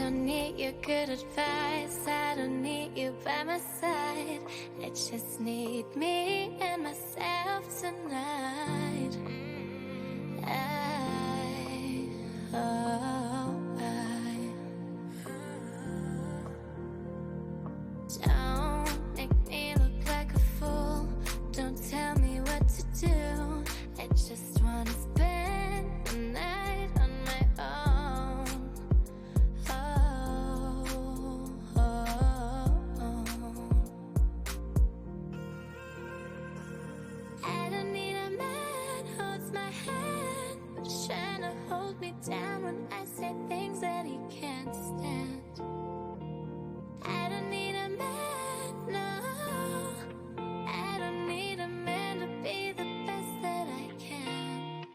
don't need your good advice. I don't need you by my side. I just need me and myself tonight. Don't make me look like a fool. Don't tell me what to do. I just wanna spend the night on my own. I don't need a man who holds my hand, who's trying to hold me down when I say things that he can't stand. I don't need a man, no. I don't need a man to be the best that I can.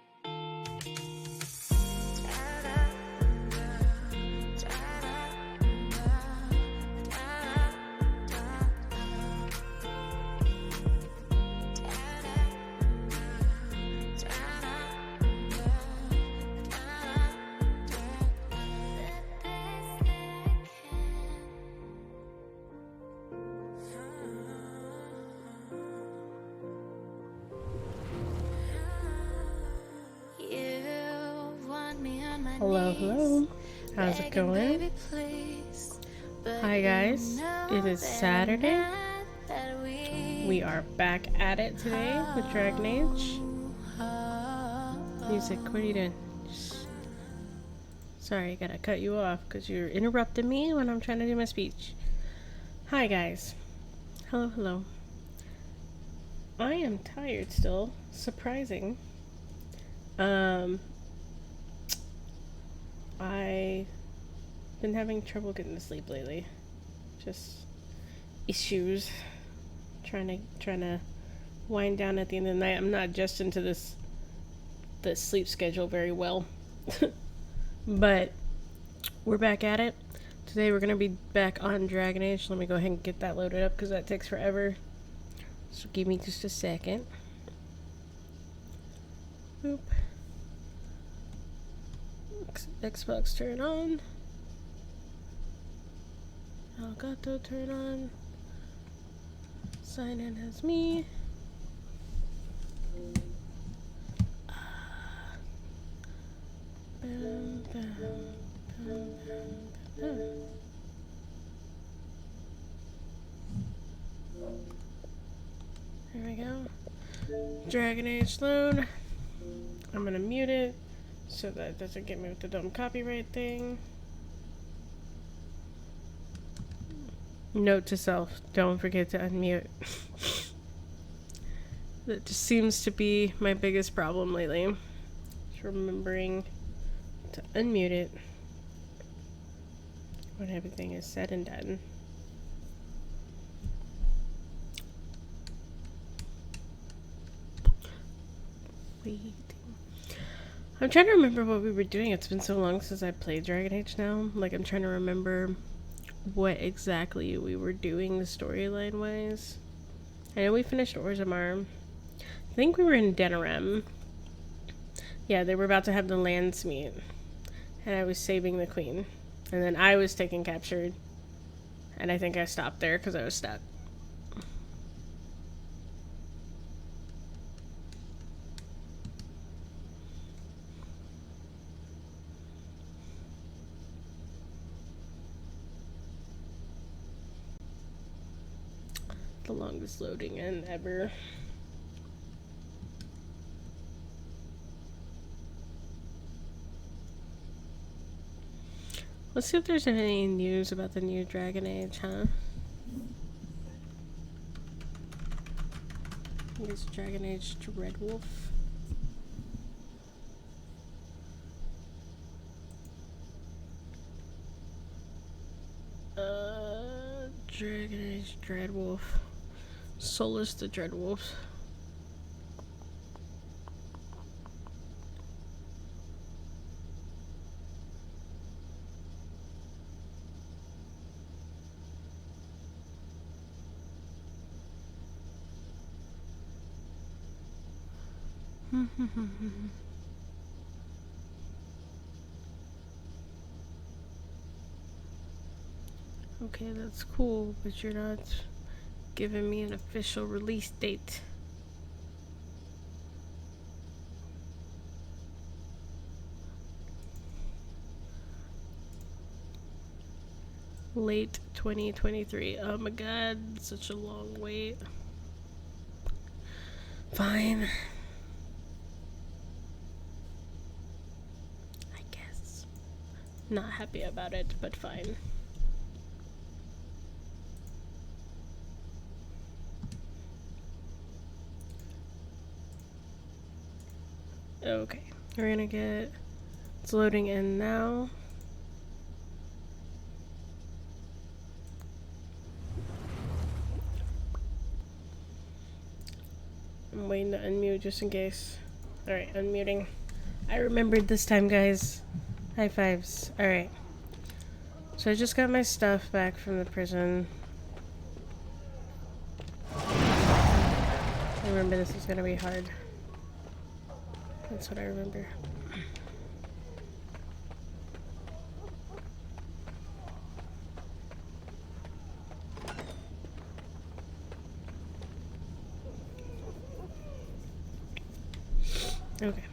Hello, hello. How's it going? Hi guys, it is Saturday. We are back at it today with Dragon Age. Music, what are you doing? Sorry, I gotta cut you off because you're interrupting me when I'm trying to do my speech. Hi guys. Hello, hello. I am tired still. Surprising. I've been having trouble getting to sleep lately. Just issues. Trying to wind down at the end of the night. I'm not adjusting to the sleep schedule very well. But we're back at it. Today we're gonna be back on Dragon Age. Let me go ahead and get that loaded up because that takes forever. So give me just a second. Boop. Xbox turn on. Elgato turn on. Sign in as me. Bam, bam, bam, bam, bam. There we go. Dragon Age load. I'm gonna mute it so that it doesn't get me with the dumb copyright thing. Note to self, don't forget to unmute. That just seems to be my biggest problem lately. Just remembering to unmute it when everything is said and done. Waiting. I'm trying to remember what we were doing. It's been so long since I played Dragon Age now. Like, I'm trying to remember what exactly we were doing the storyline wise. I know we finished Orzammar. I think we were in Denerim. Yeah, they were about to have the lands meet. And I was saving the queen. And then I was taken captured. And I think I stopped there because I was stuck. The longest loading in ever. Let's see if there's any news about the new Dragon Age, huh? I think it's Dragon Age Dreadwolf. Dragon Age Dreadwolf. Solus the Dreadwolf. Okay, that's cool, but you're not giving me an official release date. Late 2023. Oh my god, such a long wait. Fine. I guess. Not happy about it, but fine. Okay, we're gonna get, it's loading in now. I'm waiting to unmute just in case. Alright, unmuting. I remembered this time, guys. High fives. Alright. So I just got my stuff back from the prison. I remember this is gonna be hard. That's what I remember. Okay.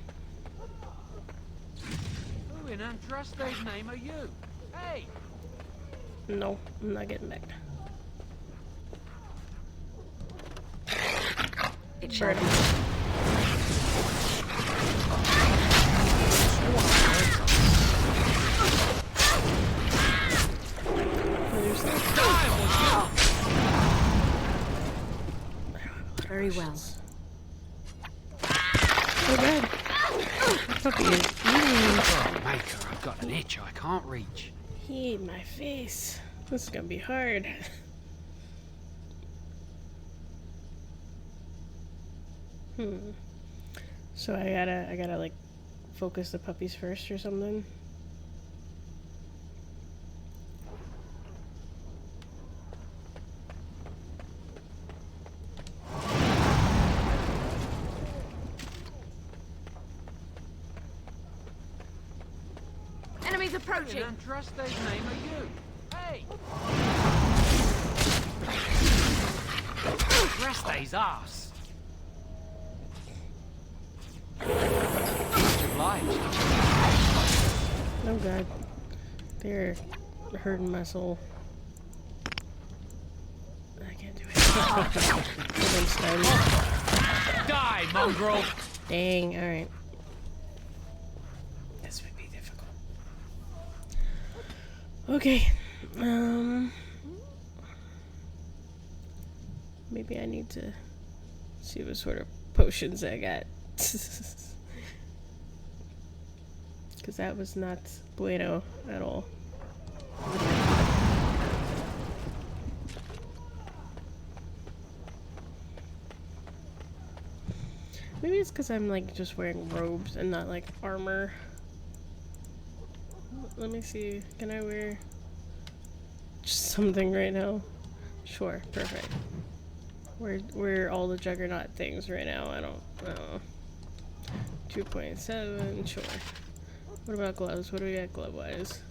Who in Andraste's name are you? Hey! No, I'm not getting back. It shall be. Very well. Oh god. Puppy is eating. Oh, Maker, I've got an itch I can't reach. He ate my face. This is gonna be hard. So I gotta like focus the puppies first or something. Enemies Who approaching. in Andraste's name are you? Hey! Andraste's ass! Much obliged. Oh god. They're hurting my soul. I can't do it. I've been stunned. Die, mongrel! Dang, alright. This would be difficult. Okay. Maybe I need to see what sort of potions I got. Because that was not bueno at all. Maybe it's because I'm like just wearing robes and not like armor. Let me see. Can I wear just something right now? Sure, perfect. Wear all the Juggernaut things right now. I don't know. 2.7, sure. What about gloves? What do we got glove wise?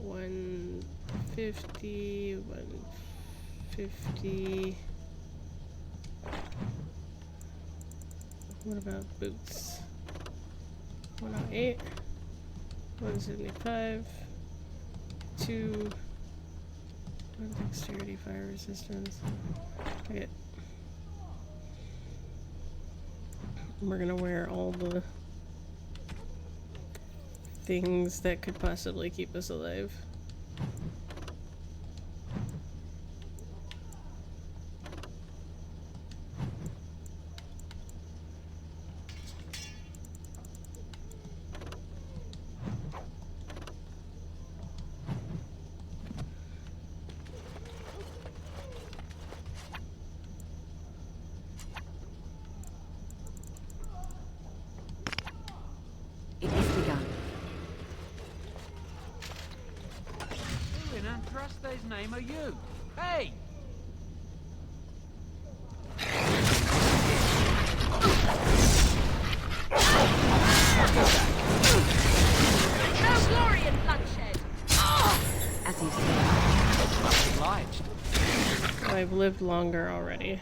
150, 150. What about boots? 108, 175, 2, 1 dexterity, fire resistance. Okay. We're gonna wear all the things that could possibly keep us alive. It has begun. Who in Andraste's name are you? Hey! No glory in bloodshed. As you say. I've lived longer already.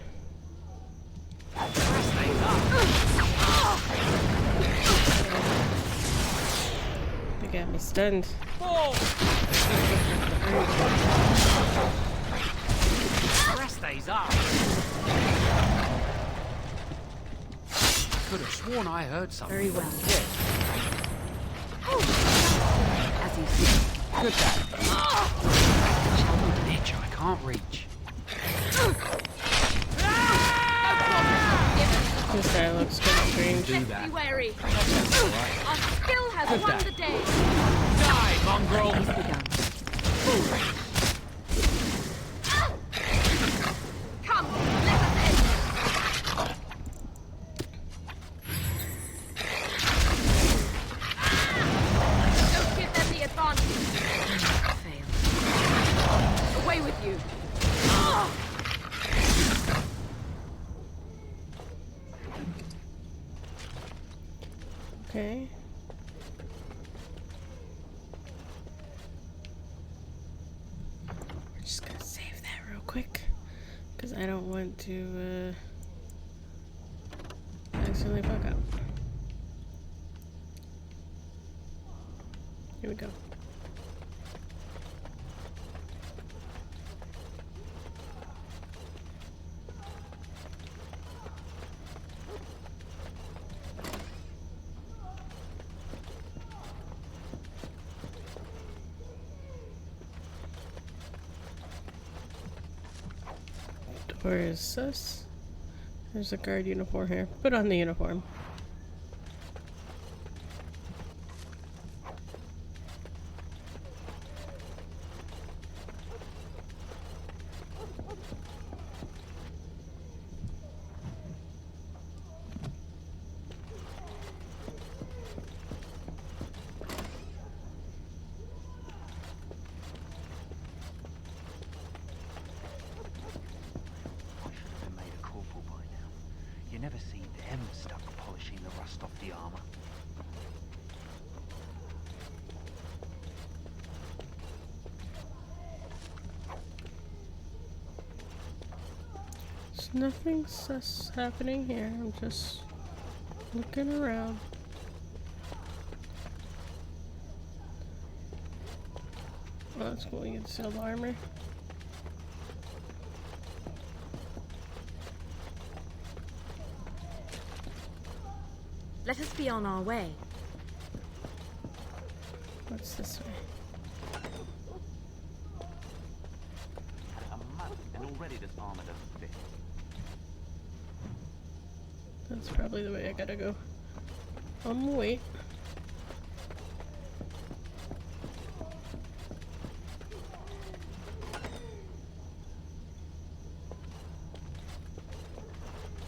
They got me stunned. Press these up. Could have sworn I heard something. Very well. As you see. Good that. Itch I can't reach. This guy looks kind of strange. Do that. Be wary. Our skill has Good won that. the day. Die, mongrel! He's begun. Come, let us end. Don't give them the advantage. Fail. Away with you. Okay. We're just gonna save that real quick. Because I don't want to accidentally fuck up. Here we go. Where is sus? There's a guard uniform here. Put on the uniform. You never see them stuck polishing the rust off the armor. There's nothing sus happening here. I'm just looking around. Oh, that's cool. You get to sell the armor. Let us be on our way. What's this way? Had it a month and already this armor doesn't fit. That's probably the way I gotta go. Wait.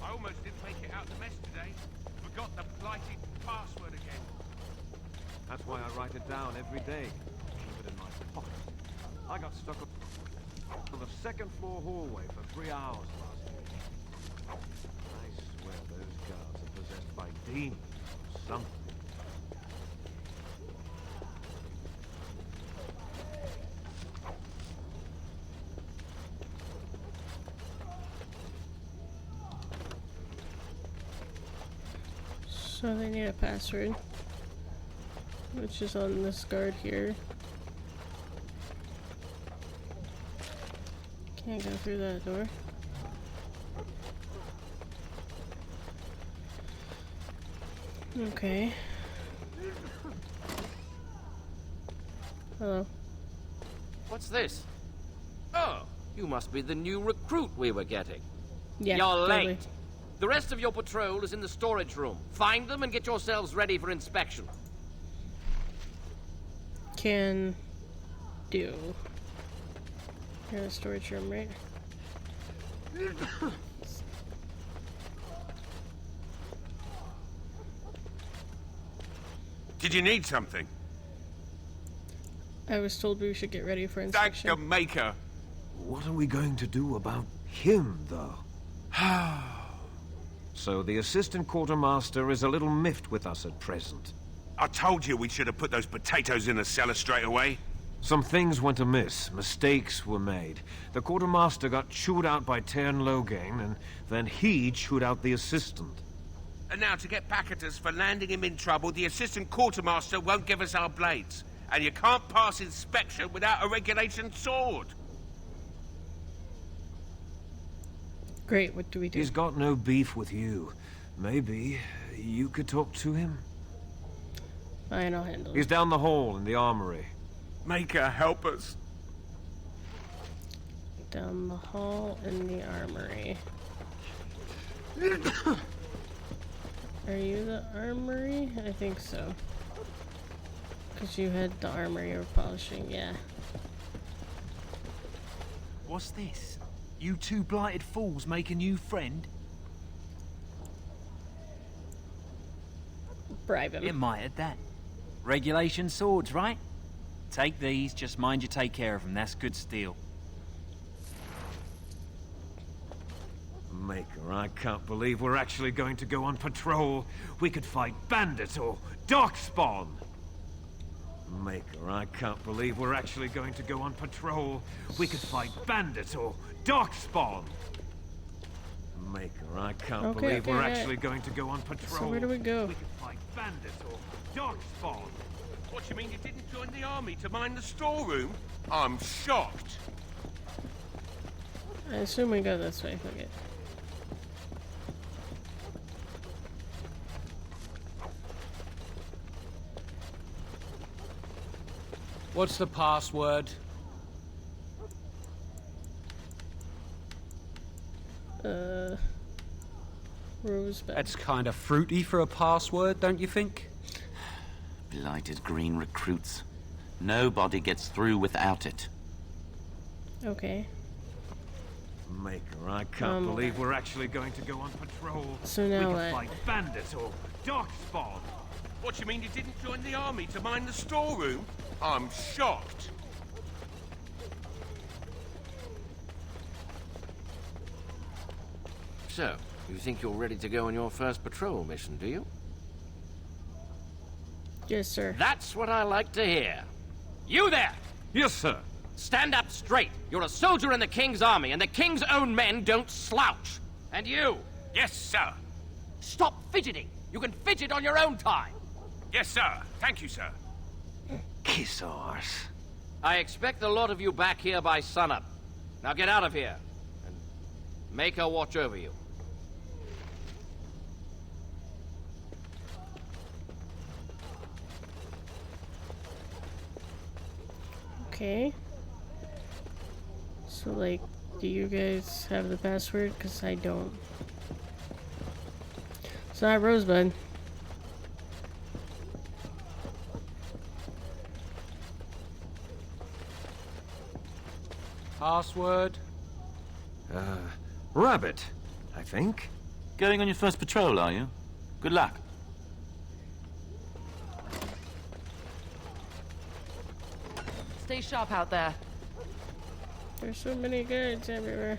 I almost didn't make it out the mess today. Forgot the blighted password again. That's why I write it down every day. Keep it in my pocket. I got stuck on the second floor hallway for 3 hours last week. I swear those guards are possessed by demons or something. So they need a password, which is on this guard here. Can't go through that door. Okay. Hello. What's this? Oh, you must be the new recruit we were getting. Yeah. You're totally. late. The rest of your patrol is in the storage room. Find them and get yourselves ready for inspection. Can do. You're in the storage room, right? Did you need something? I was told we should get ready for Thank inspection. the maker. What are we going to do about him, though? So the assistant quartermaster is a little miffed with us at present. I told you we should have put those potatoes in the cellar straight away. Some things went amiss. Mistakes were made. The quartermaster got chewed out by Tairn Loghain, and then he chewed out the assistant. And now to get back at us for landing him in trouble, the assistant quartermaster won't give us our blades. And you can't pass inspection without a regulation sword. Great, what do we do? He's got no beef with you. Maybe you could talk to him? Fine, I'll handle it. He's down the hall in the armory. Maker, help us. Down the hall in the armory. Are you the armory? I think so. Because you had the armory you were polishing, yeah. What's this? You two blighted fools make a new friend? Bribe him. It might at that. Regulation swords, right? Take these, just mind you take care of them. That's good steel. Maker, I can't believe we're actually going to go on patrol. We could fight bandits or darkspawn. Maker, I can't believe we're actually going to go on patrol. We could fight bandits or darkspawn. Maker, I can't believe we're actually going to go on patrol. So where do we go? We could fight bandits or darkspawn. What, you mean you didn't join the army to mine the storeroom? I'm shocked. I assume we go this way. Okay. What's the password? Rosebud. That's kind of fruity for a password, don't you think? Blighted green recruits. Nobody gets through without it. Okay. Maker, I can't believe we're actually going to go on patrol. So now we what? could fight bandits or darkspawn. What, you mean you didn't join the army to mine the storeroom? I'm shocked. So, you think you're ready to go on your first patrol mission, do you? Yes, sir. That's what I like to hear. You there! Yes, sir. Stand up straight. You're a soldier in the King's army, and the King's own men don't slouch. And you! Yes, sir. Stop fidgeting. You can fidget on your own time. Yes, sir. Thank you, sir. Kiss arse. I expect a lot of you back here by sunup. Now get out of here, and make her watch over you. Okay. So, like, do you guys have the password? Because I don't. It's not Rosebud. Password? Rabbit, I think. Going on your first patrol, are you? Good luck. Stay sharp out there. There's so many guards everywhere.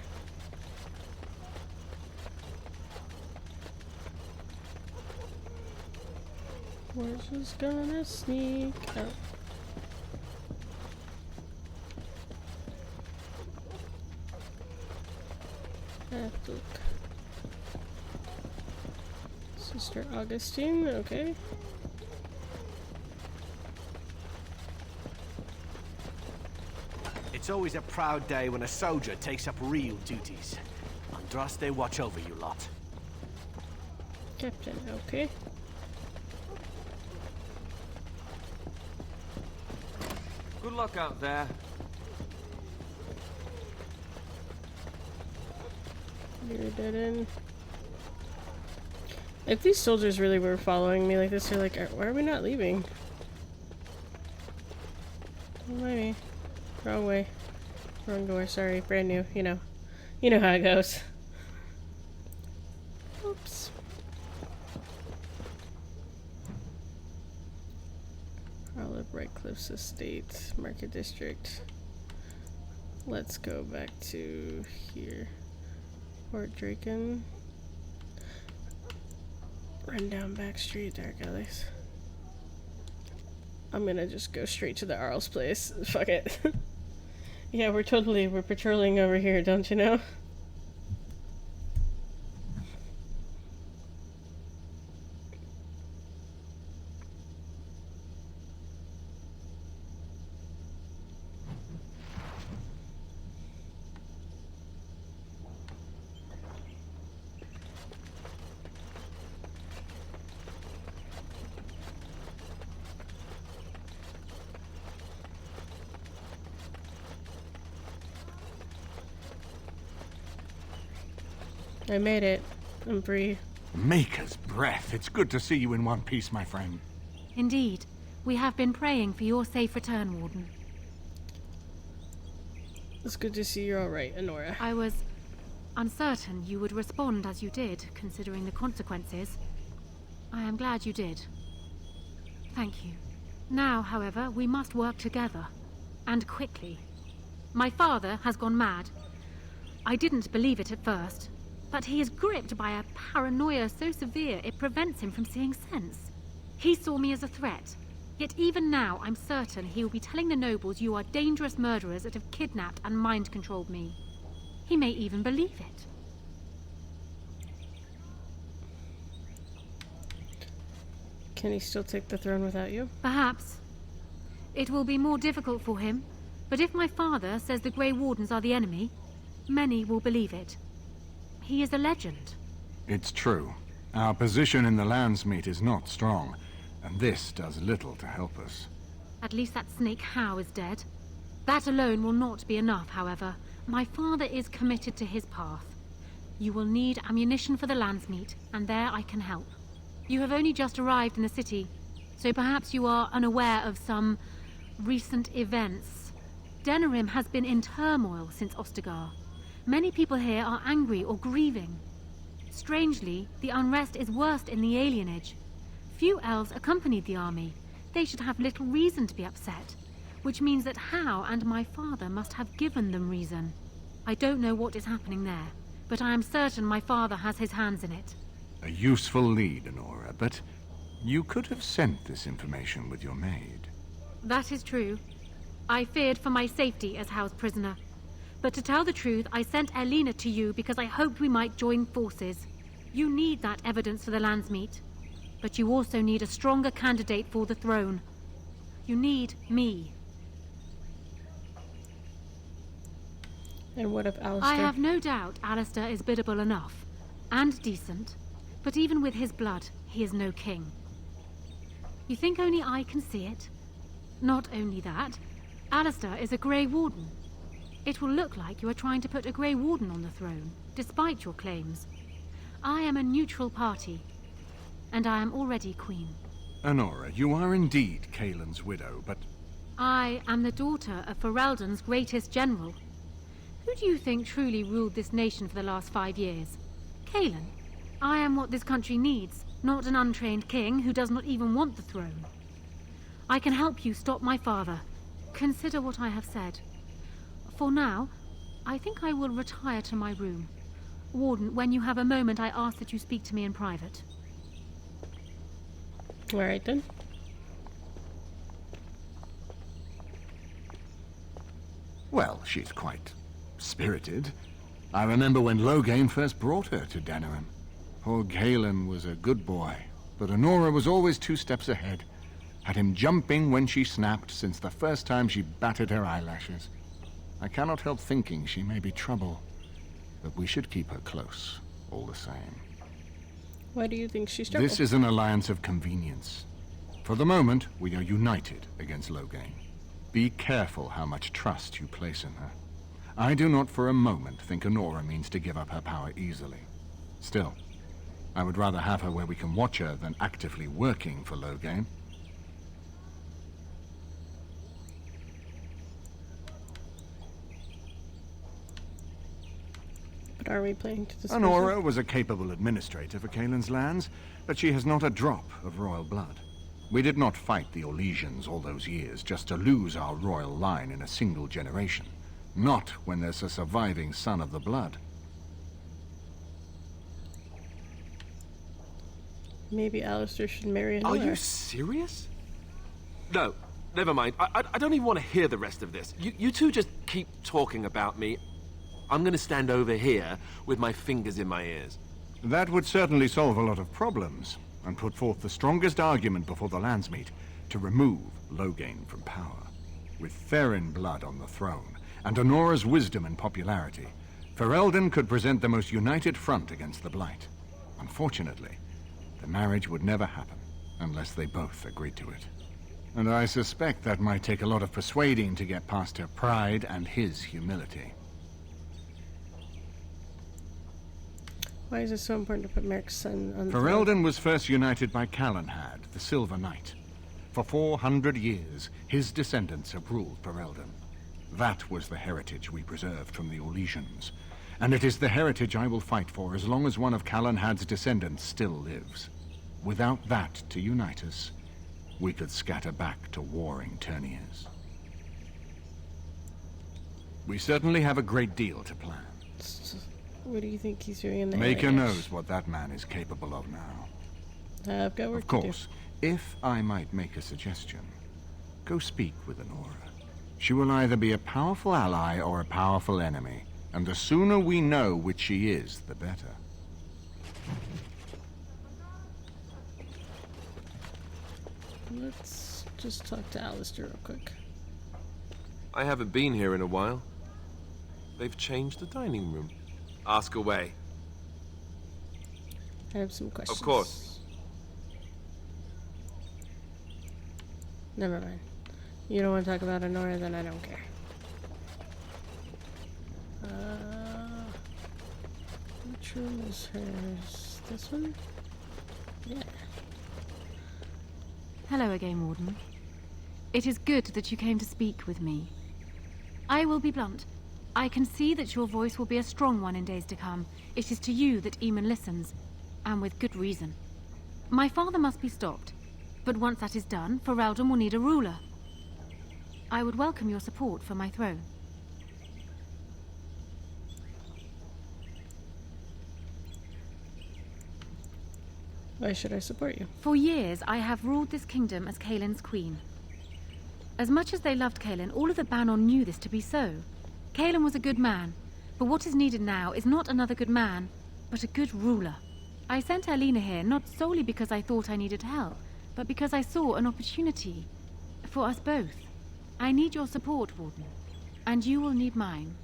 We're just gonna sneak out. Look. Sister Augustine, okay. It's always a proud day when a soldier takes up real duties. Andraste, watch over you lot. Captain, okay. Good luck out there. You're dead end. If these soldiers really were following me like this, they're like, why are we not leaving? Don't mind me. Wrong way. Wrong door, sorry. Brand new, you know. You know how it goes. Oops. Olive Bright Cliffs Estate, Market District. Let's go back to here. Fort Draken. Run down back street, Dark Alleys. I'm gonna just go straight to the Arl's place. Fuck it. Yeah, we're patrolling over here, don't you know? I made it. I'm free. Maker's breath. It's good to see you in one piece, my friend. Indeed. We have been praying for your safe return, Warden. It's good to see you're alright, Anora. I was uncertain you would respond as you did, considering the consequences. I am glad you did. Thank you. Now, however, we must work together. And quickly. My father has gone mad. I didn't believe it at first. But he is gripped by a paranoia so severe it prevents him from seeing sense. He saw me as a threat. Yet even now, I'm certain he will be telling the nobles you are dangerous murderers that have kidnapped and mind-controlled me. He may even believe it. Can he still take the throne without you? Perhaps. It will be more difficult for him, but if my father says the Grey Wardens are the enemy, many will believe it. He is a legend. It's true. Our position in the Landsmeet is not strong, and this does little to help us. At least that snake Howe is dead. That alone will not be enough, however. My father is committed to his path. You will need ammunition for the Landsmeet, and there I can help. You have only just arrived in the city, so perhaps you are unaware of some recent events. Denerim has been in turmoil since Ostagar. Many people here are angry or grieving. Strangely, the unrest is worst in the alienage. Few elves accompanied the army. They should have little reason to be upset, which means that Howe and my father must have given them reason. I don't know what is happening there, but I am certain my father has his hands in it. A useful lead, Anora, but you could have sent this information with your maid. That is true. I feared for my safety as Howe's prisoner. But to tell the truth, I sent Elena to you because I hoped we might join forces. You need that evidence for the Landsmeet. But you also need a stronger candidate for the throne. You need me. And what of Alistair? I have no doubt Alistair is biddable enough. And decent. But even with his blood, he is no king. You think only I can see it? Not only that, Alistair is a Grey Warden. It will look like you are trying to put a Grey Warden on the throne, despite your claims. I am a neutral party, and I am already queen. Anora, you are indeed Kaelin's widow, but... I am the daughter of Ferelden's greatest general. Who do you think truly ruled this nation for the last 5 years? Kaelin. I am what this country needs, not an untrained king who does not even want the throne. I can help you stop my father. Consider what I have said. For now, I think I will retire to my room. Warden, when you have a moment, I ask that you speak to me in private. All right, then. Well, she's quite spirited. I remember when Loghain first brought her to Denerim. Poor Galen was a good boy, but Anora was always 2 steps ahead. Had him jumping when she snapped since the first time she batted her eyelashes. I cannot help thinking she may be trouble, but we should keep her close, all the same. Why do you think she's trouble? This is an alliance of convenience. For the moment, we are united against Loghain. Be careful how much trust you place in her. I do not for a moment think Anora means to give up her power easily. Still, I would rather have her where we can watch her than actively working for Loghain. Are we planning to discuss Anora was a capable administrator for Kaelin's lands, but she has not a drop of royal blood. We did not fight the Orlesians all those years just to lose our royal line in a single generation. Not when there's a surviving son of the blood. Maybe Alistair should marry Anora. Are you serious? No, never mind. I don't even want to hear the rest of this. You two just keep talking about me. I'm going to stand over here with my fingers in my ears. That would certainly solve a lot of problems, and put forth the strongest argument before the Landsmeet to remove Loghain from power. With Therin blood on the throne, and Honora's wisdom and popularity, Ferelden could present the most united front against the Blight. Unfortunately, the marriage would never happen, unless they both agreed to it. And I suspect that might take a lot of persuading to get past her pride and his humility. Why is it so important to put Merrick's son on the Ferelden was first united by Calenhad, the Silver Knight. For 400 years, his descendants have ruled Ferelden. That was the heritage we preserved from the Orlesians. And it is the heritage I will fight for as long as one of Calenhad's descendants still lives. Without that to unite us, we could scatter back to warring Terniers. We certainly have a great deal to plan. What do you think he's doing in there? Maker knows what that man is capable of now. I've got work Of course, if I might make a suggestion, go speak with Honora. She will either be a powerful ally or a powerful enemy, and the sooner we know which she is, the better. Let's just talk to Alistair real quick. I haven't been here in a while. They've changed the dining room. Ask away. I have some questions. Of course. Never mind. You don't want to talk about Honora, then I don't care. Which room is hers? This one? Yeah. Hello again, Warden. It is good that you came to speak with me. I will be blunt. I can see that your voice will be a strong one in days to come. It is to you that Eamon listens, and with good reason. My father must be stopped, but once that is done, Ferelden will need a ruler. I would welcome your support for my throne. Why should I support you? For years, I have ruled this kingdom as Kaelin's queen. As much as they loved Kaelin, all of the Banon knew this to be so. Kaelin was a good man, but what is needed now is not another good man, but a good ruler. I sent Alina here not solely because I thought I needed help, but because I saw an opportunity for us both. I need your support, Warden, and you will need mine.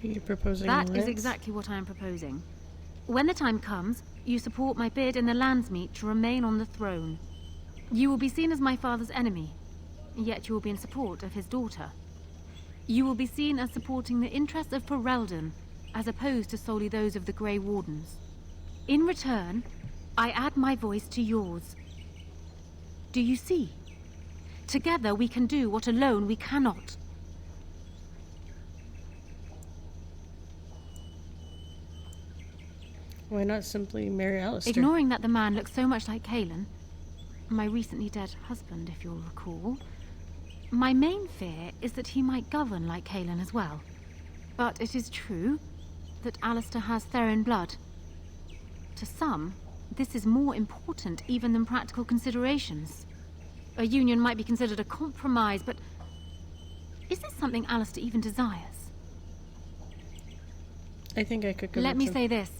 Are you proposing That alliance? is exactly what I am proposing. When the time comes, you support my bid in the Landsmeet to remain on the throne. You will be seen as my father's enemy, yet you will be in support of his daughter. You will be seen as supporting the interests of Ferelden, as opposed to solely those of the Grey Wardens. In return, I add my voice to yours. Do you see? Together we can do what alone we cannot. Why not simply marry Alistair? Ignoring that the man looks so much like Kaelin, my recently dead husband, if you'll recall, my main fear is that he might govern like Kaelin as well. But it is true that Alistair has Therin blood. To some, this is more important even than practical considerations. A union might be considered a compromise, but is this something Alistair even desires? I think I could Let me say this.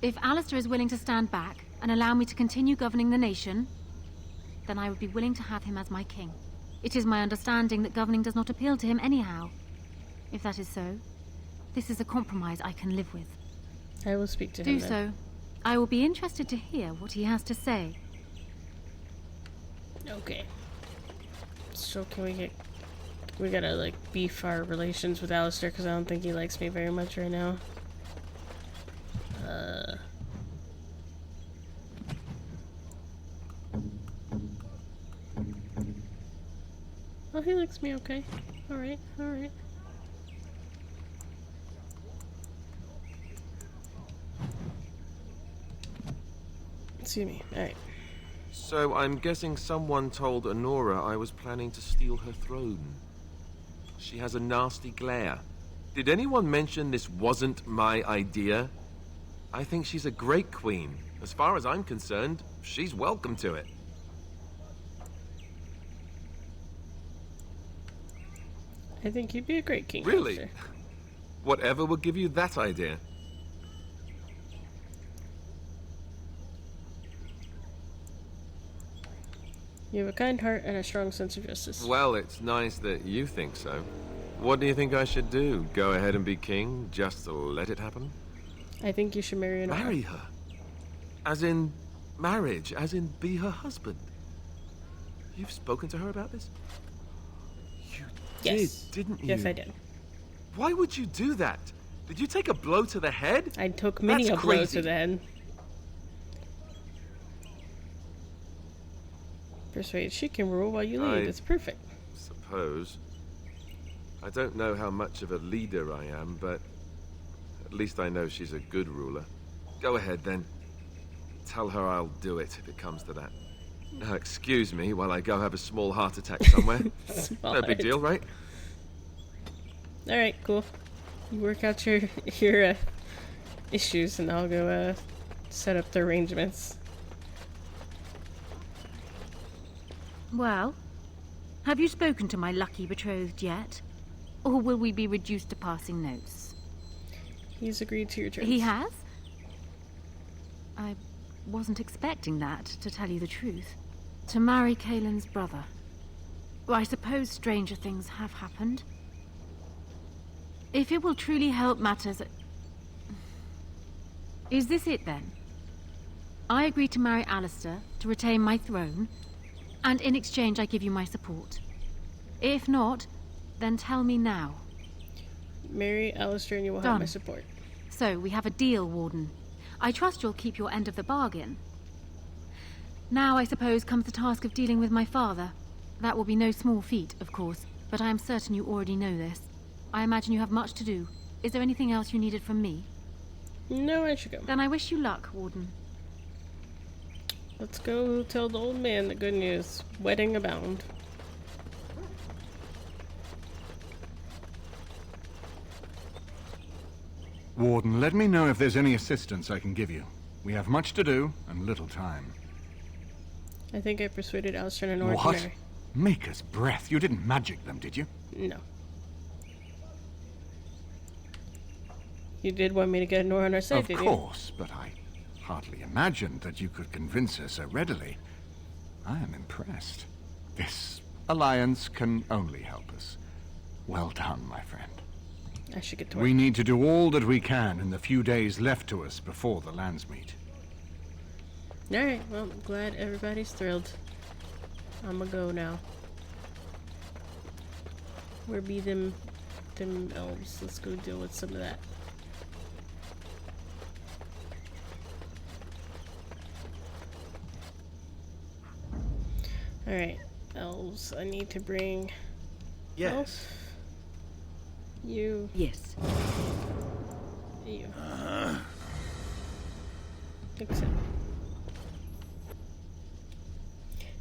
If Alistair is willing to stand back and allow me to continue governing the nation, then I would be willing to have him as my king. It is my understanding that governing does not appeal to him anyhow. If that is so, this is a compromise I can live with. I will speak to him. Do so. I will be interested to hear what he has to say. Okay. So can we get... We gotta, like, beef our relations with Alistair, because I don't think he likes me very much right now. Oh, he likes me okay. Alright, alright. Excuse me, alright. So I'm guessing someone told Honora I was planning to steal her throne. She has a nasty glare. Did anyone mention this wasn't my idea? I think she's a great queen. As far as I'm concerned, she's welcome to it. I think you'd be a great king. Really? Alistair. Whatever will give you that idea? You have a kind heart and a strong sense of justice. Well, it's nice that you think so. What do you think I should do? Go ahead and be king, just to let it happen? I think you should marry Nora. Marry her? As in marriage, as in be her husband? You've spoken to her about this? You Yes. did, didn't you? Yes, I did. Why would you do that? Did you take a blow to the head? I took many a blow crazy. to the head. Persuade, she can rule while you lead. It's perfect. Suppose. I don't know how much of a leader I am, but at least I know she's a good ruler. Go ahead, then. Tell her I'll do it if it comes to that. Now, excuse me while I go have a small heart attack somewhere. No big deal, right? Alright, cool. You work out your issues and I'll go set up the arrangements. Well, have you spoken to my lucky betrothed yet? Or will we be reduced to passing notes? He's agreed to your terms. He has? I wasn't expecting that, to tell you the truth. To marry Kaelin's brother. Well, I suppose stranger things have happened. If it will truly help matters... Is this it, then? I agree to marry Alistair to retain my throne, and in exchange I give you my support. If not, then tell me now. Marry Alistair and you will have my support. So, we have a deal, Warden. I trust you'll keep your end of the bargain. Now, I suppose, comes the task of dealing with my father. That will be no small feat, of course, but I am certain you already know this. I imagine you have much to do. Is there anything else you needed from me? No, I should go. Then I wish you luck, Warden. Let's go tell the old man the good news. Wedding abound. Warden, let me know if there's any assistance I can give you. We have much to do and little time. I think I persuaded Alistair and Nora to What? marry. Maker's breath. You didn't magic them, did you? No. You did want me to get Nora on our side, didn't you? Of course, but I hardly imagined that you could convince her so readily. I am impressed. This alliance can only help us. Well done, my friend. I should get to work. We need to do all that we can in the few days left to us before the Landsmeet. Alright, well, I'm glad everybody's thrilled. I'ma go now. Where be them elves? Let's go deal with some of that. Alright, elves. I need to bring... Yes. Elf. You. Yes. You. Fix it.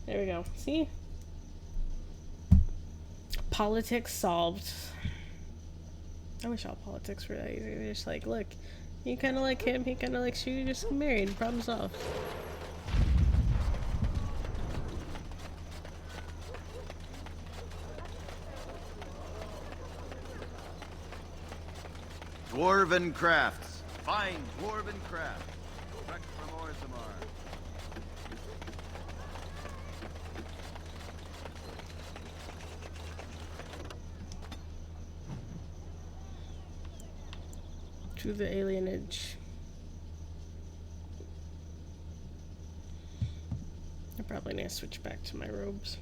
There we go. See? Politics solved. I wish all politics were that easy. They're just like, look, you kind of like him, he kind of likes you, just get married. Problem solved. Dwarven crafts. Fine dwarven craft. Direct from Orzammar. To the alienage. I probably need to switch back to my robes.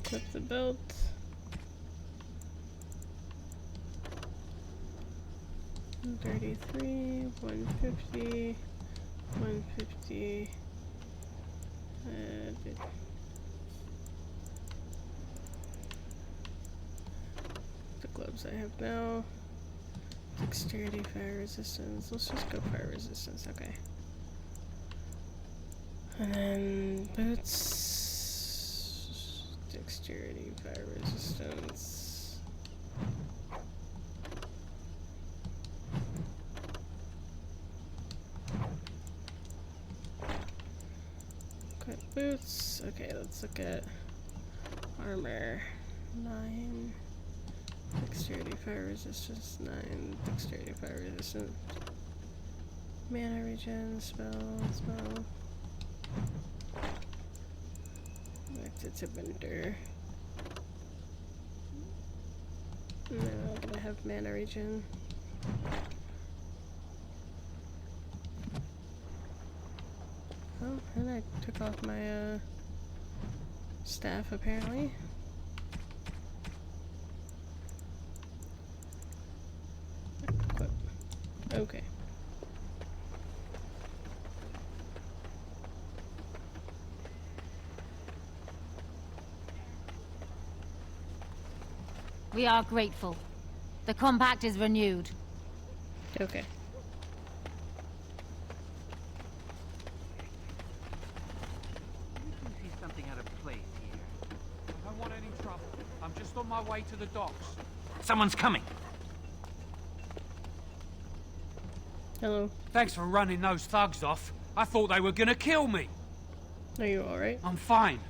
Clip the belt. $133, $150, $150, Good. The gloves I have now. Dexterity, fire resistance. Let's just go fire resistance, okay. And then boots. Dexterity, fire resistance. Got boots. Okay, let's look at armor. 9. Dexterity, fire resistance, 9. Dexterity, fire resistance. Mana regen, spell. Back to winter. No, I'm gonna have mana regen. Oh, and I took off my staff apparently. Equip. Okay. We are grateful. The compact is renewed. Okay. You see something out of place here. I don't want any trouble. I'm just on my way to the docks. Someone's coming. Hello. Thanks for running those thugs off. I thought they were gonna kill me. Are you alright? I'm fine.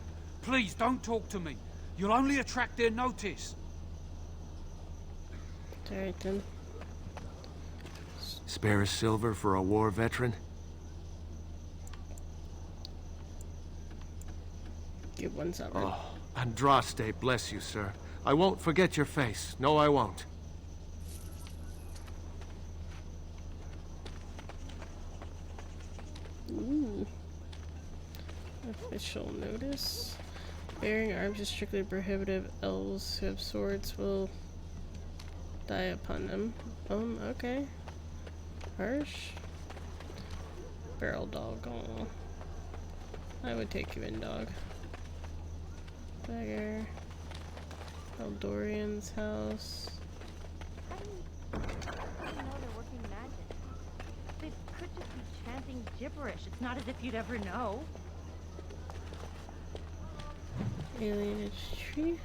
Please don't talk to me. You'll only attract their notice. Alright then. Spare a silver for a war veteran? Give one sovereign. Oh, Andraste, bless you, sir. I won't forget your face. No, I won't. Ooh. Official notice. Bearing arms is strictly prohibitive. Elves who have swords will die upon them. Okay. Harsh. Barrel dog. Oh. I would take you in, dog. Beggar. Eldorian's house. I didn't know they're working magic. They could just be chanting gibberish. It's not as if you'd ever know. Alienage tree.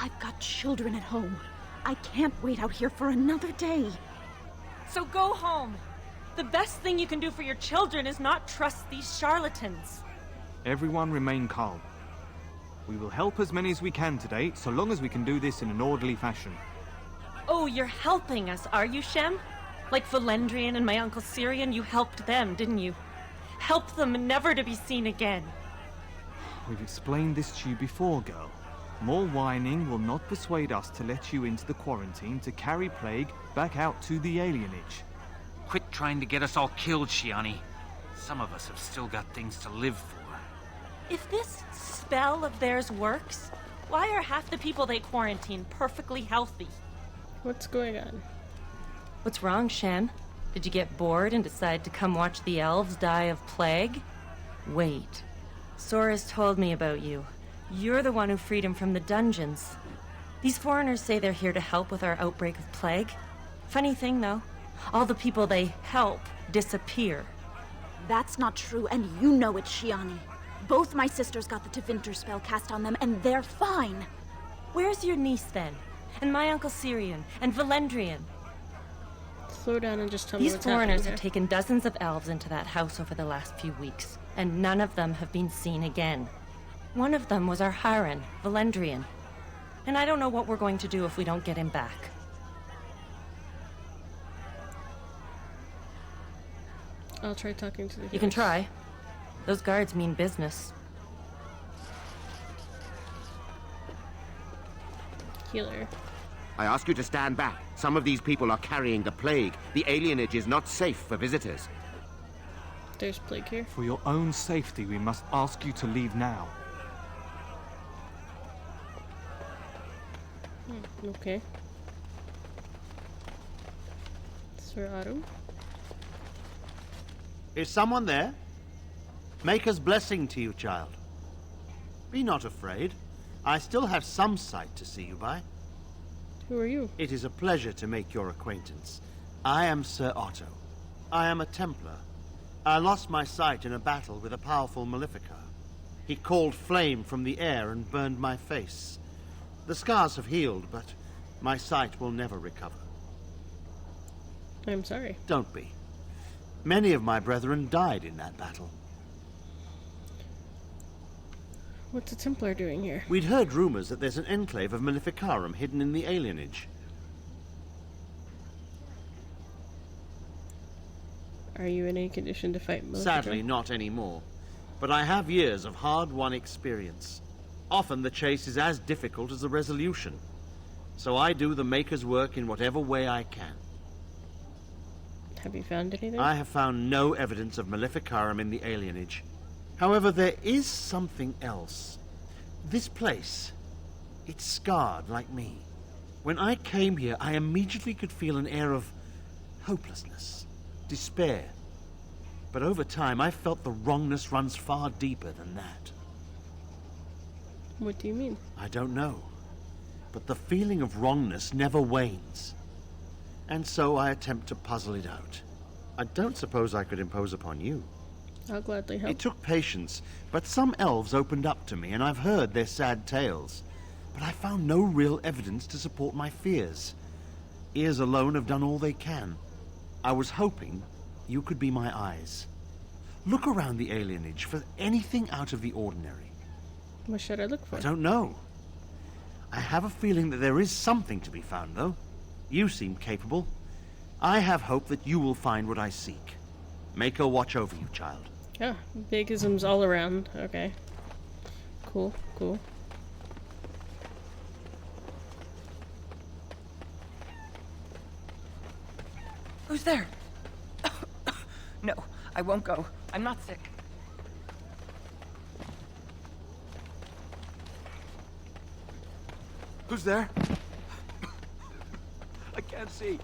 I've got children at home. I can't wait out here for another day. So go home. The best thing you can do for your children is not trust these charlatans. Everyone remain calm. We will help as many as we can today, so long as we can do this in an orderly fashion. Oh, you're helping us, are you, Shem? Like Valendrian and my Uncle Syrian, you helped them, didn't you? Help them never to be seen again. We've explained this to you before, girl. More whining will not persuade us to let you into the quarantine to carry plague back out to the alienage. Quit trying to get us all killed, Shiani. Some of us have still got things to live for. If this spell of theirs works, why are half the people they quarantine perfectly healthy? What's going on? What's wrong, Shen? Did you get bored and decide to come watch the elves die of plague? Wait. Sora's told me about you. You're the one who freed him from the dungeons. These foreigners say they're here to help with our outbreak of plague. Funny thing, though. All the people they help disappear. That's not true, and you know it, Shiani. Both my sisters got the Tevinter spell cast on them, and they're fine. Where's your niece, then? And my Uncle Syrian? And Valendrian? Slow down and just tell me These what's foreigners happening have taken dozens of elves into that house over the last few weeks, and none of them have been seen again. One of them was our Harren, Valendrian. And I don't know what we're going to do if we don't get him back. I'll try talking to the You can try. Those guards mean business. Healer. I ask you to stand back. Some of these people are carrying the plague. The alienage is not safe for visitors. There's plague here. For your own safety, we must ask you to leave now. Okay. Sir Otto. Is someone there? Maker's blessing to you, child. Be not afraid. I still have some sight to see you by. Who are you? It is a pleasure to make your acquaintance. I am Sir Otto. I am a Templar. I lost my sight in a battle with a powerful Maleficar. He called flame from the air and burned my face. The scars have healed, but my sight will never recover. I'm sorry. Don't be. Many of my brethren died in that battle. What's a Templar doing here? We'd heard rumors that there's an enclave of Maleficarum hidden in the alienage. Are you in any condition to fight Maleficar? Sadly, not anymore. But I have years of hard-won experience. Often the chase is as difficult as the resolution. So I do the Maker's work in whatever way I can. Have you found anything? I have found no evidence of Maleficarum in the alienage. However, there is something else. This place, it's scarred like me. When I came here, I immediately could feel an air of hopelessness, despair. But over time, I felt the wrongness runs far deeper than that. What do you mean? I don't know. But the feeling of wrongness never wanes. And so I attempt to puzzle it out. I don't suppose I could impose upon you. I'll gladly help. It took patience, but some elves opened up to me, and I've heard their sad tales. But I found no real evidence to support my fears. Ears alone have done all they can. I was hoping you could be my eyes. Look around the alienage for anything out of the ordinary. What should I look for? I don't know. I have a feeling that there is something to be found, though. You seem capable. I have hope that you will find what I seek. Maker watch over you, child. Oh, bigisms all around. Okay. Cool, cool. Who's there? No, I won't go. I'm not sick. Who's there? I can't see.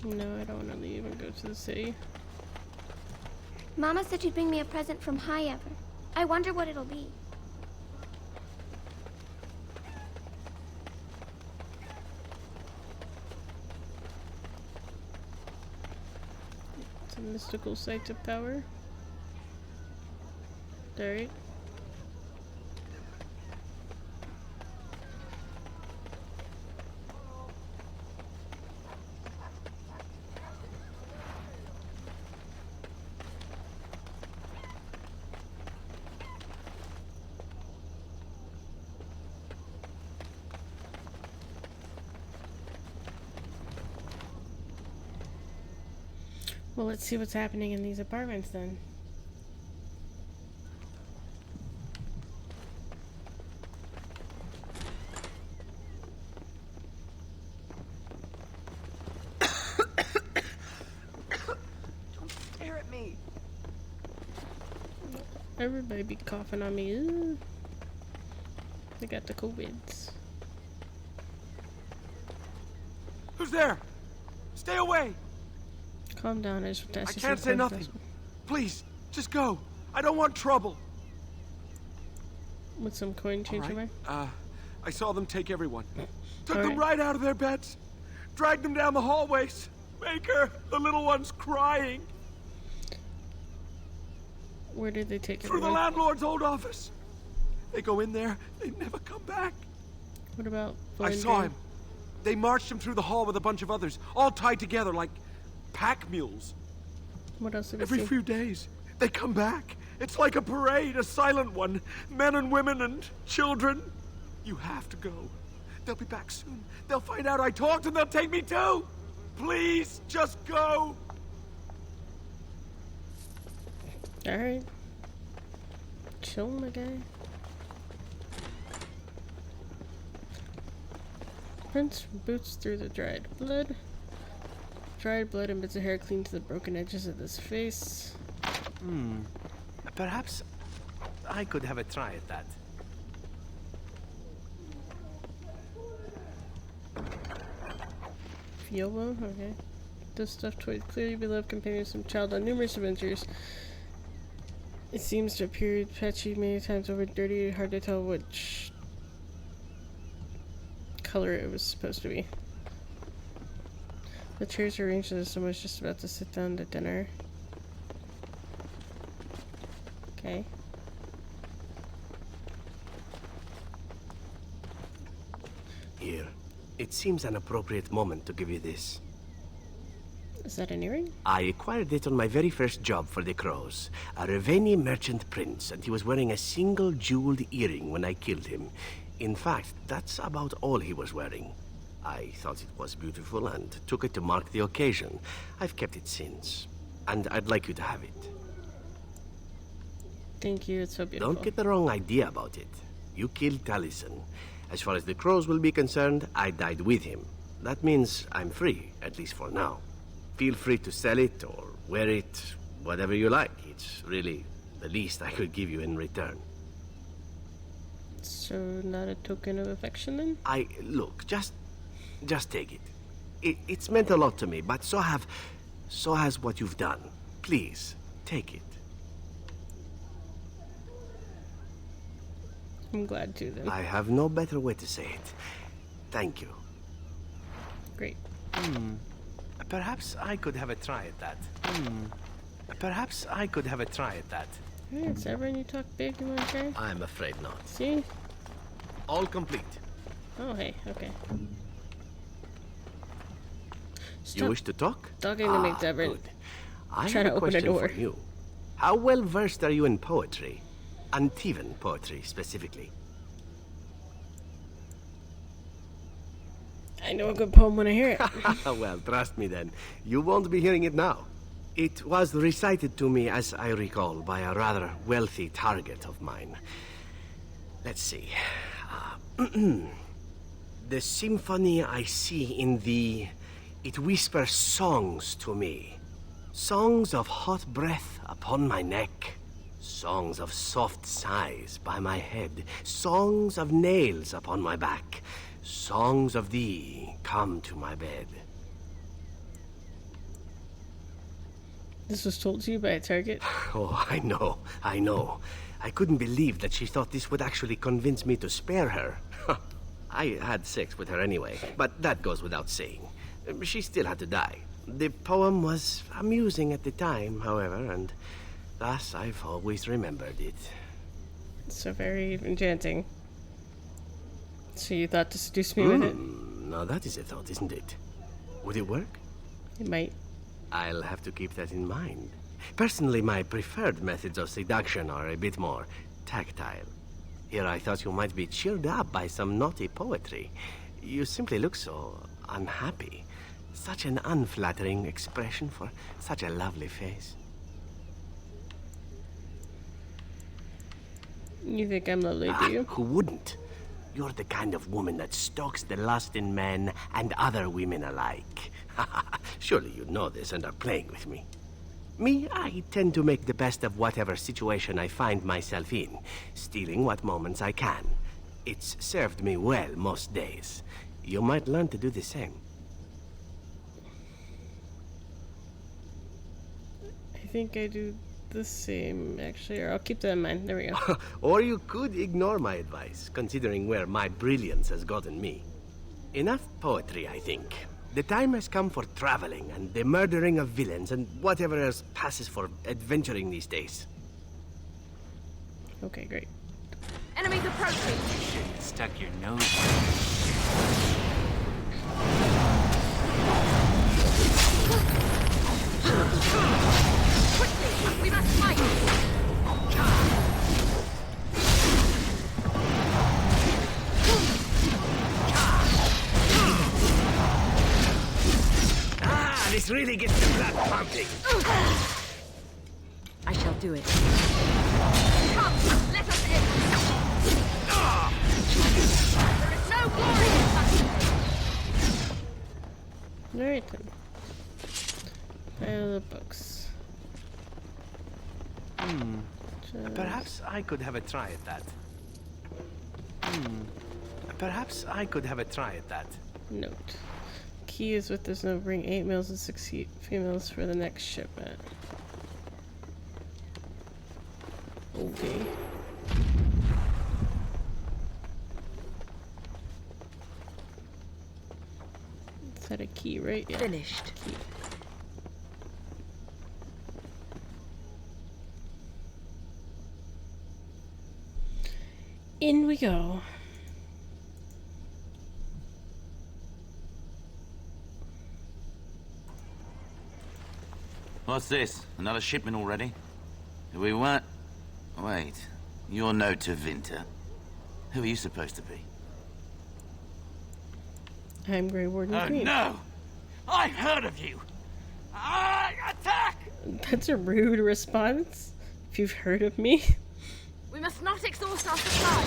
No, I don't want to leave and go to the city. Mama said she'd bring me a present from High Ever. I wonder what it'll be. It's a mystical site of power. Alright. Well, let's see what's happening in these apartments then. Don't stare at me. Everybody be coughing on me. Ugh. They got the COVIDs. Who's there? Stay away! Calm down, I just I asked you can't say some nothing. questions. Please, just go. I don't want trouble. With some coin change away? I saw them take everyone. Took All them right. right out of their beds. Dragged them down the hallways. Maker, the little one's crying. Where did they take Through the everyone? landlord's old office. They go in there, they never come back. What about I Blind saw Jane? him. They marched him through the hall with a bunch of others, all tied together like pack mules. What else did we Every see? few days, they come back. It's like a parade, a silent one. Men and women and children. You have to go. They'll be back soon. They'll find out I talked and they'll take me too. Please, just go. Alright. Chill, my guy. Prince boots through the dried blood. Dried blood and bits of hair clean to the broken edges of this face. Perhaps I could have a try at that. Fiola? Okay. This stuffed toy clearly beloved companion of some child on numerous adventures. It seems to appear patchy many times over, dirty, hard to tell which color it was supposed to be. The chairs are arranged as someone's just about to sit down to dinner. Okay. Here. It seems an appropriate moment to give you this. Is that an earring? I acquired it on my very first job for the Crows. A Raveni merchant prince, and he was wearing a single jeweled earring when I killed him. In fact, that's about all he was wearing. I thought it was beautiful and took it to mark the occasion. I've kept it since, and I'd like you to have it. Thank you, it's so beautiful. Don't get the wrong idea about it. You killed Taliesin. As far as the Crows will be concerned, I died with him. That means I'm free, at least for now. Feel free to sell it or wear it, whatever you like. It's really the least I could give you in return. So, not a token of affection then? Look, just take it. It's meant a lot to me, but so has what you've done. Please, take it. I'm glad to then. I have no better way to say it. Thank you. Great. Perhaps I could have a try at that. Perhaps I could have a try at that. Hey, it's ever when you talk big, you want to try? I'm afraid not. See? All complete. Oh, hey, okay. Stop You wish to talk? talking to me, Devin. Good. I Trying have to a open a question door. for you. How well versed are you in poetry? Antivan poetry, specifically. I know a good poem when I hear it. Well, trust me then. You won't be hearing it now. It was recited to me, as I recall, by a rather wealthy target of mine. Let's see. The symphony I see in thee, it whispers songs to me. Songs of hot breath upon my neck. Songs of soft sighs by my head. Songs of nails upon my back. Songs of thee come to my bed. This was told to you by a target? Oh, I know. I couldn't believe that she thought this would actually convince me to spare her. I had sex with her anyway, but that goes without saying. She still had to die. The poem was amusing at the time, however, and thus I've always remembered it. So very enchanting. So you thought to seduce me with it? Now that is a thought, isn't it? Would it work? It might. I'll have to keep that in mind. Personally, my preferred methods of seduction are a bit more tactile. Here I thought you might be cheered up by some naughty poetry. You simply look so unhappy. Such an unflattering expression for such a lovely face. You think I'm lovely, do you? Who wouldn't? You're the kind of woman that stokes the lust in men and other women alike. Surely you know this and are playing with me. Me, I tend to make the best of whatever situation I find myself in, stealing what moments I can. It's served me well most days. You might learn to do the same. I think I do the same, actually, or I'll keep that in mind. There we go. Or you could ignore my advice, considering where my brilliance has gotten me. Enough poetry, I think. The time has come for traveling and the murdering of villains and whatever else passes for adventuring these days. Okay, great. Enemies approaching! Shouldn't have stuck your nose. Quickly! We must fight! This really gets the blood pumping. I shall do it. Come, let us in. There is no glory in fighting. Alright then. Pile of books. Perhaps I could have a try at that. Perhaps I could have a try at that. Note. Key is with this note. Bring 8 males and 6 females for the next shipment. Okay. Is that a key, right? Yeah. Finished. Key. In we go. What's this? Another shipment already? We weren't... Wait. You're no Tevinter. Who are you supposed to be? I'm Grey Warden Oh Green. no! I've heard of you! Attack! That's a rude response. If you've heard of me. We must not exhaust our supply.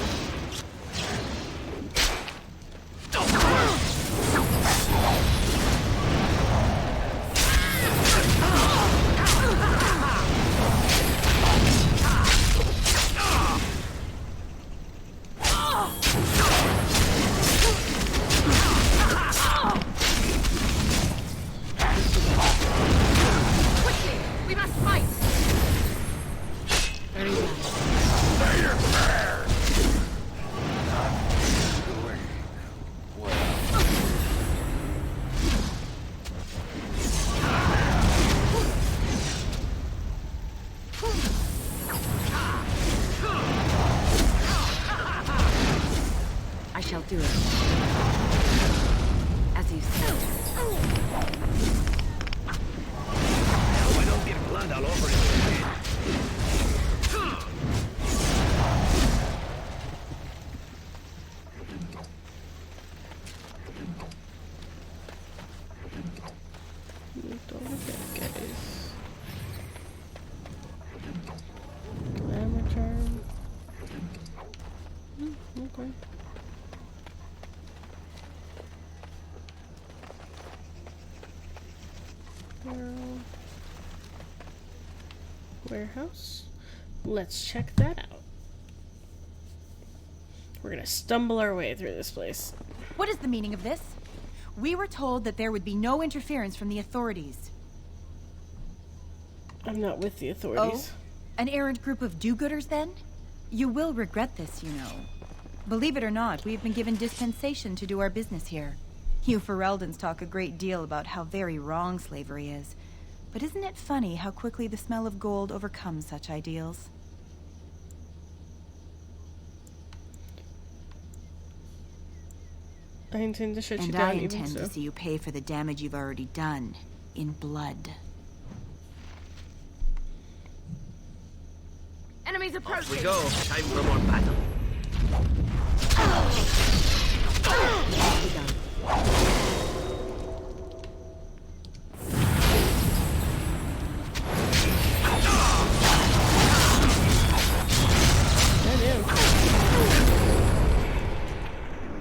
Quickly, we must fight. Very well. I shall do it. As you said. I hope I don't get blood all over his head. Don't forget, guys. Glamour charm. Okay. Warehouse. Let's check that out. We're gonna stumble our way through this place. What is the meaning of this? We were told that there would be no interference from the authorities. I'm not with the authorities. Oh, an errant group of do-gooders then? You will regret this, you know. Believe it or not, we've been given dispensation to do our business here. You Fereldans talk a great deal about how very wrong slavery is. But isn't it funny how quickly the smell of gold overcomes such ideals? I intend to shut you And down. I even intend so. to see you pay for the damage you've already done, in blood. Enemies Off approaching. we go. Time for more battle.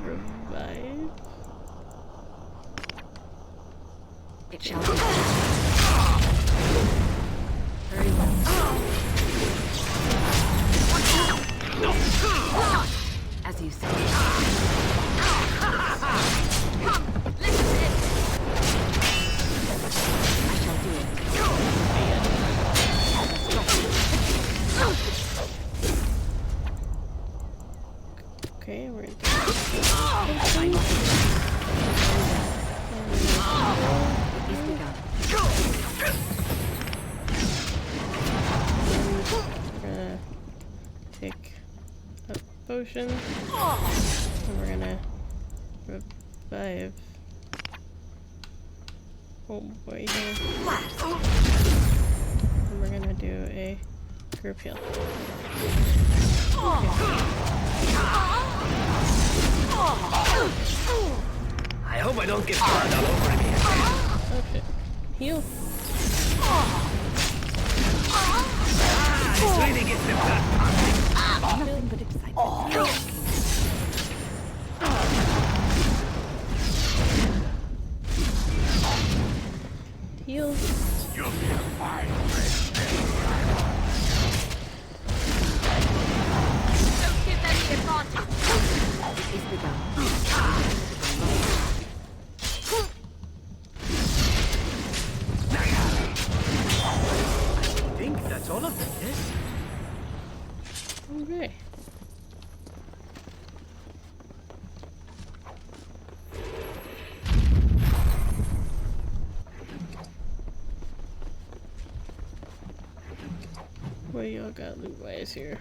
Revive. It shall be. Very well. As you say. I shall do it. Okay, we're in. It is begun. We're gonna take a potion. And we're gonna revive. Oh boy, here. And we're gonna do a group heal. I hope I don't get blood all over me again. Okay. Heal. This really gets the blood pumping. Nothing but excitement. Heal. You'll be a fine Don't give them the advantage. It is begun. I think that's all of them, yes? y'all got loot-wise here?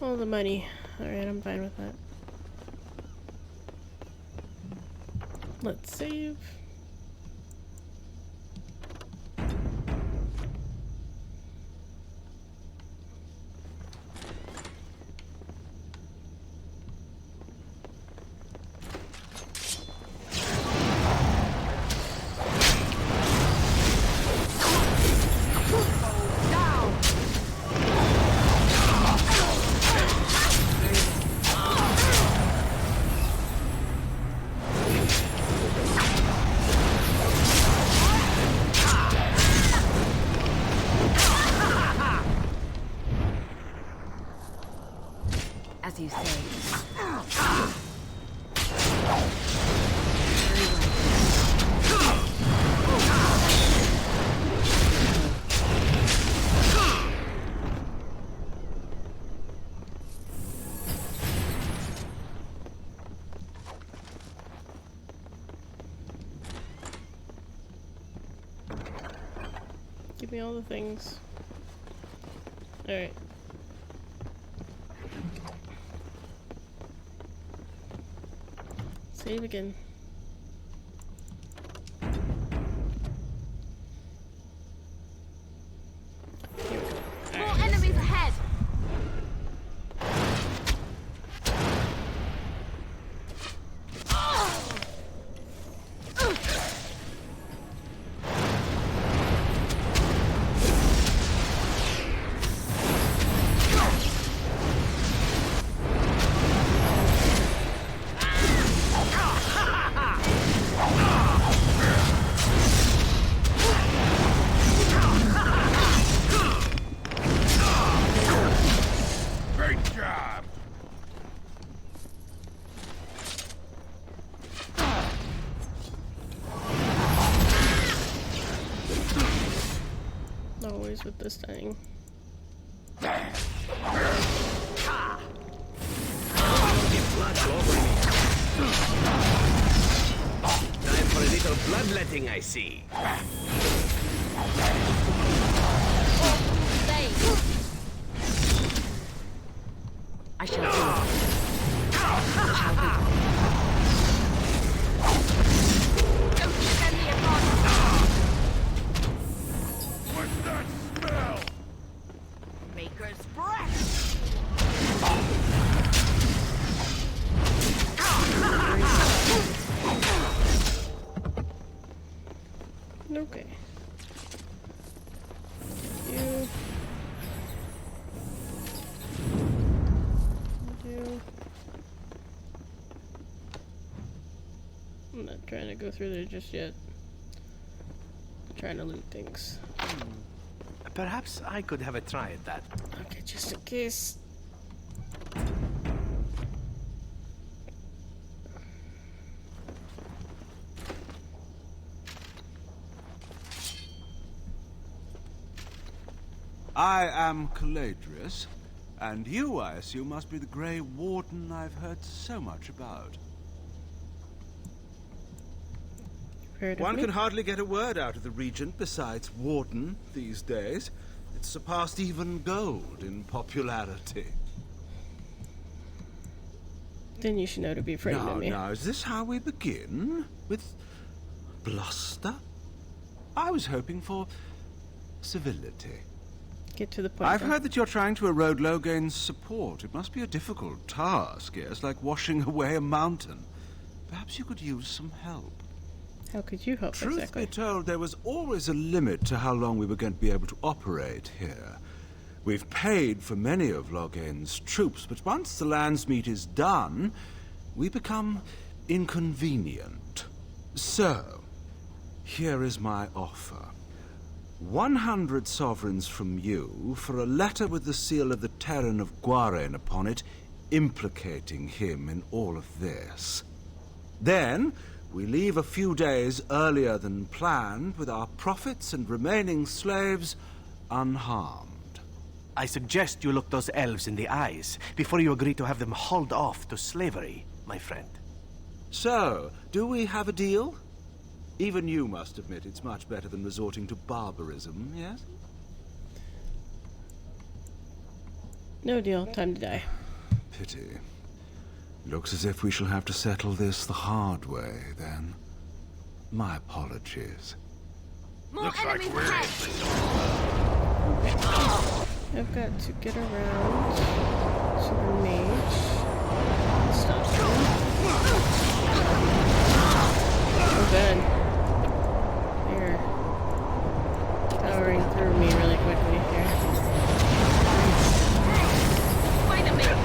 All the money. Alright, I'm fine with that. Let's save. As you say. Give me all the things. Alright. Save again. More enemies ahead! Always with this thing. Time for a little bloodletting, I see. I shall do it. Shall be. Don't give them the advantage! What's that smell? Maker's breath! Okay. You. I'm not trying to go through there just yet. I'm trying to loot things. Perhaps I could have a try at that. Okay, just in case. I am Caladrius, and you, I assume, must be the Grey Warden I've heard so much about. One can hardly get a word out of the Regent besides Warden these days. It's surpassed even gold in popularity. Then you should know to be afraid of me. Now, is this how we begin? With bluster? I was hoping for civility. Get to the point. I've heard that you're trying to erode Logain's support. It must be a difficult task, yes, like washing away a mountain. Perhaps you could use some help. How could you help Truth exactly? be told, there was always a limit to how long we were going to be able to operate here. We've paid for many of Logain's troops, but once the Landsmeet is done, we become inconvenient. So, here is my offer. 100 sovereigns from you for a letter with the seal of the Terran of Guaren upon it, implicating him in all of this. Then, we leave a few days earlier than planned with our profits and remaining slaves unharmed. I suggest you look those elves in the eyes before you agree to have them hauled off to slavery, my friend. So, do we have a deal? Even you must admit it's much better than resorting to barbarism, yes? No deal. Time to die. Pity. Looks as if we shall have to settle this the hard way, then. My apologies. Looks like we're I've got to get around to the mage. Stop him. Oh, good. They're powering through me really quickly here. Wait a minute.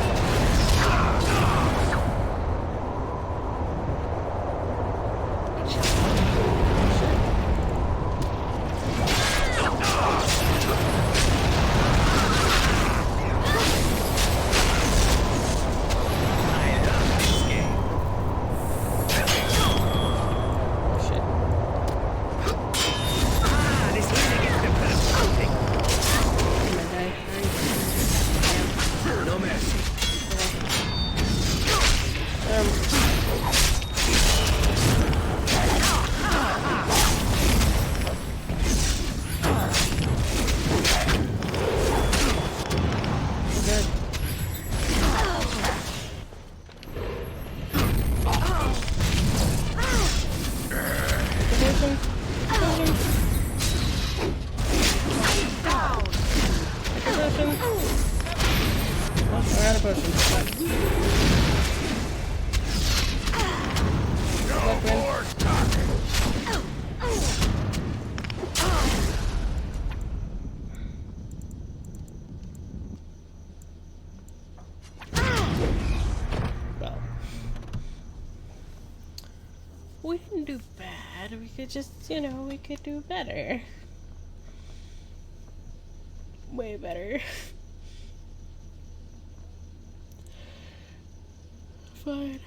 We didn't do bad. We could just, you know, we could do better. Way better. Fine.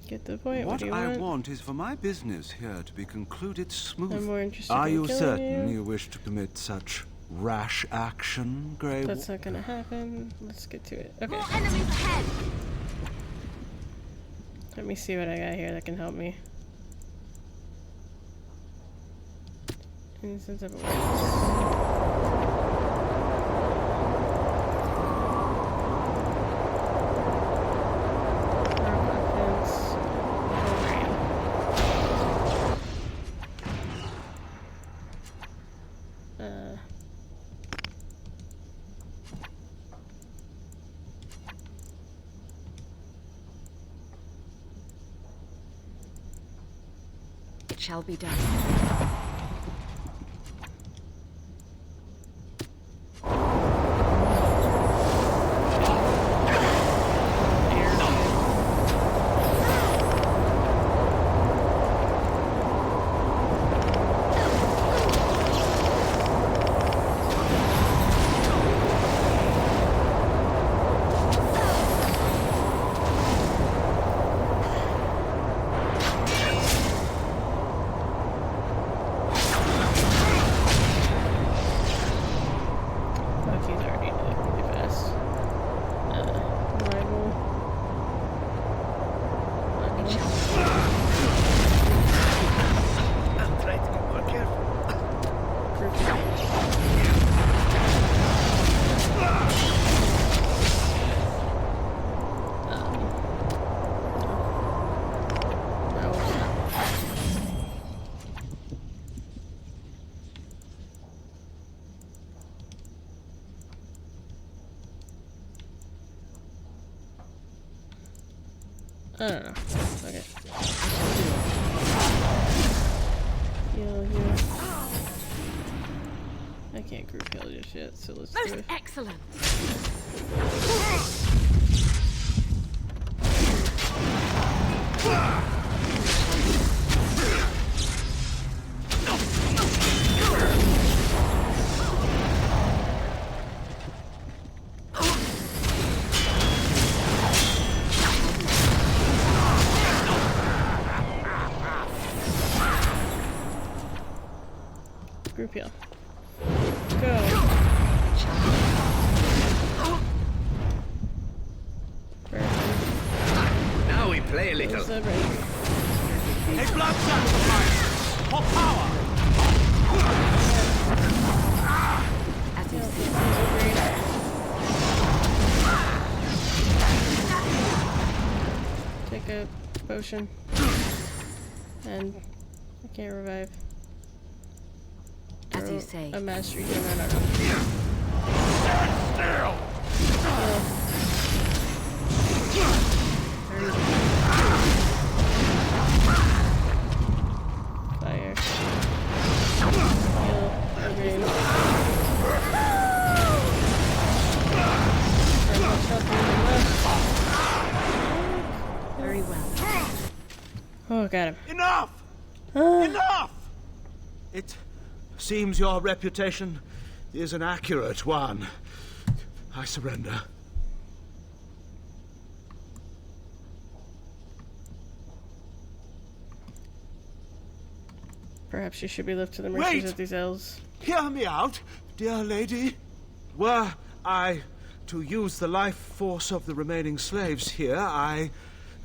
Get the point. What do you want? I want is for my business here to be concluded smoothly. I'm more interested Are in you killing certain you. you wish to commit such rash action, Grey? That's not gonna happen. Let's get to it. Okay. More enemies ahead. Let me see what I got here that can help me. Instance of awareness. It shall be done. I don't know. Okay. Heal here. I can't group heal your shit, so let's do Most it. excellent. Rupiel. Go. Now we play a little. A blood sacrifice for power. As you see. Take a potion. And I can't revive. As you say. A mastery. No. Stand still. Fire. Heal. Agreed. Very well. Oh, got him. Enough! Enough! It seems your reputation is an accurate one. I surrender. Perhaps you should be left to the mercies of these elves. Hear me out, dear lady. Were I to use the life force of the remaining slaves here, I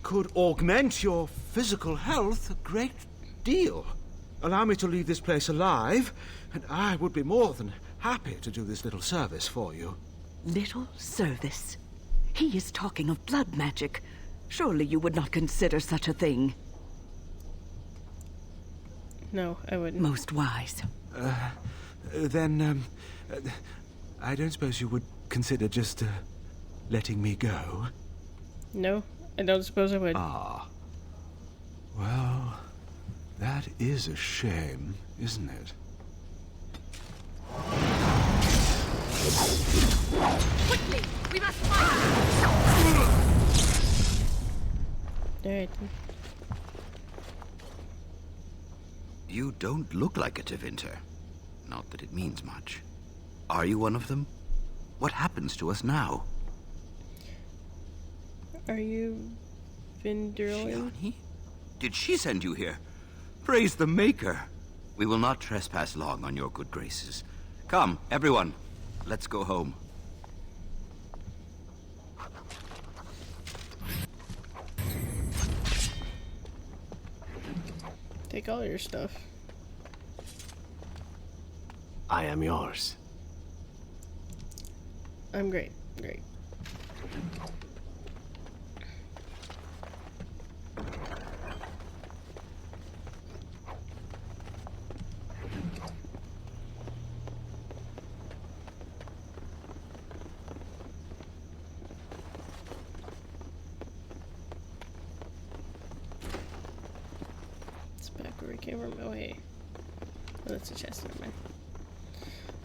could augment your physical health a great deal. Allow me to leave this place alive, and I would be more than happy to do this little service for you. Little service? He is talking of blood magic. Surely you would not consider such a thing. No, I wouldn't. Most wise. Then, I don't suppose you would consider just letting me go? No, I don't suppose I would. Ah. Well, that is a shame, isn't it? Quickly! We must fight! Alright. You don't look like a Tevinter. Not that it means much. Are you one of them? What happens to us now? Are you Vinderlin? Did she send you here? Praise the Maker. We will not trespass long on your good graces. Come, everyone. Let's go home. Take all your stuff. I am yours. I'm great. Great. It's back where we came from. Oh, hey. Oh, that's a chest. Never mind.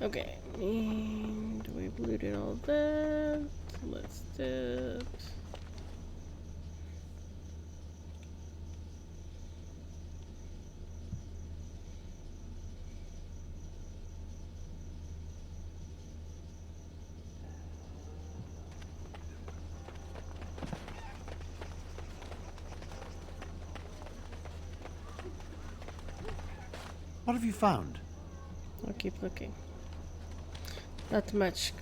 Okay, and we've looted all that. Let's dip. What have you found? I'll keep looking. Not much,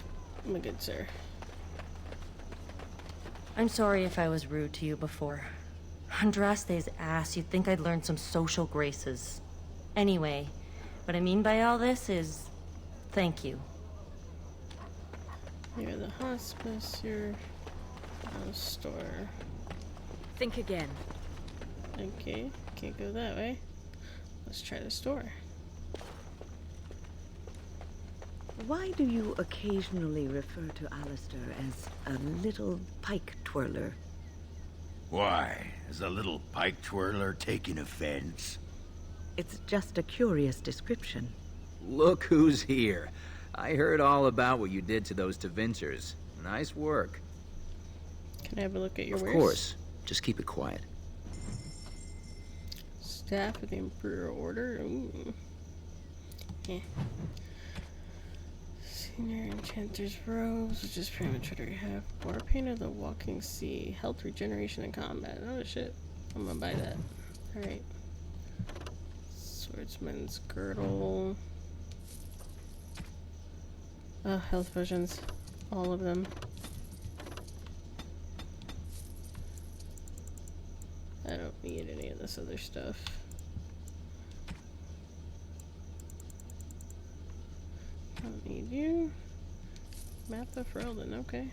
my good sir. I'm sorry if I was rude to you before. Andraste's ass, you'd think I'd learned some social graces. Anyway, what I mean by all this is... thank you. You're the hospice, you're a store. Think again. Okay, can't go that way. Let's try the store. Why do you occasionally refer to Alistair as a little pike twirler? Why? Is a little pike twirler taking offense? It's just a curious description. Look who's here. I heard all about what you did to those Tevinters. Nice work. Can I have a look at your wares? Of course. Just keep it quiet. Staff of the Imperial Order. Ooh. Yeah. Senior Enchanter's Robes, which is pretty much what we have. War Paint of the Walking Sea. Health regeneration in combat. Oh shit. I'm gonna buy that. Alright. Swordsman's Girdle. Health potions. All of them. I don't need any of this other stuff. Don't need you. Map of Ferelden, okay.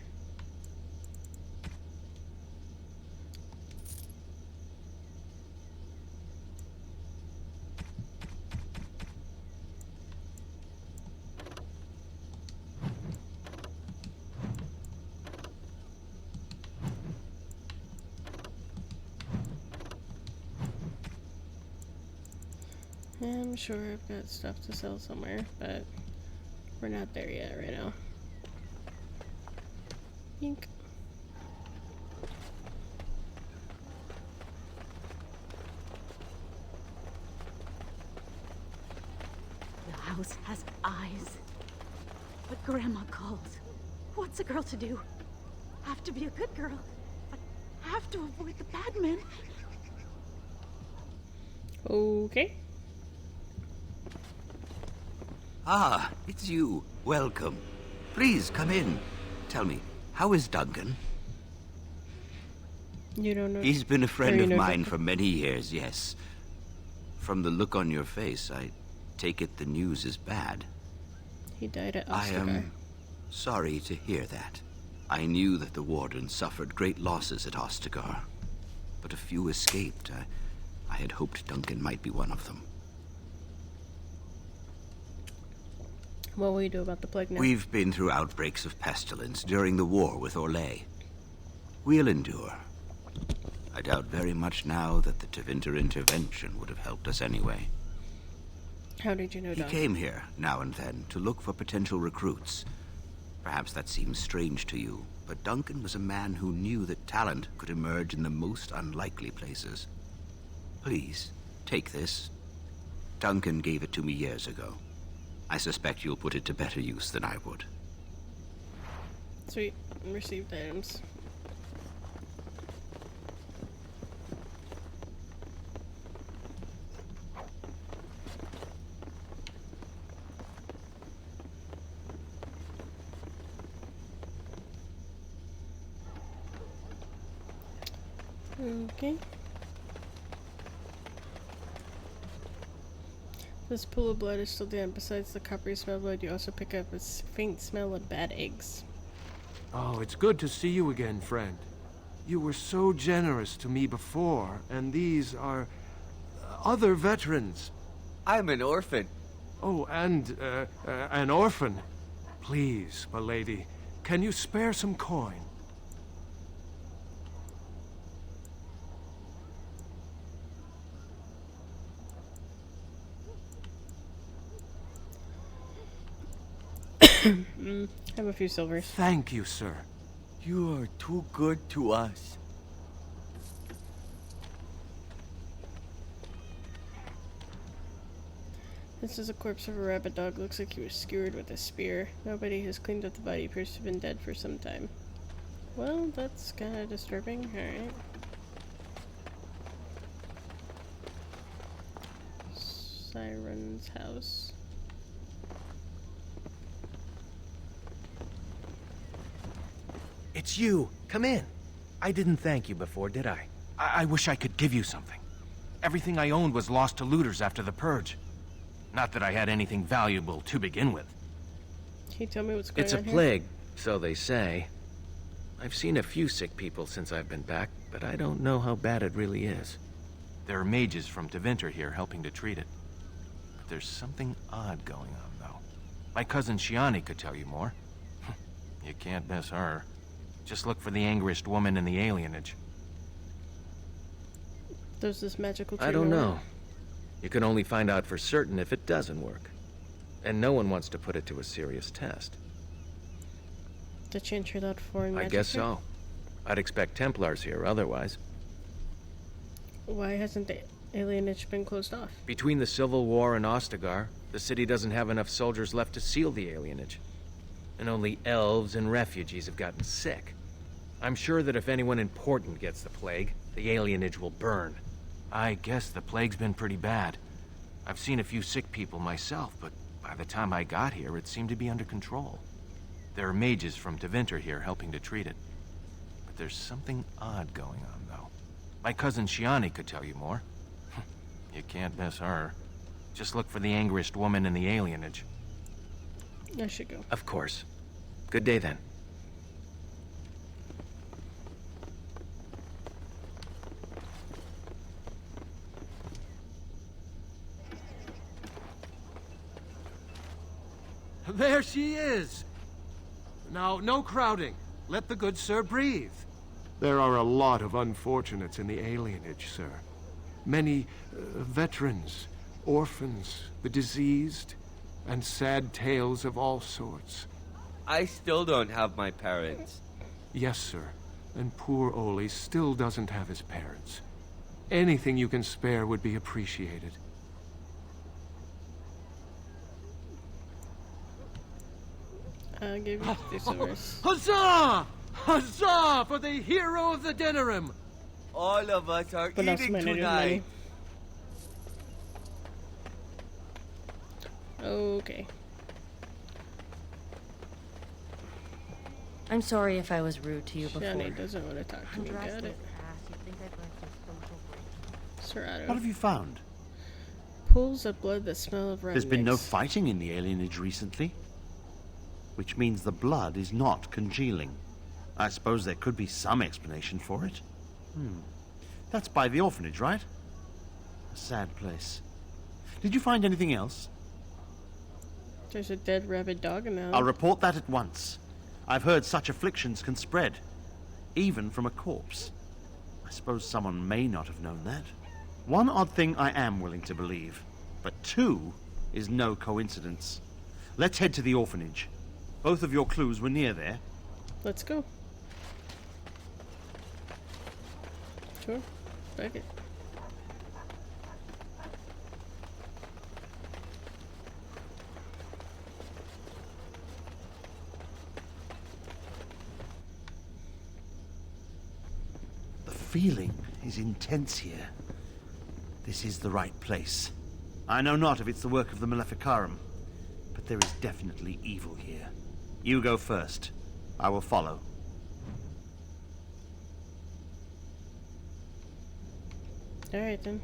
I'm sure I've got stuff to sell somewhere, but we're not there yet right now. Yink. The house has eyes. But Grandma calls. What's a girl to do? Have to be a good girl, but have to avoid the bad men. Okay. Ah, it's you. Welcome. Please, come in. Tell me, how is Duncan? You don't know. He's been a friend you of know mine Duncan? for many years, yes. From the look on your face, I take it the news is bad. He died at I Ostagar. am sorry to hear that. I knew that the Warden suffered great losses at Ostagar, but a few escaped. I had hoped Duncan might be one of them. What will you do about the plague now? We've been through outbreaks of pestilence during the war with Orlais. We'll endure. I doubt very much now that the Tevinter intervention would have helped us anyway. How did you know He Duncan? came here, now and then, to look for potential recruits. Perhaps that seems strange to you, but Duncan was a man who knew that talent could emerge in the most unlikely places. Please, take this. Duncan gave it to me years ago. I suspect you'll put it to better use than I would. Sweet. Received items. Okay. This pool of blood is still damp. Besides the coppery smell of blood, you also pick up a faint smell of bad eggs. Oh, it's good to see you again, friend. You were so generous to me before, and these are other veterans. I'm an orphan. Oh, and an orphan. Please, milady, can you spare some coin? Have a few silvers. Thank you, sir. You are too good to us. This is a corpse of a rabbit dog. Looks like he was skewered with a spear. Nobody has cleaned up the body. Appears to have been dead for some time. Well, that's kind of disturbing. Alright. Siren's house. It's you. Come in. I didn't thank you before, did I? I wish I could give you something. Everything I owned was lost to looters after the Purge. Not that I had anything valuable to begin with. Can you tell me what's going It's a on here? plague, so they say. I've seen a few sick people since I've been back, but I don't know how bad it really is. There are mages from Tevinter here helping to treat it. But there's something odd going on, though. My cousin Shiani could tell you more. You can't miss her. Just look for the angriest woman in the alienage. There's this magical tree. I don't nowhere. know. You can only find out for certain if it doesn't work. And no one wants to put it to a serious test. The Chantry Lord foreign I magic guess tree? so. I'd expect Templars here otherwise. Why hasn't the alienage been closed off? Between the Civil War and Ostagar, the city doesn't have enough soldiers left to seal the alienage. And only elves and refugees have gotten sick. I'm sure that if anyone important gets the plague, the alienage will burn. I guess the plague's been pretty bad. I've seen a few sick people myself, but by the time I got here, it seemed to be under control. There are mages from Tevinter here helping to treat it. But there's something odd going on, though. My cousin Shiani could tell you more. You can't miss her. Just look for the angriest woman in the alienage. I should go. Of course. Good day, then. There she is! Now, no crowding. Let the good sir breathe. There are a lot of unfortunates in the alienage, sir. Many veterans, orphans, the diseased, and sad tales of all sorts. I still don't have my parents. Yes, sir. And poor Oli still doesn't have his parents. Anything you can spare would be appreciated. I'll give you 50 silvers. Huzzah! Huzzah for the hero of the Denerim! All of us are But that's eating my native tonight. money. Okay. I'm sorry if I was rude to you before. Shani doesn't want to talk to me. Got it. Serrato. What have you found? Pools of blood that smell of rat There's been no mix. fighting in the alienage recently. Which means the blood is not congealing. I suppose there could be some explanation for it. That's by the orphanage, right? A sad place. Did you find anything else? There's a dead rabid dog in the house. I'll report that at once. I've heard such afflictions can spread, even from a corpse. I suppose someone may not have known that. One odd thing I am willing to believe, but two is no coincidence. Let's head to the orphanage. Both of your clues were near there. Let's go. Sure. Fuck it. The feeling is intense here. This is the right place. I know not if it's the work of the Maleficarum, but there is definitely evil here. You go first. I will follow. Alright then.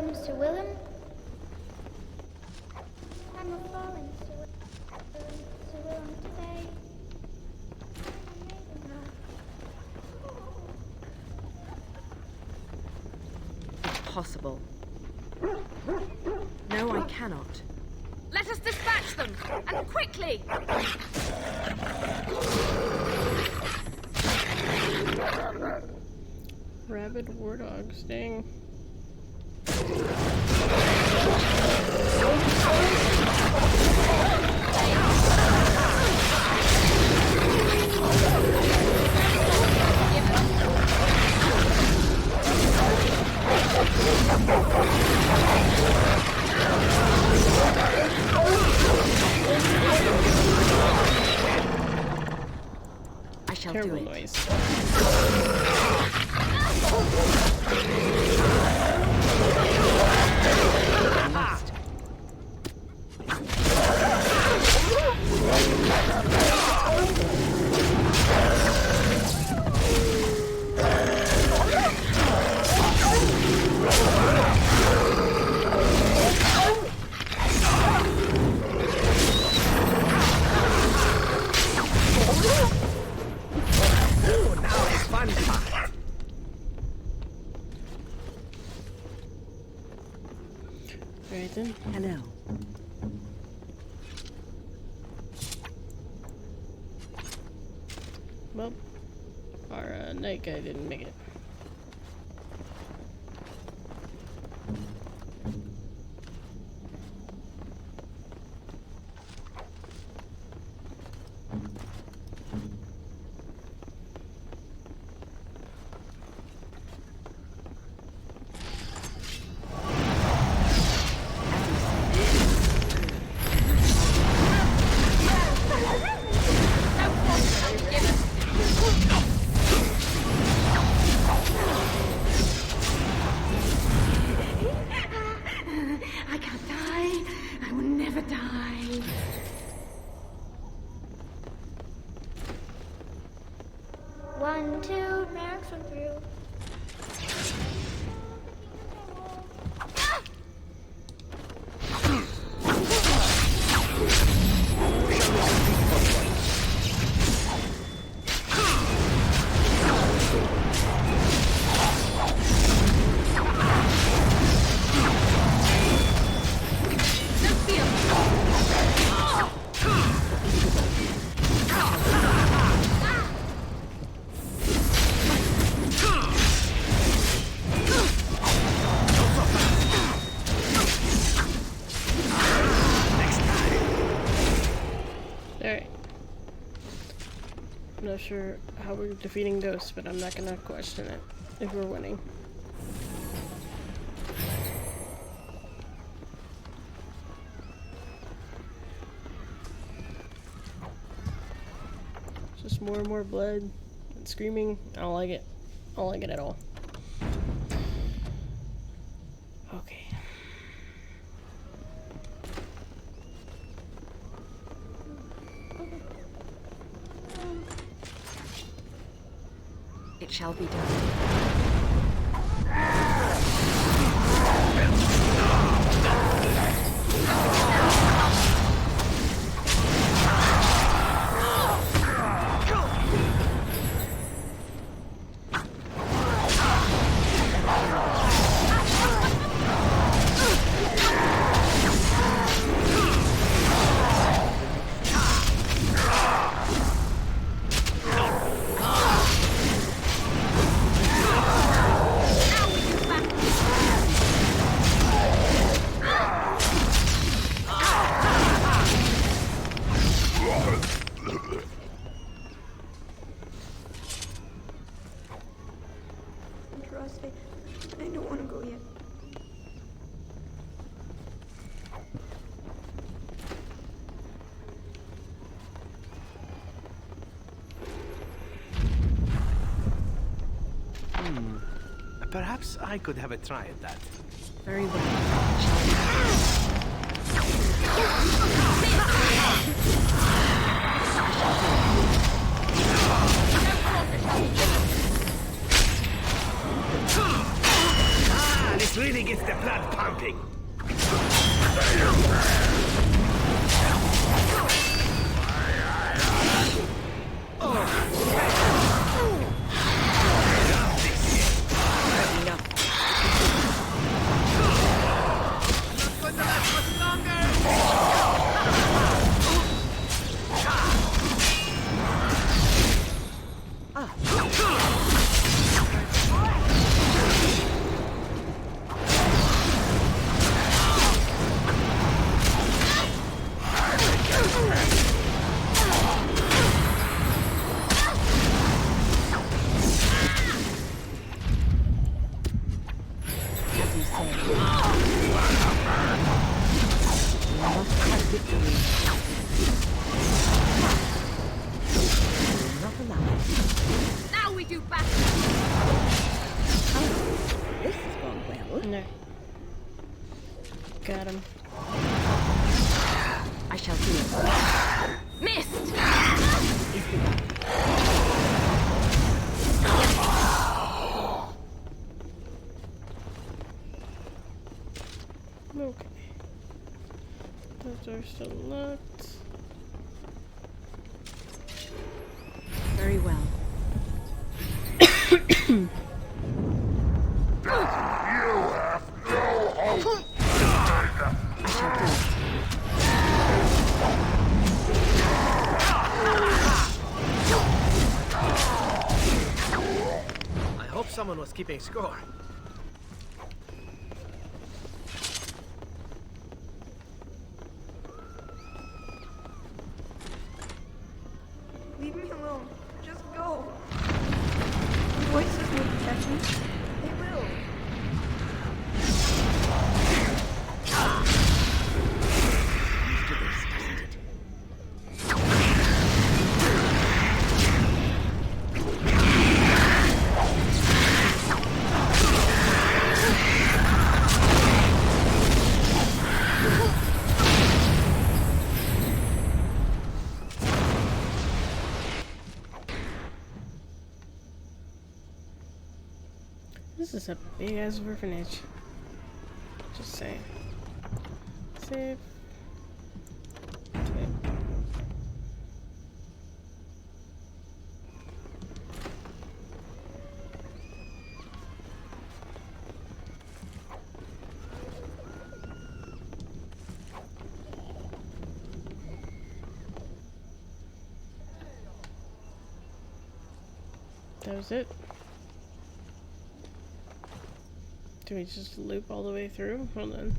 Mr. Willem? I'm a falling, Sir Willem, today. Impossible. No, I cannot. Let us dispatch them, and quickly! Rabid war dogs, dang. I shall Terrible do it. noise. Right then. Hello. Well, our That guy didn't make it. I can't die. I will never die. One, two, Max went through. Not sure how we're defeating ghosts, but I'm not gonna question it if we're winning. Just more and more blood and screaming. I don't like it. I don't like it at all. Okay. It shall be done. I don't want to go yet. Perhaps I could have a try at that. Very well. This really gets the blood pumping. Now we do battle. This has gone well. No. Got him. I shall do it. Missed. Okay. Those are still locked. Very well. I shall do it. someone was keeping score. Leave me alone. Just go. Voices will catch me. They will. Used to this, doesn't it? This is a big ass orphanage. Just saying. Save. Okay. That was it. Do we just loop all the way through? Hold on.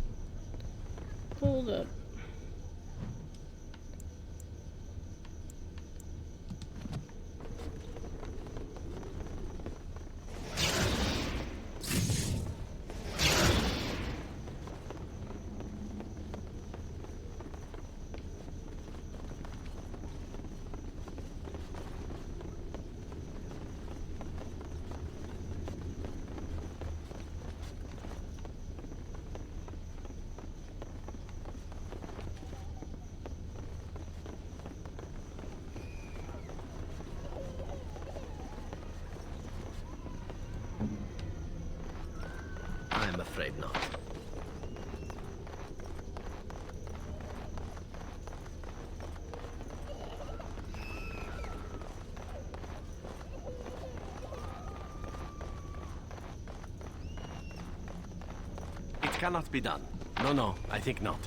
Hold up. I'm afraid not. It cannot be done. No, I think not.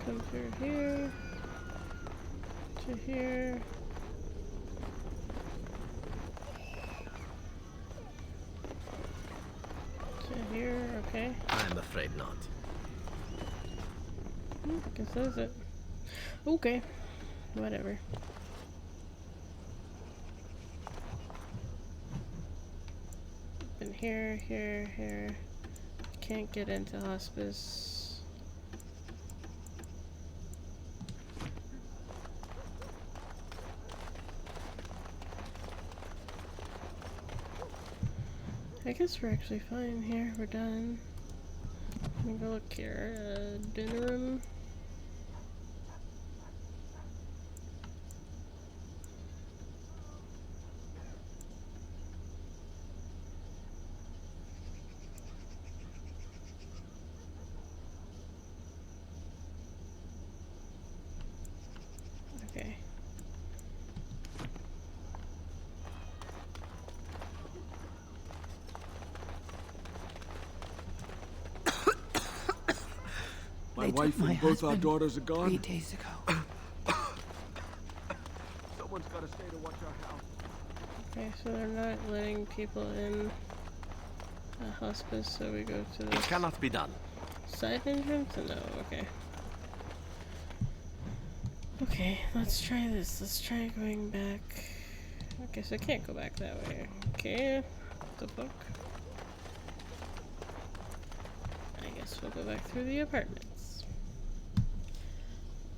Come through here to here. To here, okay. I'm afraid not. Guess that's it. Okay. Whatever. Been here, here, here. Can't get into hospice. I guess we're actually fine here. We're done. Let me go look here. Dinner room. Okay. My They wife took my and both our husband daughters are gone. 3 days ago. Someone's got to stay to watch our house. Okay, so they're not letting people in a hospice, so we go to the It cannot be done. side entrance? No, okay. Okay, let's try this. Let's try going back. I guess I can't go back that way. Okay, what the fuck? I guess we'll go back through the apartments.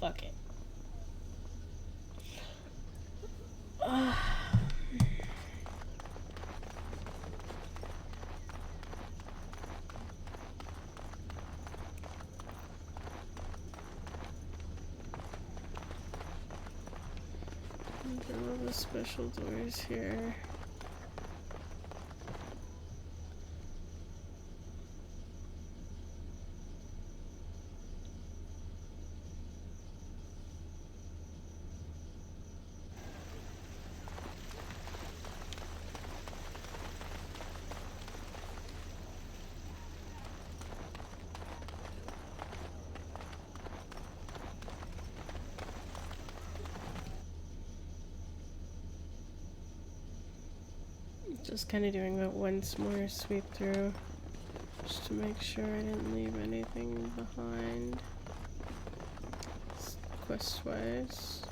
Fuck it. There are all the special doors here. Just kind of doing that once more sweep through, just to make sure I didn't leave anything behind, quest-wise.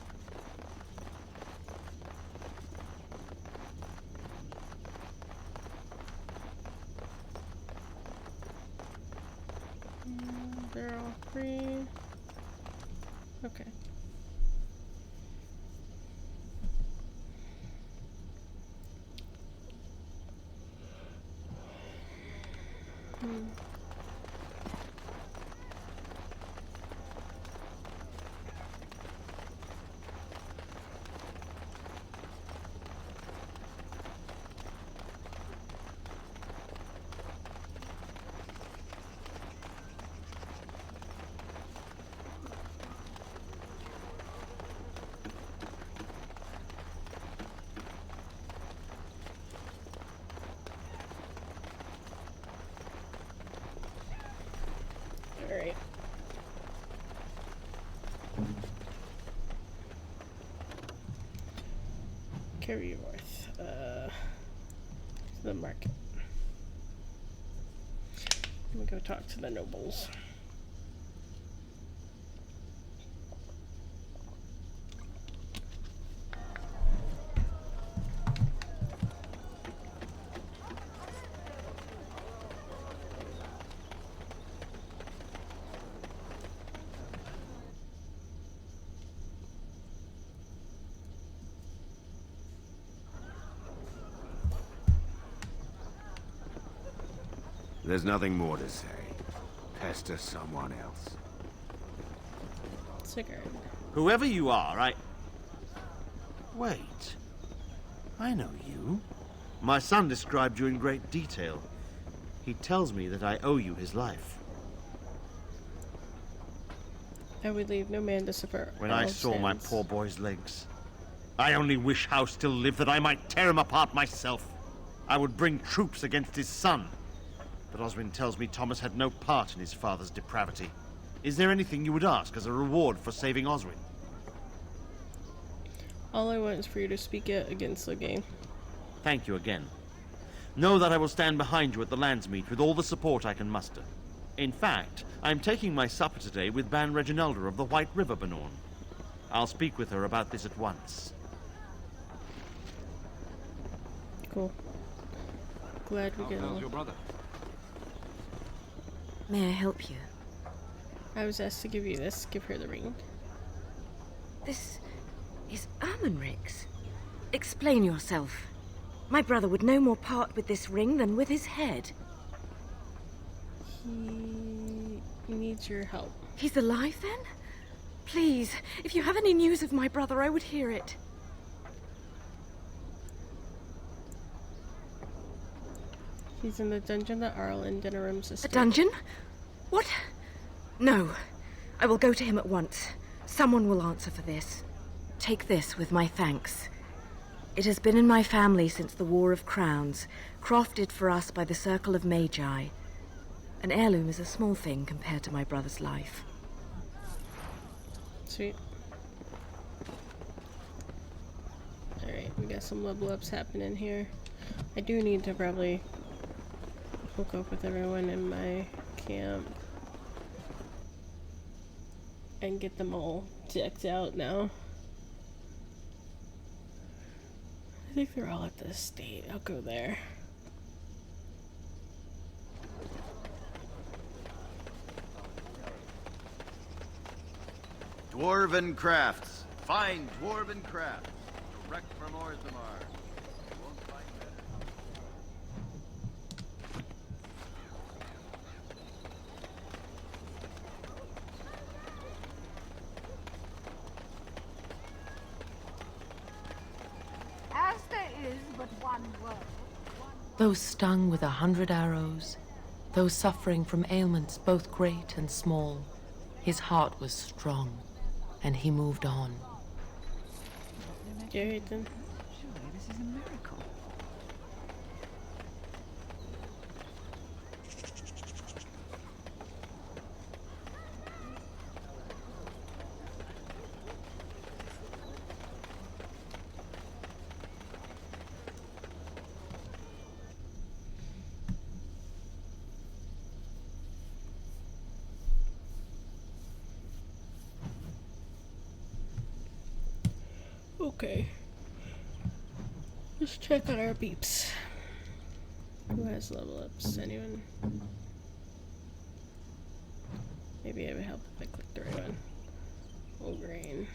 They're all free. Okay. Alright. Carry you north. The market. Let me go talk to the nobles. There's nothing more to say. Pester someone else. Cigarette. Whoever you are, Wait. I know you. My son described you in great detail. He tells me that I owe you his life. I would leave no man to suffer. When I saw my poor boy's legs, I only wish Howe still lived that I might tear him apart myself. I would bring troops against his son. But Oswin tells me Thomas had no part in his father's depravity. Is there anything you would ask as a reward for saving Oswin? All I want is for you to speak out against Loghain. Thank you again. Know that I will stand behind you at the Landsmeet with all the support I can muster. In fact, I am taking my supper today with Ban Reginalda of the White River Benorn. I'll speak with her about this at once. Cool. Glad we get How's along. your brother? May I help you? I was asked to give you this. Give her the ring. This is Ermenric's. Explain yourself. My brother would no more part with this ring than with his head. He needs your help. He's alive then? Please, if you have any news of my brother, I would hear it. He's in the dungeon that Arl and Denerim's estate. A dungeon? What? No. I will go to him at once. Someone will answer for this. Take this with my thanks. It has been in my family since the War of Crowns, crafted for us by the Circle of Magi. An heirloom is a small thing compared to my brother's life. Sweet. Alright, we got some level ups happening here. I do need to probably hook up with everyone in my camp and get them all decked out now. I think they're all at the estate. I'll go there. Dwarven crafts. Fine dwarven crafts. Direct from Orzammar. You won't find better. As there is but one world. Those stung with 100 arrows, those suffering from ailments both great and small, his heart was strong, and he moved on. Surely this is a miracle. Okay. Let's check on our beeps. Who has level ups? Anyone? Maybe it would help if I click the right one. O'Grain.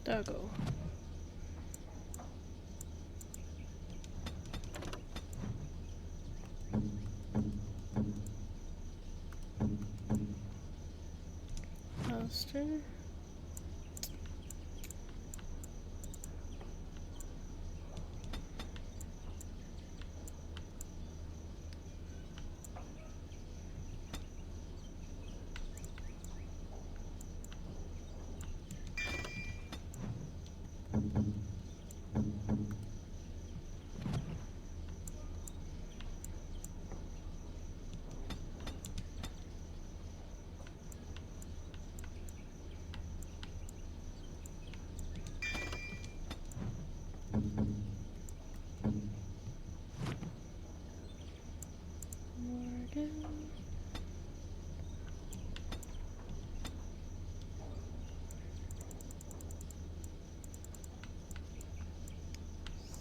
Doggo. Alistair.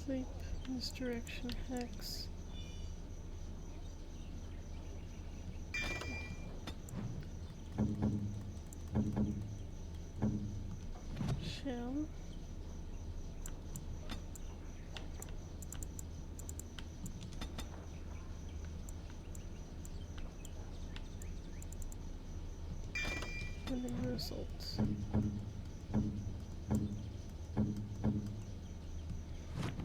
Sleep, misdirection, hex. Shell. And the results.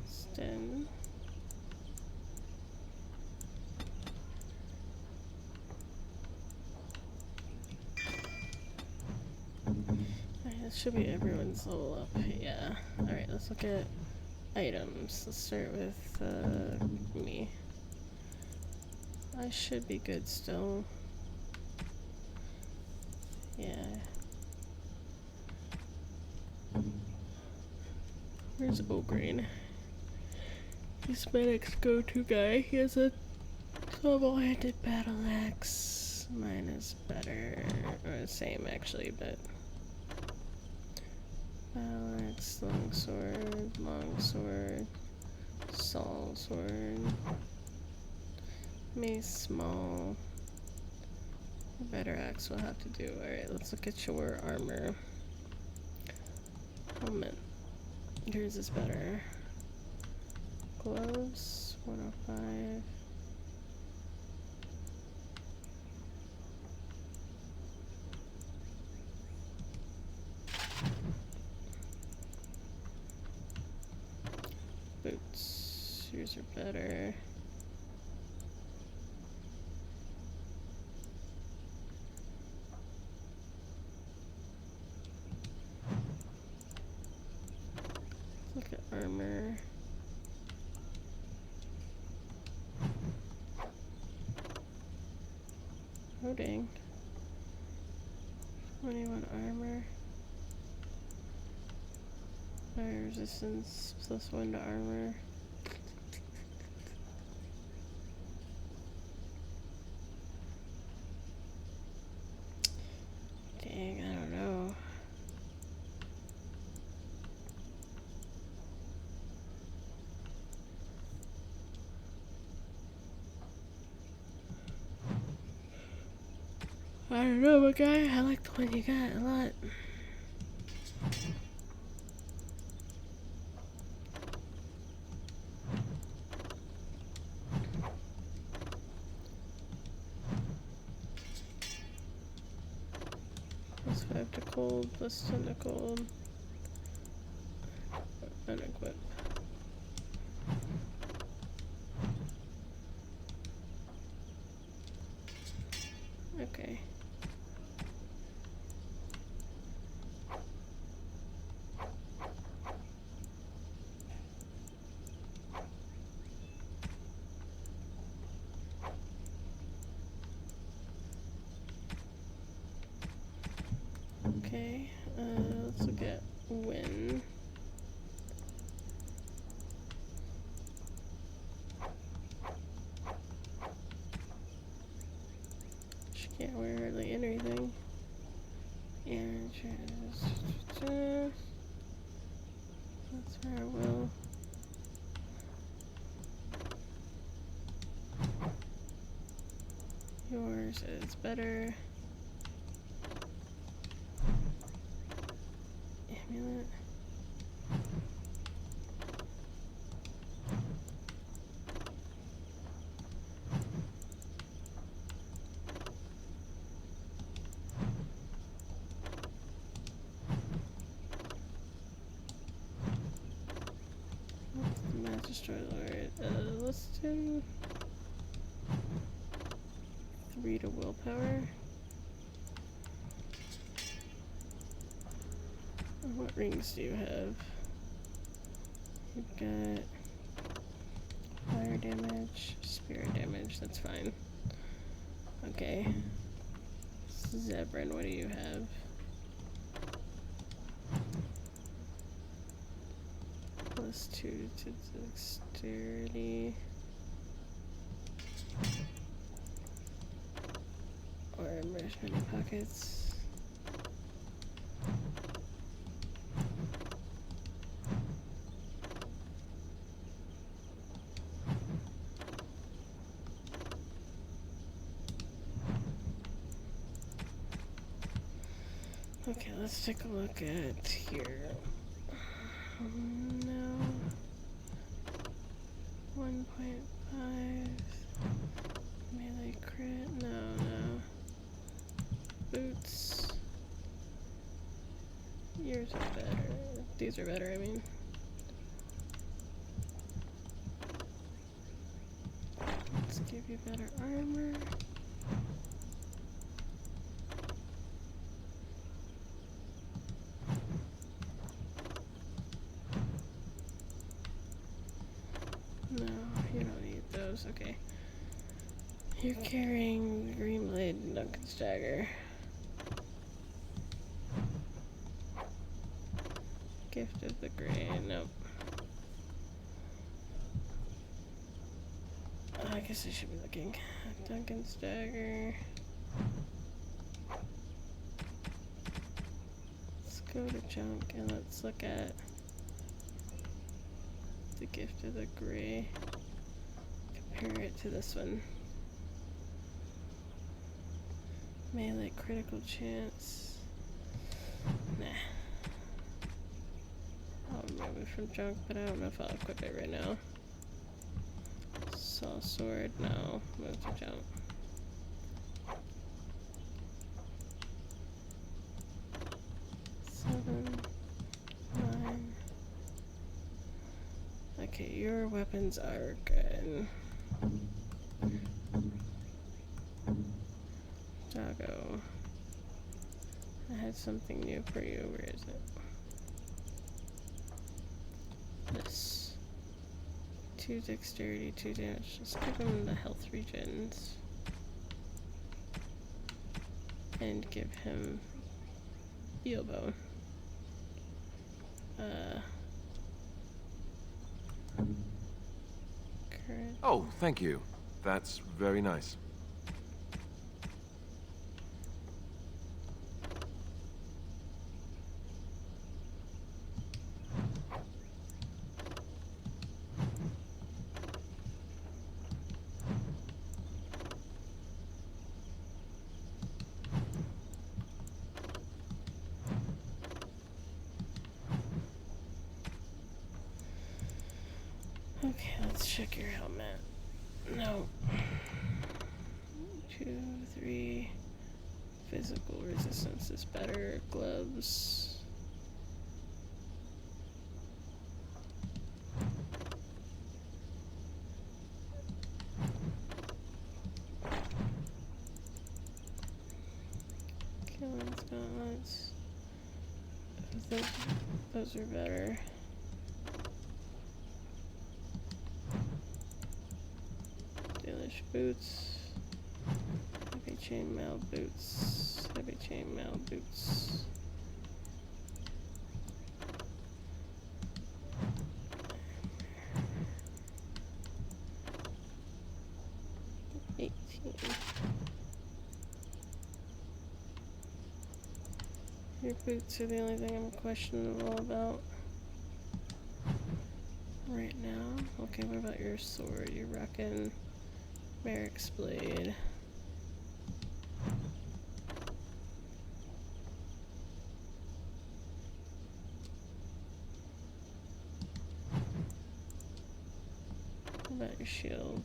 Sten. Alright, that should be everyone's level up. Yeah. Alright, let's look at items. Let's start with me. I should be good still. Yeah. Where's O'Grain? He's Medic's go-to guy. He has a double-handed battle axe. Mine is better. Or the same, actually, but... Battle axe, long sword, saw sword, mace small. A better axe will have to do. Alright, let's look at your armor. Helmet. Yours is better. Gloves, 105. Boots. Yours are better. Look at armor. Oh dang. 21 armor. Fire resistance +1 to armor. Dang, I don't know. I don't know, my guy. I like the one you got a lot. +5 to cold, +10 to cold. Unequip. Okay. Okay, let's look at when. She can't wear hardly anything. And that's where I will. Yours is better. Amulet. What's the Magistrate Lord? Let's do 3 to willpower. What rings do you have? You've got fire damage, spirit damage, that's fine. Okay. Zebrin, what do you have? +2 to dexterity. Or immerse many pockets. Okay, let's take a look at here. No. 1.5. Melee crit. No. Boots. Yours are better. These are better, I mean. Let's give you better armor. No, you don't need those. Okay. You're carrying the Green Blade and Duncan's Dagger. Gift of the Grey. Nope. I guess I should be looking. Duncan's Dagger. Let's go to junk and let's look at the Gift of the Grey. Compare it to this one. Melee critical chance. Nah. I'll remove it from junk, but I don't know if I'll equip it right now. Saw sword, no. Move to junk. Okay, your weapons are good. Doggo. I had something new for you. Where is it? This. 2 dexterity, 2 damage. Just give him the health regens. And give him heal bone. Oh, thank you. That's very nice. Okay, let's check your helmet. No. 2, 3. Physical resistance is better. Gloves. Killing gauntlets. Those are better. Dalish boots. Heavy chainmail boots. Heavy chainmail boots. Your boots are the only thing I'm questionable about right now. Okay, what about your sword? You're rocking Merrick's blade. What about your shield?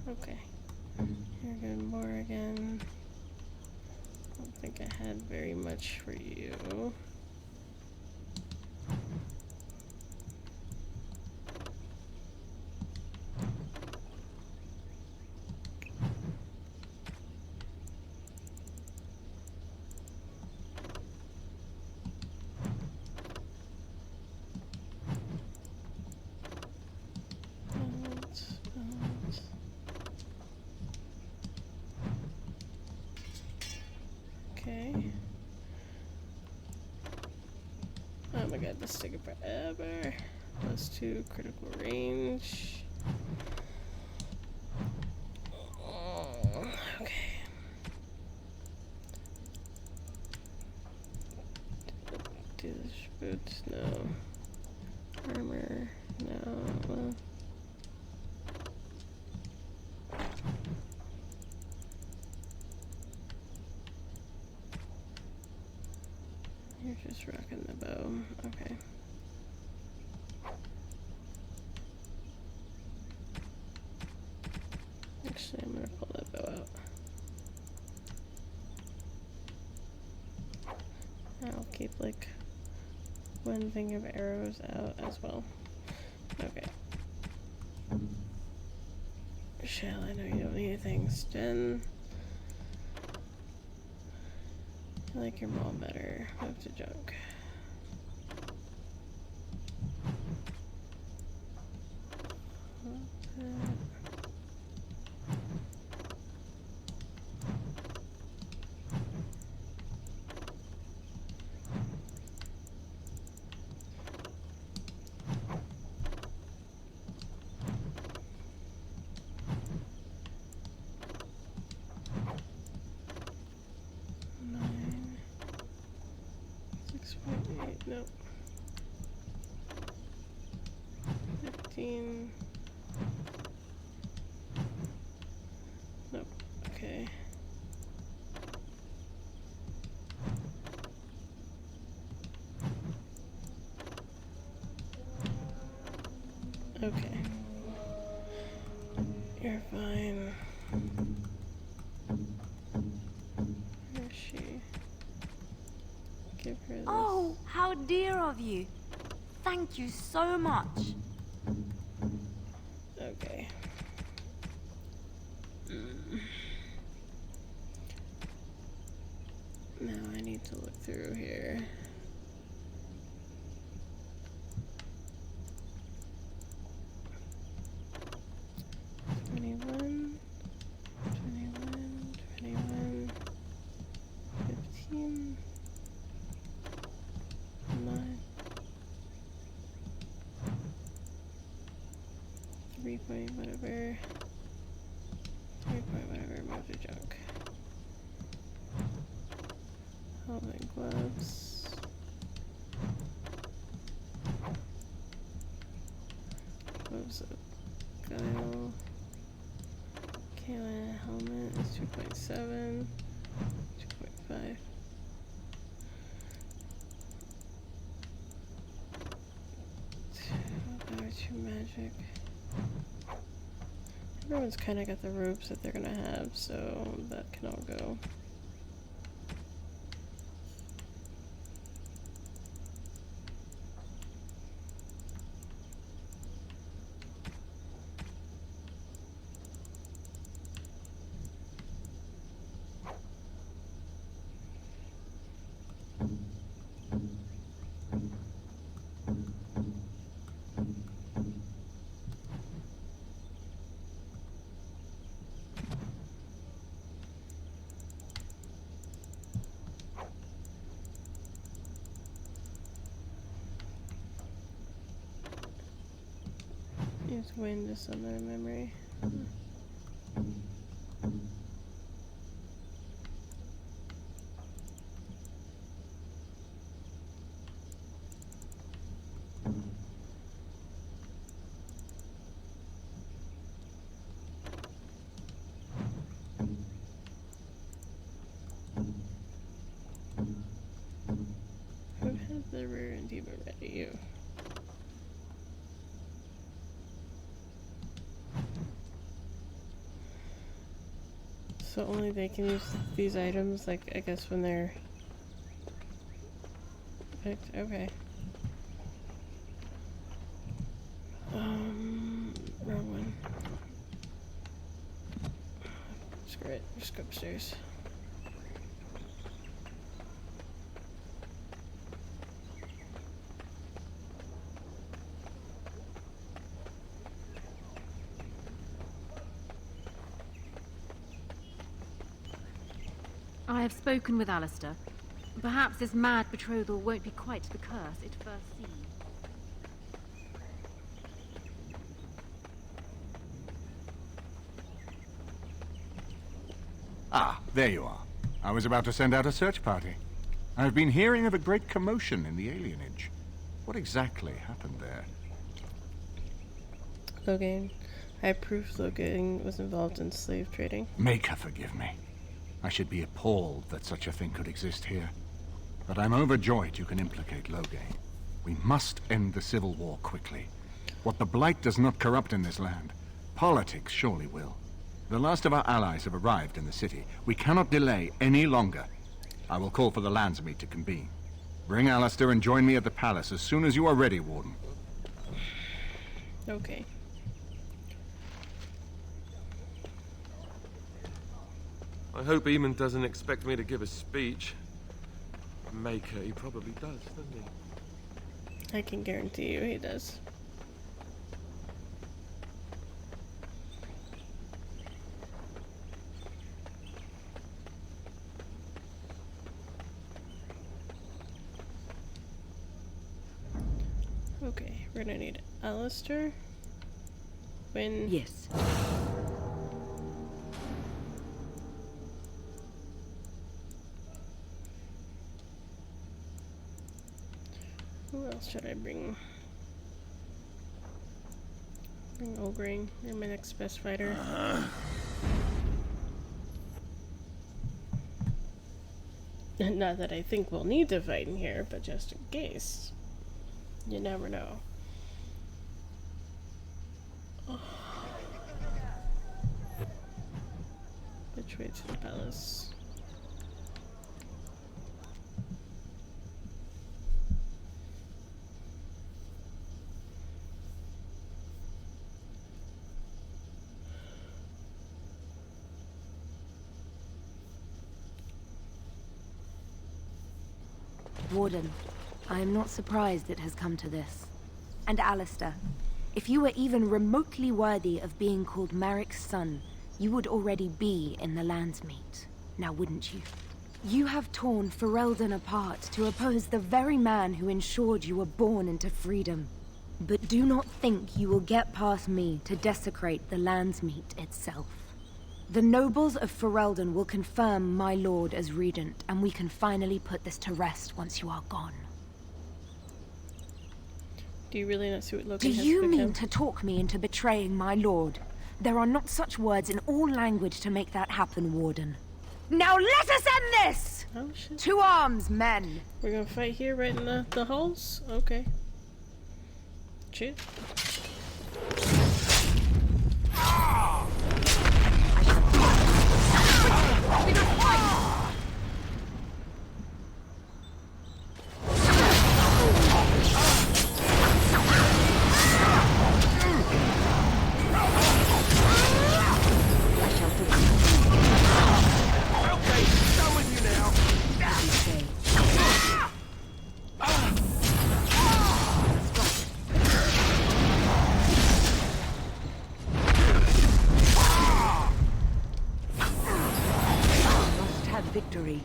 Okay. You're good, Morrigan. I don't think I had very much for you. Okay. Oh my god, this is taking forever. +2 critical range. Oh, okay. Do this boots? No. Armor? No. Well. You're just rocking the bow. Okay. Actually, I'm gonna pull that bow out. I'll keep like one thing of arrows out as well. Okay. Shell, I know you don't need things. Jen. I like your mom better. Move to junk. Nope. 15. Nope. Okay. Okay. You're fine. Where is she? Give her this. Oh, how dear of you. Thank you so much. Okay. Now I need to look through here. $21, $21, $21, $15, 9, 3 point whatever, 3 point whatever, move to junk. Helmet, gloves. Gloves of Guile. Kaylin helmet is 2.7, 2.5. Power 2 magic. Everyone's kind of got the ropes that they're gonna have, so that can all go. Let's go into some of the memory. Who has the rare and diva ready? You. So only they can use these items, like, I guess when they're picked. Okay. Wrong one. Screw it. Just go upstairs. I have spoken with Alistair. Perhaps this mad betrothal won't be quite the curse it first seemed. Ah, there you are. I was about to send out a search party. I've been hearing of a great commotion in the alienage. What exactly happened there? Logan. I have proof Logan was involved in slave trading. Make her forgive me. I should be appalled that such a thing could exist here. But I'm overjoyed you can implicate Loghain. We must end the civil war quickly. What the Blight does not corrupt in this land, politics surely will. The last of our allies have arrived in the city. We cannot delay any longer. I will call for the Landsmeet to convene. Bring Alistair and join me at the palace as soon as you are ready, Warden. Okay. I hope Eamon doesn't expect me to give a speech. Maker, he probably does, doesn't he? I can guarantee you he does. Okay, we're gonna need Alistair. When? Yes. Who else should I bring? Bring Ogring. You're my next best fighter. Not that I think we'll need to fight in here, but just in case. You never know. Which way to the palace? Warden, I am not surprised it has come to this. And Alistair, if you were even remotely worthy of being called Marik's son, you would already be in the Landsmeet, now wouldn't you? You have torn Ferelden apart to oppose the very man who ensured you were born into freedom. But do not think you will get past me to desecrate the Landsmeet itself. The nobles of Ferelden will confirm my lord as regent, and we can finally put this to rest once you are gone. Do you really not see what Logan Do has you with mean him? to talk me into betraying my lord? There are not such words in all language to make that happen, Warden. Now let us end this! Oh, shit. To arms, men! We're gonna fight here right in the halls? Okay. Shit. Victory.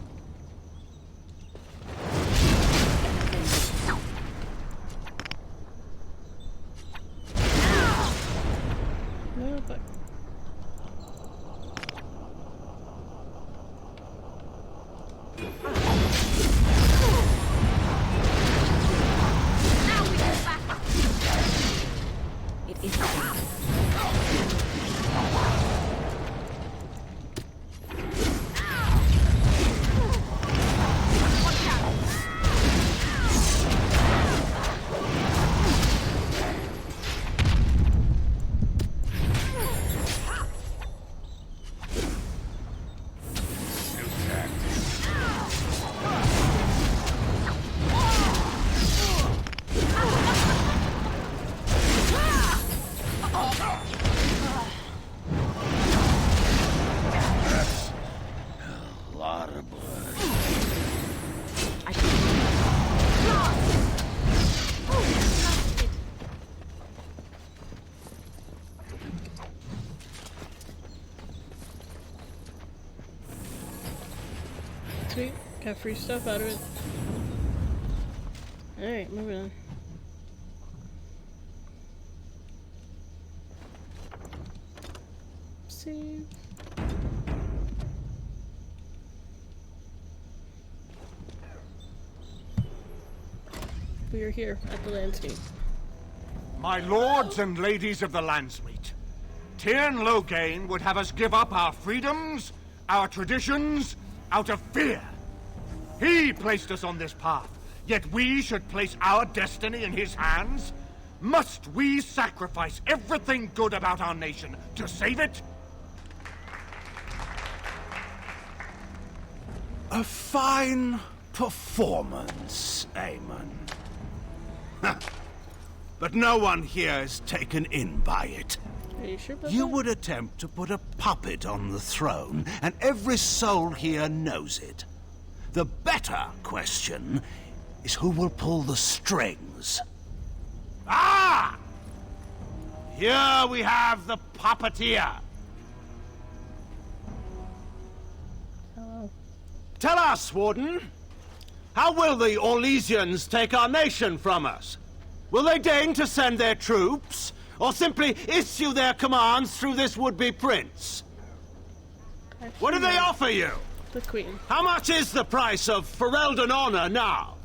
Sweet. Got free stuff out of it. Alright, moving on. Save. We are here at the landscape. My lords and ladies of the Landsmeet, Tyrn Loghain would have us give up our freedoms, our traditions, out of fear. He placed us on this path, yet we should place our destiny in his hands? Must we sacrifice everything good about our nation to save it? A fine performance, Aemon. But no one here is taken in by it. Are you sure about You that? would attempt to put a puppet on the throne, and every soul here knows it. The better question is who will pull the strings. Ah! Here we have the puppeteer. Hello. Tell us, Warden, how will the Orlesians take our nation from us? Will they deign to send their troops, or simply issue their commands through this would-be prince? What do they offer you? The Queen. How much is the price of Ferelden honor now?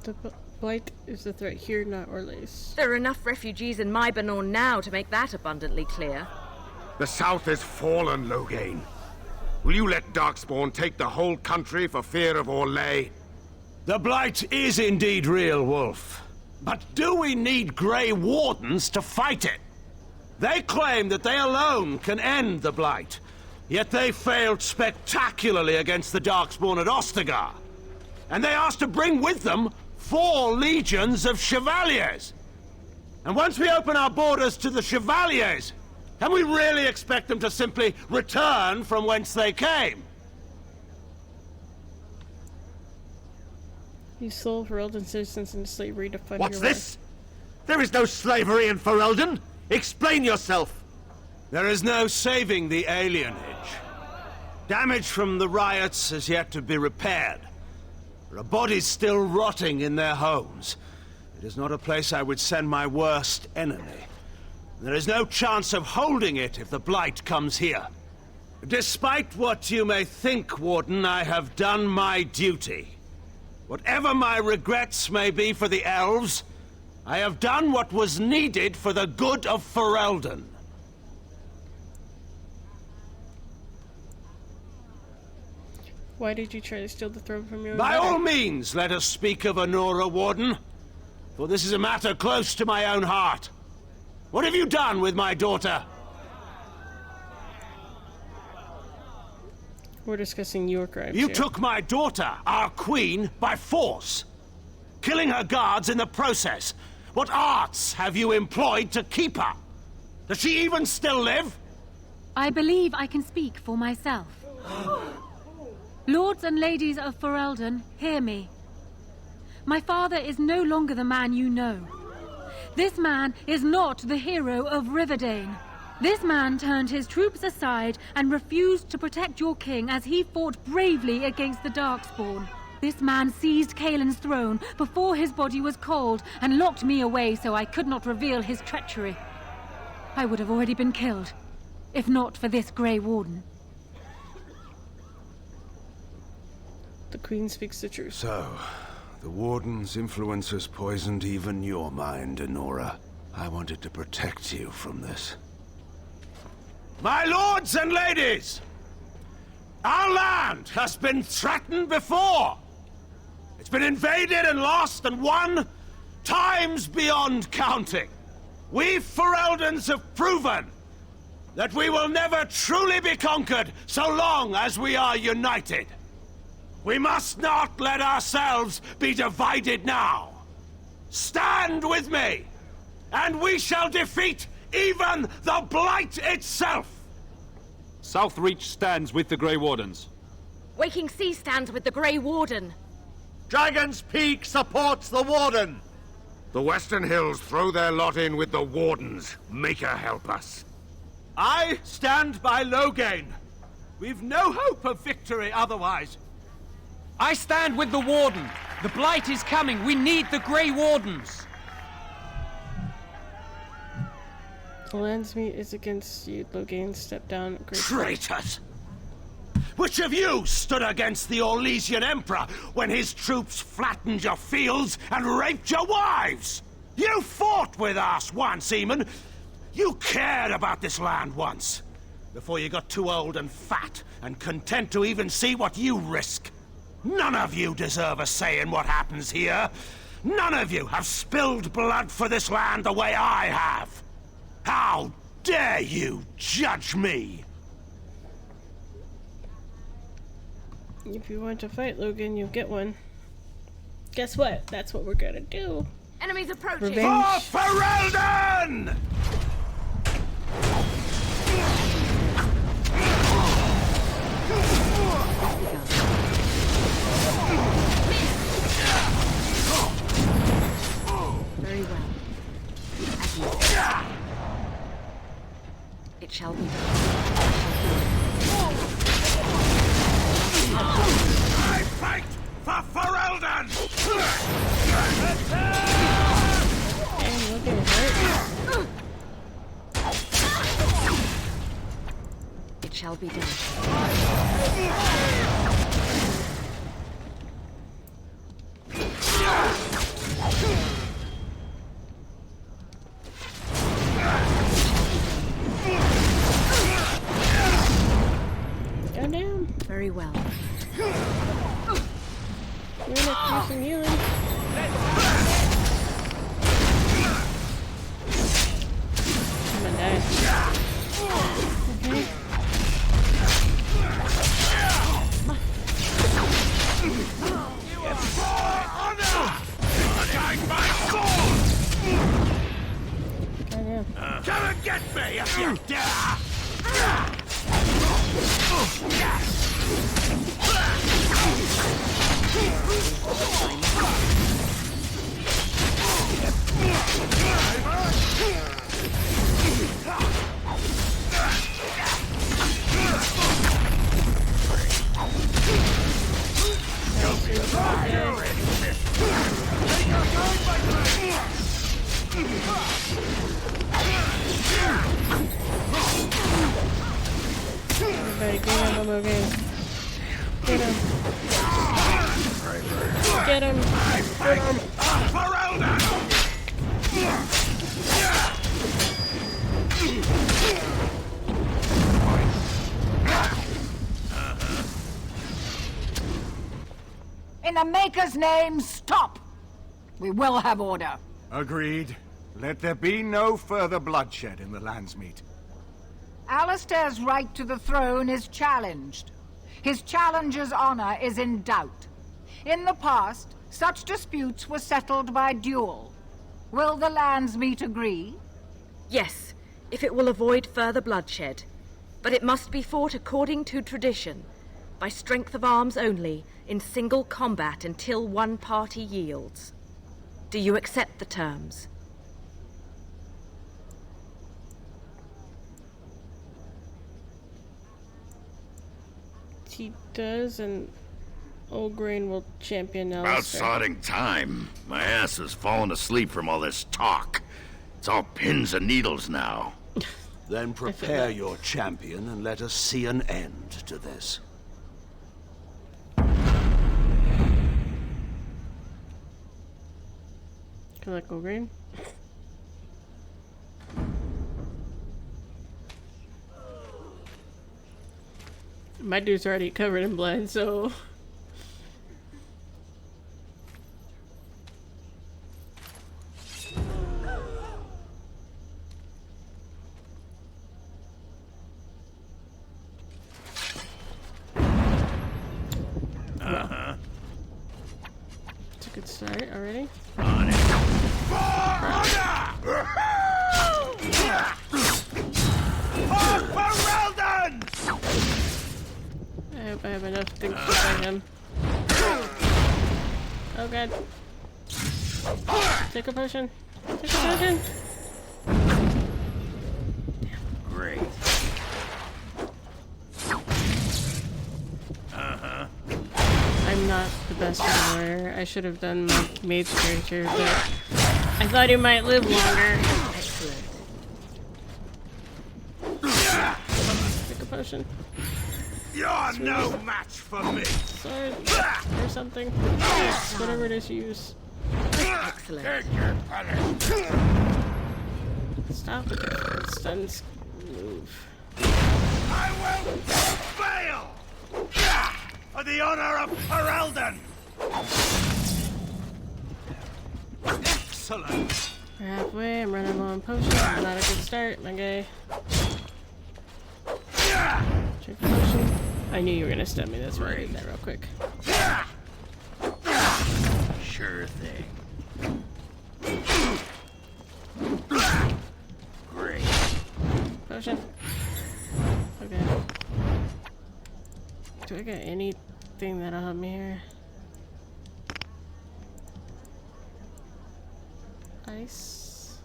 The Blight is the threat here, not Orlais. There are enough refugees in Mybanor now to make that abundantly clear. The South is fallen, Loghain. Will you let Darkspawn take the whole country for fear of Orlais? The Blight is indeed real, Wolf. But do we need Grey Wardens to fight it? They claim that they alone can end the Blight, yet they failed spectacularly against the Darkspawn at Ostagar. And they asked to bring with them 4 legions of Chevaliers. And once we open our borders to the Chevaliers, can we really expect them to simply return from whence they came? You sold Ferelden citizens into slavery to fund What's your this? There is no slavery in Ferelden. Explain yourself. There is no saving the alienage. Damage from the riots has yet to be repaired. There are bodies still rotting in their homes. It is not a place I would send my worst enemy. There is no chance of holding it if the Blight comes here. Despite what you may think, Warden, I have done my duty. Whatever my regrets may be for the elves, I have done what was needed for the good of Ferelden. Why did you try to steal the throne from your own By mother? all means, let us speak of Anora, Warden. For this is a matter close to my own heart. What have you done with my daughter? We're discussing your crimes You here. took my daughter, our queen, by force, killing her guards in the process. What arts have you employed to keep her? Does she even still live? I believe I can speak for myself. Lords and ladies of Ferelden, hear me. My father is no longer the man you know. This man is not the hero of Riverdane. This man turned his troops aside and refused to protect your king as he fought bravely against the Darkspawn. This man seized Kaelin's throne before his body was cold and locked me away so I could not reveal his treachery. I would have already been killed, if not for this Grey Warden. The Queen speaks the truth. So, the Warden's influence has poisoned even your mind, Anora. I wanted to protect you from this. My lords and ladies! Our land has been threatened before! It's been invaded and lost and won times beyond counting. We Fereldans have proven that we will never truly be conquered so long as we are united. We must not let ourselves be divided now. Stand with me, and we shall defeat even the Blight itself! Southreach stands with the Grey Wardens. Waking Sea stands with the Grey Warden. Dragon's Peak supports the Warden! The Western Hills throw their lot in with the Wardens. Maker help us. I stand by Loghain. We've no hope of victory otherwise. I stand with the Warden. The Blight is coming. We need the Grey Wardens. The Landsmeet is against you. Loghain, step down. Traitors! Which of you stood against the Orlesian Emperor when his troops flattened your fields and raped your wives? You fought with us once, Eamon. You cared about this land once, before you got too old and fat and content to even see what you risk. None of you deserve a say in what happens here. None of you have spilled blood for this land the way I have. How dare you judge me? If you want to fight, Logan, you'll get one. Guess what? That's what we're gonna do. Enemies approaching. Revenge. For Ferelden! Very well. It shall be done. I fight for Ferelden! It shall be done. Goddamn. Very well. You're not using healing. I'm gonna die. Okay. Goddamn. Come and get me if you dare! Everybody get him, Logan. Get him. Get him. Get him. In the Maker's name, stop! We will have order. Agreed. Let there be no further bloodshed in the Landsmeet. Alistair's right to the throne is challenged. His challenger's honor is in doubt. In the past, such disputes were settled by duel. Will the Landsmeet agree? Yes, if it will avoid further bloodshed. But it must be fought according to tradition, by strength of arms only, in single combat until one party yields. Do you accept the terms? He does, and Loghain will champion About Alistair. sodding time. My ass has fallen asleep from all this talk. It's all pins and needles now. Then prepare your champion and let us see an end to this. Can I like Loghain? My dude's already covered in blood, so... It's a good start already. On it. I hope I have enough things to fight him. Oh god. Take a potion. Take a potion. Great. I'm not the best warrior. I should have done my mage character, but I thought he might live longer. Excellent. Take a potion. You're no match for me. Sword or something. Whatever it is you use. Excellent. Take your punishment. Stop with the stuns. Move. I will fail! For the honor of Ferelden! Excellent! We're halfway, I'm running low on potions. Not a good start, my guy. Check the potion. I knew you were gonna stun me, that's why I did that real quick. Sure thing. Great. Potion. Okay. Do I got anything that'll help me here? Ice.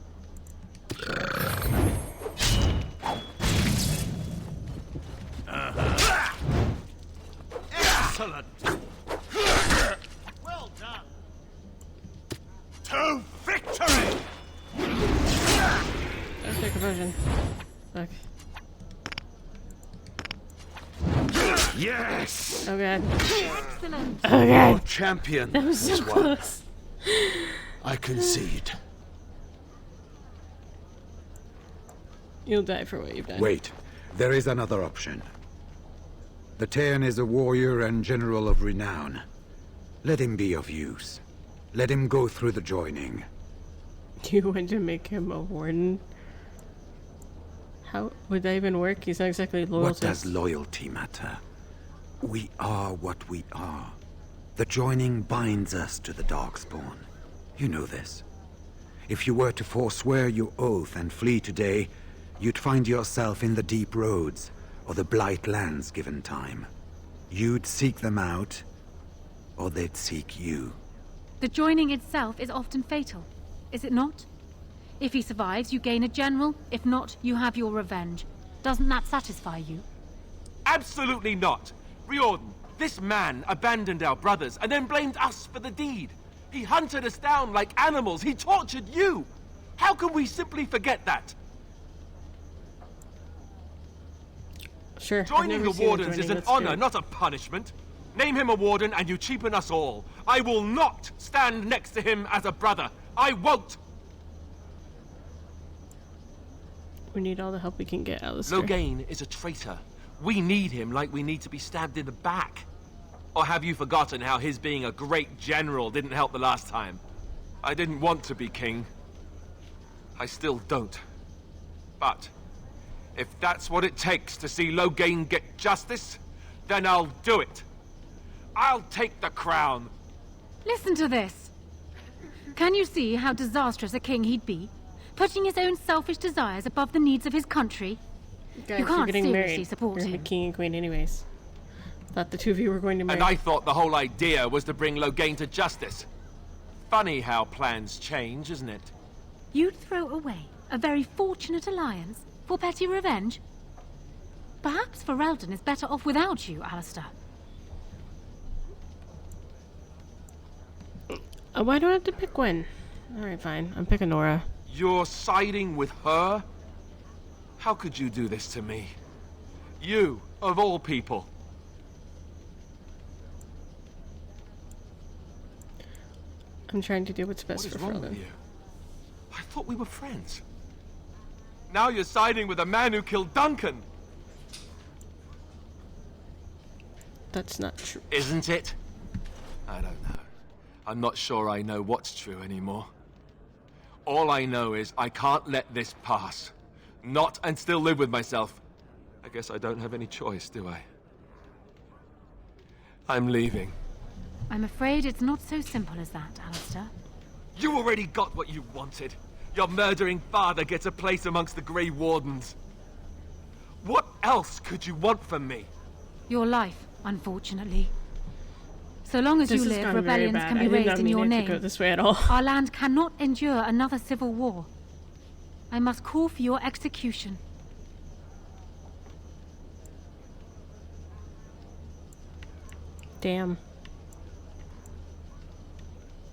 Excellent! Well done! To victory! Let's take a potion. Fuck. Yes! Oh god. Excellent. Oh god. Your champion. That was so is one. close. I concede. You'll die for what you've done. Wait, there is another option. The Taern is a warrior and general of renown. Let him be of use. Let him go through the joining. You want to make him a warden? How would that even work? He's not exactly loyal What to does loyalty matter? We are what we are. The joining binds us to the Darkspawn. You know this. If you were to forswear your oath and flee today, you'd find yourself in the Deep Roads, or the Blight Lands given time. You'd seek them out, or they'd seek you. The joining itself is often fatal, is it not? If he survives, you gain a general. If not, you have your revenge. Doesn't that satisfy you? Absolutely not. Riordan, this man abandoned our brothers and then blamed us for the deed. He hunted us down like animals. He tortured you. How can we simply forget that? Sure. Joining the Wardens is an honor, not a punishment. Name him a Warden and you cheapen us all. I will not stand next to him as a brother. I won't. We need all the help we can get, Alistair. Loghain is a traitor. We need him like we need to be stabbed in the back. Or have you forgotten how his being a great general didn't help the last time? I didn't want to be king. I still don't. But if that's what it takes to see Loghain get justice, then I'll do it. I'll take the crown. Listen to this. Can you see how disastrous a king he'd be? Putting his own selfish desires above the needs of his country? Guys, You you're can't getting seriously married. support You're him. the king and queen anyways. Thought the two of you were going to marry. And I thought the whole idea was to bring Loghain to justice. Funny how plans change, isn't it? You'd throw away a very fortunate alliance for petty revenge? Perhaps Ferelden is better off without you, Alistair. Why do I have to pick one? Alright, fine. I'm picking Nora. You're siding with her? How could you do this to me? You, of all people. I'm trying to do what's best What for is wrong with Ferelden. you? I thought we were friends. Now you're siding with a man who killed Duncan. That's not true. Isn't it? I don't know. I'm not sure I know what's true anymore. All I know is I can't let this pass. Not and still live with myself. I guess I don't have any choice, do I? I'm leaving. I'm afraid it's not so simple as that, Alistair. You already got what you wanted. Your murdering father gets a place amongst the Grey Wardens. What else could you want from me? Your life, unfortunately. So long as This you has live, gone very rebellions bad. can I be did not raised in mean your it to name. go this way at all. Our land cannot endure another civil war. I must call for your execution. Damn.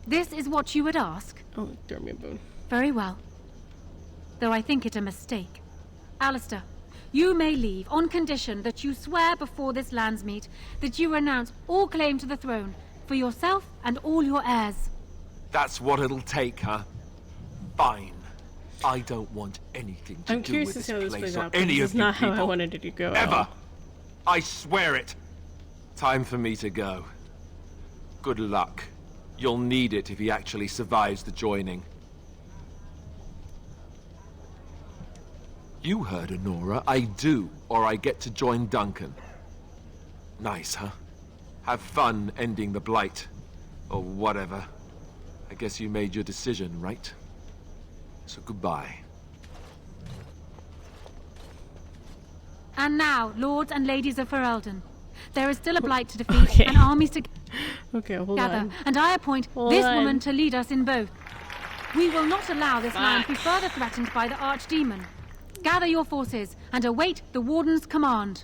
This is what you would ask? Oh, throw me a bone. Very well. Though I think it a mistake. Alistair, you may leave on condition that you swear before this landsmeet that you renounce all claim to the throne for yourself and all your heirs. That's what it'll take, huh? Fine. I don't want anything to I'm do curious with to this see how this place plays or out. 'Cause any this of is you not how I people. wanted it to go. at Ever. all. I swear it. Time for me to go. Good luck. You'll need it if he actually survives the joining. You heard Honora. I do, or I get to join Duncan. Nice, huh? Have fun ending the Blight. Or whatever. I guess you made your decision, right? So goodbye. And now, lords and ladies of Ferelden, there is still a Blight to defeat and armies to hold gather, on. and I appoint Hold this on. woman to lead us in both. We will not allow this land to be further threatened by the Archdemon. Gather your forces and await the Warden's command.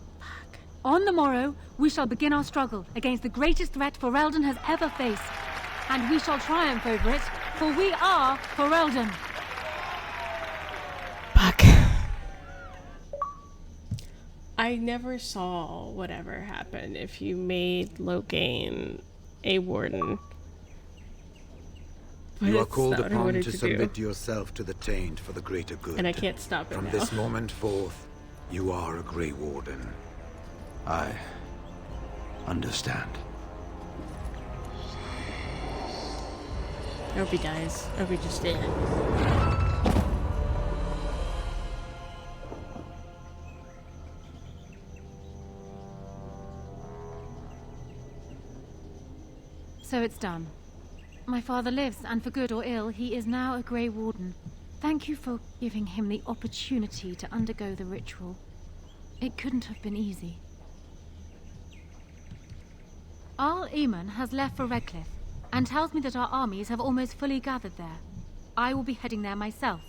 On the morrow, we shall begin our struggle against the greatest threat Ferelden has ever faced. And we shall triumph over it, for we are Ferelden. I never saw whatever happened if you made Loghain a warden. But You are it's called not what I upon wanted to do. submit yourself to the Taint for the greater good. And I can't stop it From now. this moment forth, you are a Grey Warden. I understand. I hope he dies. I hope he just did. So it's done. My father lives, and for good or ill, he is now a Grey Warden. Thank you for giving him the opportunity to undergo the ritual. It couldn't have been easy. Arl Eamon has left for Redcliffe, and tells me that our armies have almost fully gathered there. I will be heading there myself.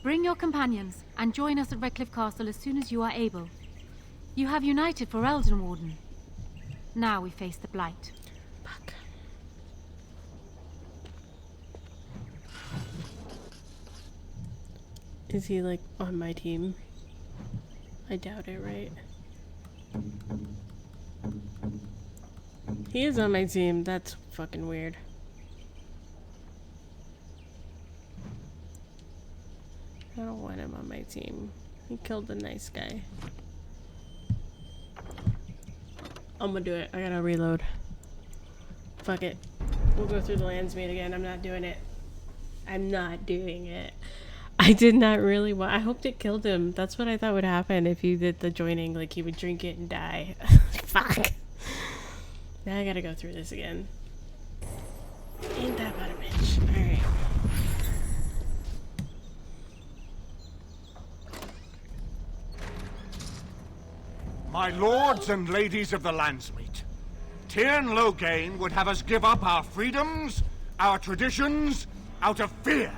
Bring your companions, and join us at Redcliffe Castle as soon as you are able. You have united for Elden Warden. Now we face the Blight. Is he like on my team? I doubt it, right? He is on my team. That's fucking weird. I don't want him on my team. He killed the nice guy. I'm gonna do it. I gotta reload. Fuck it. We'll go through the Landsmeet again. I'm not doing it. I'm not doing it. I did not really want. I hoped it killed him. That's what I thought would happen if you did the joining. Like he would drink it and die. Fuck. Now I gotta go through this again. Ain't that about a bitch? Alright. My lords and ladies of the Landsmeet, Tyrn Loghain would have us give up our freedoms, our traditions, out of fear.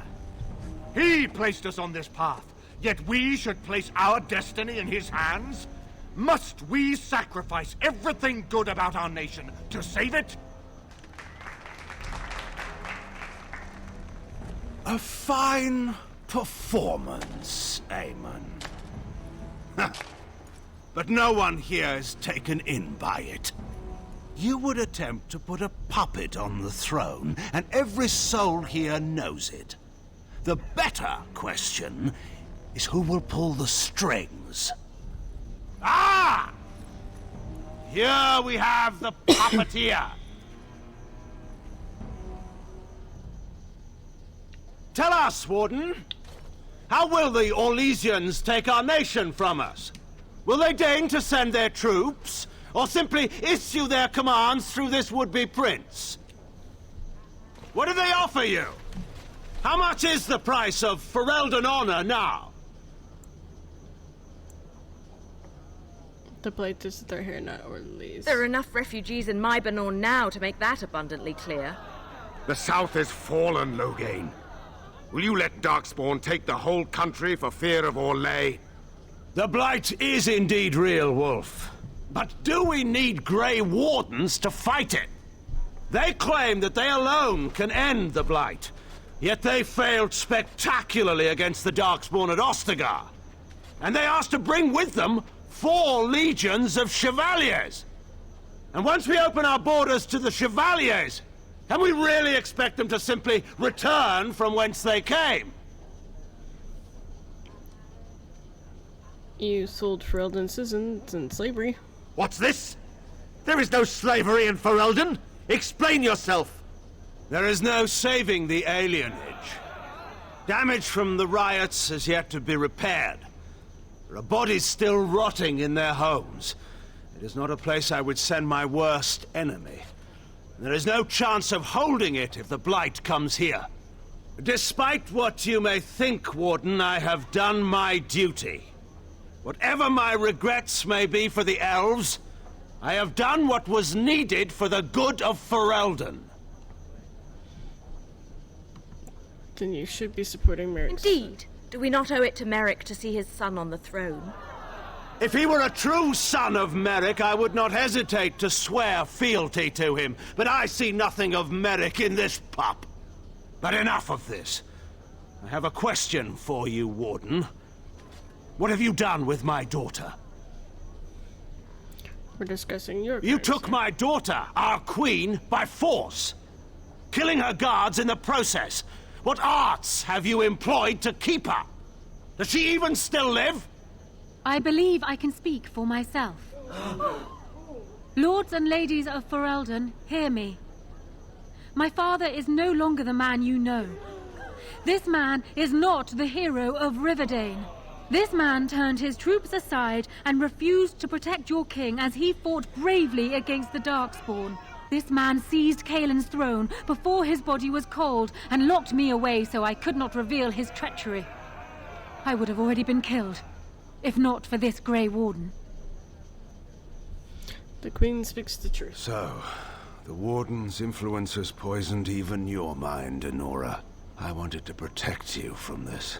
He placed us on this path, yet we should place our destiny in his hands? Must we sacrifice everything good about our nation to save it? A fine performance, Aemon. But no one here is taken in by it. You would attempt to put a puppet on the throne, and every soul here knows it. The better question is who will pull the strings. Ah! Here we have the puppeteer. Tell us, Warden. How will the Orlesians take our nation from us? Will they deign to send their troops, or simply issue their commands through this would-be prince? What do they offer you? How much is the price of Ferelden honor now? The Blight visit their hair, not Orlys. There are enough refugees in Mybanor now to make that abundantly clear. The South is fallen, Loghain. Will you let Darkspawn take the whole country for fear of Orlais? The Blight is indeed real, Wolf. But do we need Grey Wardens to fight it? They claim that they alone can end the Blight, yet they failed spectacularly against the Darkspawn at Ostagar. And they asked to bring with them 4 legions of Chevaliers. And once we open our borders to the Chevaliers, can we really expect them to simply return from whence they came? You sold Ferelden citizens in slavery. What's this? There is no slavery in Ferelden! Explain yourself! There is no saving the alienage. Damage from the riots has yet to be repaired. There are bodies still rotting in their homes. It is not a place I would send my worst enemy. There is no chance of holding it if the Blight comes here. Despite what you may think, Warden, I have done my duty. Whatever my regrets may be for the elves, I have done what was needed for the good of Ferelden. Then you should be supporting Merrick. Indeed. Do we not owe it to Merrick to see his son on the throne? If he were a true son of Merrick, I would not hesitate to swear fealty to him. But I see nothing of Merrick in this pup. But enough of this. I have a question for you, Warden. What have you done with my daughter? We're discussing your You took my daughter, our queen, by force, killing her guards in the process. What arts have you employed to keep her? Does she even still live? I believe I can speak for myself. Lords and ladies of Ferelden, hear me. My father is no longer the man you know. This man is not the hero of Riverdane. This man turned his troops aside and refused to protect your king as he fought bravely against the Darkspawn. This man seized Kaelin's throne before his body was cold and locked me away so I could not reveal his treachery. I would have already been killed, if not for this Grey Warden. The Queen speaks the truth. So, the Warden's influence has poisoned even your mind, Enora. I wanted to protect you from this.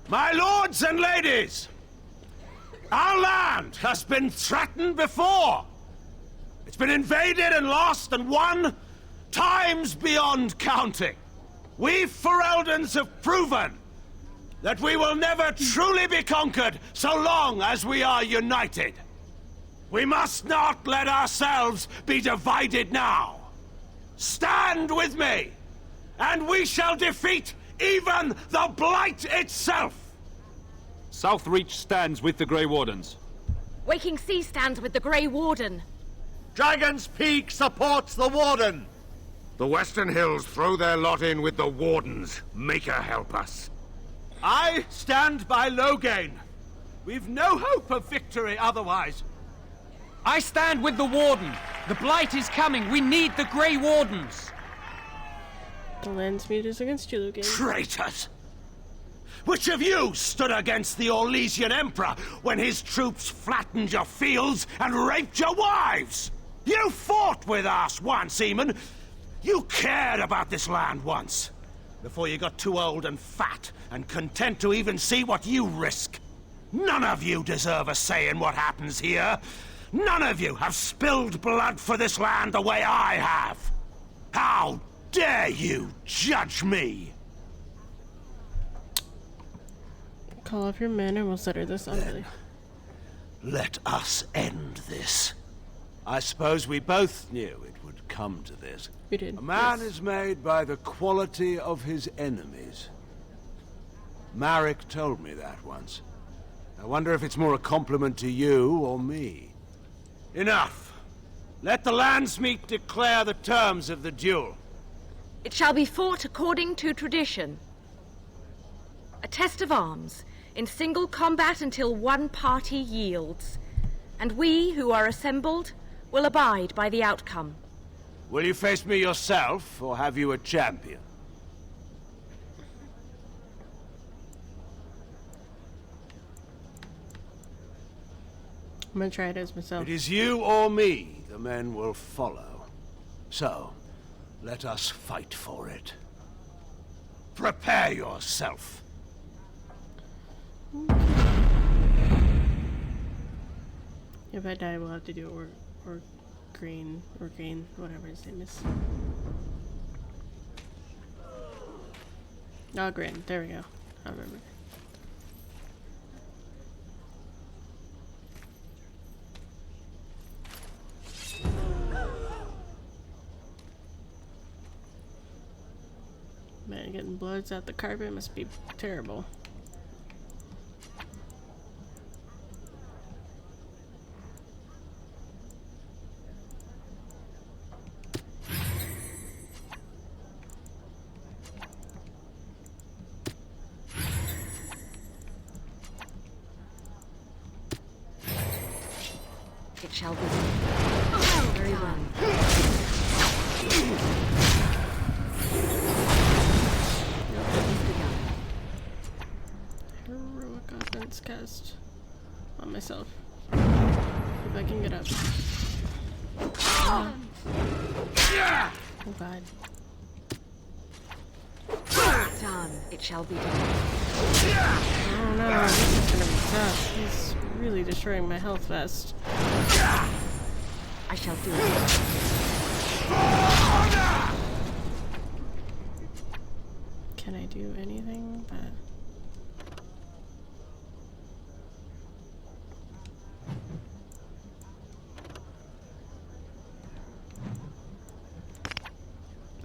My lords and ladies! Our land has been threatened before! It's been invaded and lost and won times beyond counting. We Fereldans have proven that we will never truly be conquered so long as we are united. We must not let ourselves be divided now. Stand with me, and we shall defeat even the Blight itself! Southreach stands with the Grey Wardens. Waking Sea stands with the Grey Warden. Dragon's Peak supports the Warden! The Western Hills throw their lot in with the Wardens. Make her help us. I stand by Loghain. We've no hope of victory otherwise. I stand with the Warden. The Blight is coming. We need the Grey Wardens. The Landsmeet is against you, Loghain. Traitors! Which of you stood against the Orlesian Emperor when his troops flattened your fields and raped your wives? You fought with us once, Eamon. You cared about this land once, before you got too old and fat and content to even see what you risk. None of you deserve a say in what happens here. None of you have spilled blood for this land the way I have. How dare you judge me? Call off your men and we'll settle this on. Let us end this. I suppose we both knew it would come to this. We did. A man is made by the quality of his enemies. Marek told me that once. I wonder if it's more a compliment to you or me. Enough. Let the Landsmeet declare the terms of the duel. It shall be fought according to tradition. A test of arms, in single combat until one party yields. And we, who are assembled, will abide by the outcome. Will you face me yourself, or have you a champion? I'm gonna try it as myself. It is you or me the men will follow. So, let us fight for it. Prepare yourself. If I die, we'll have to do it or green, whatever his name is. Oh, Grin. There we go. I remember. Man, getting bloods out the carpet must be terrible. It shall be. Very well. Heroic offense cast on myself. If I can get up. Oh god. Done. It shall be done. Oh no, this is gonna be tough. He's really destroying my health vest. I shall do it. Can I do anything? But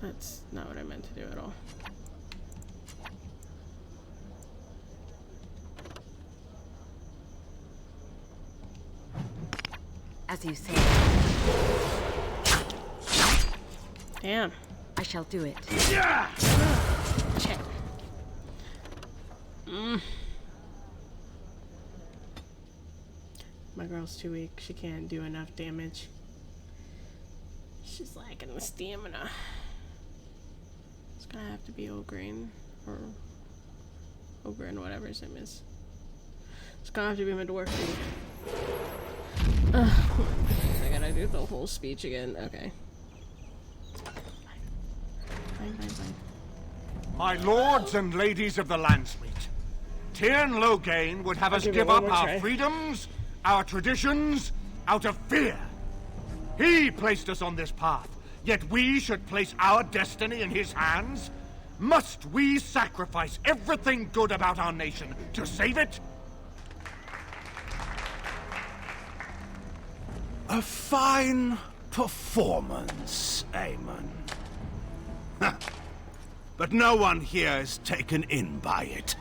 that's not what I meant to do at all. As you say. Damn. I shall do it. Check. My girl's too weak. She can't do enough damage. She's lacking the stamina. It's gonna have to be Ogrin or Ogrin, whatever his name is. It's gonna have to be my dwarf dude. I gotta do the whole speech again. Okay. Fine. My lords and ladies of the Landsmeet, Tyrn Loghain would have us give up our freedoms, our traditions, out of fear. He placed us on this path, yet we should place our destiny in his hands? Must we sacrifice everything good about our nation to save it? A fine performance, Aemon. But no one here is taken in by it.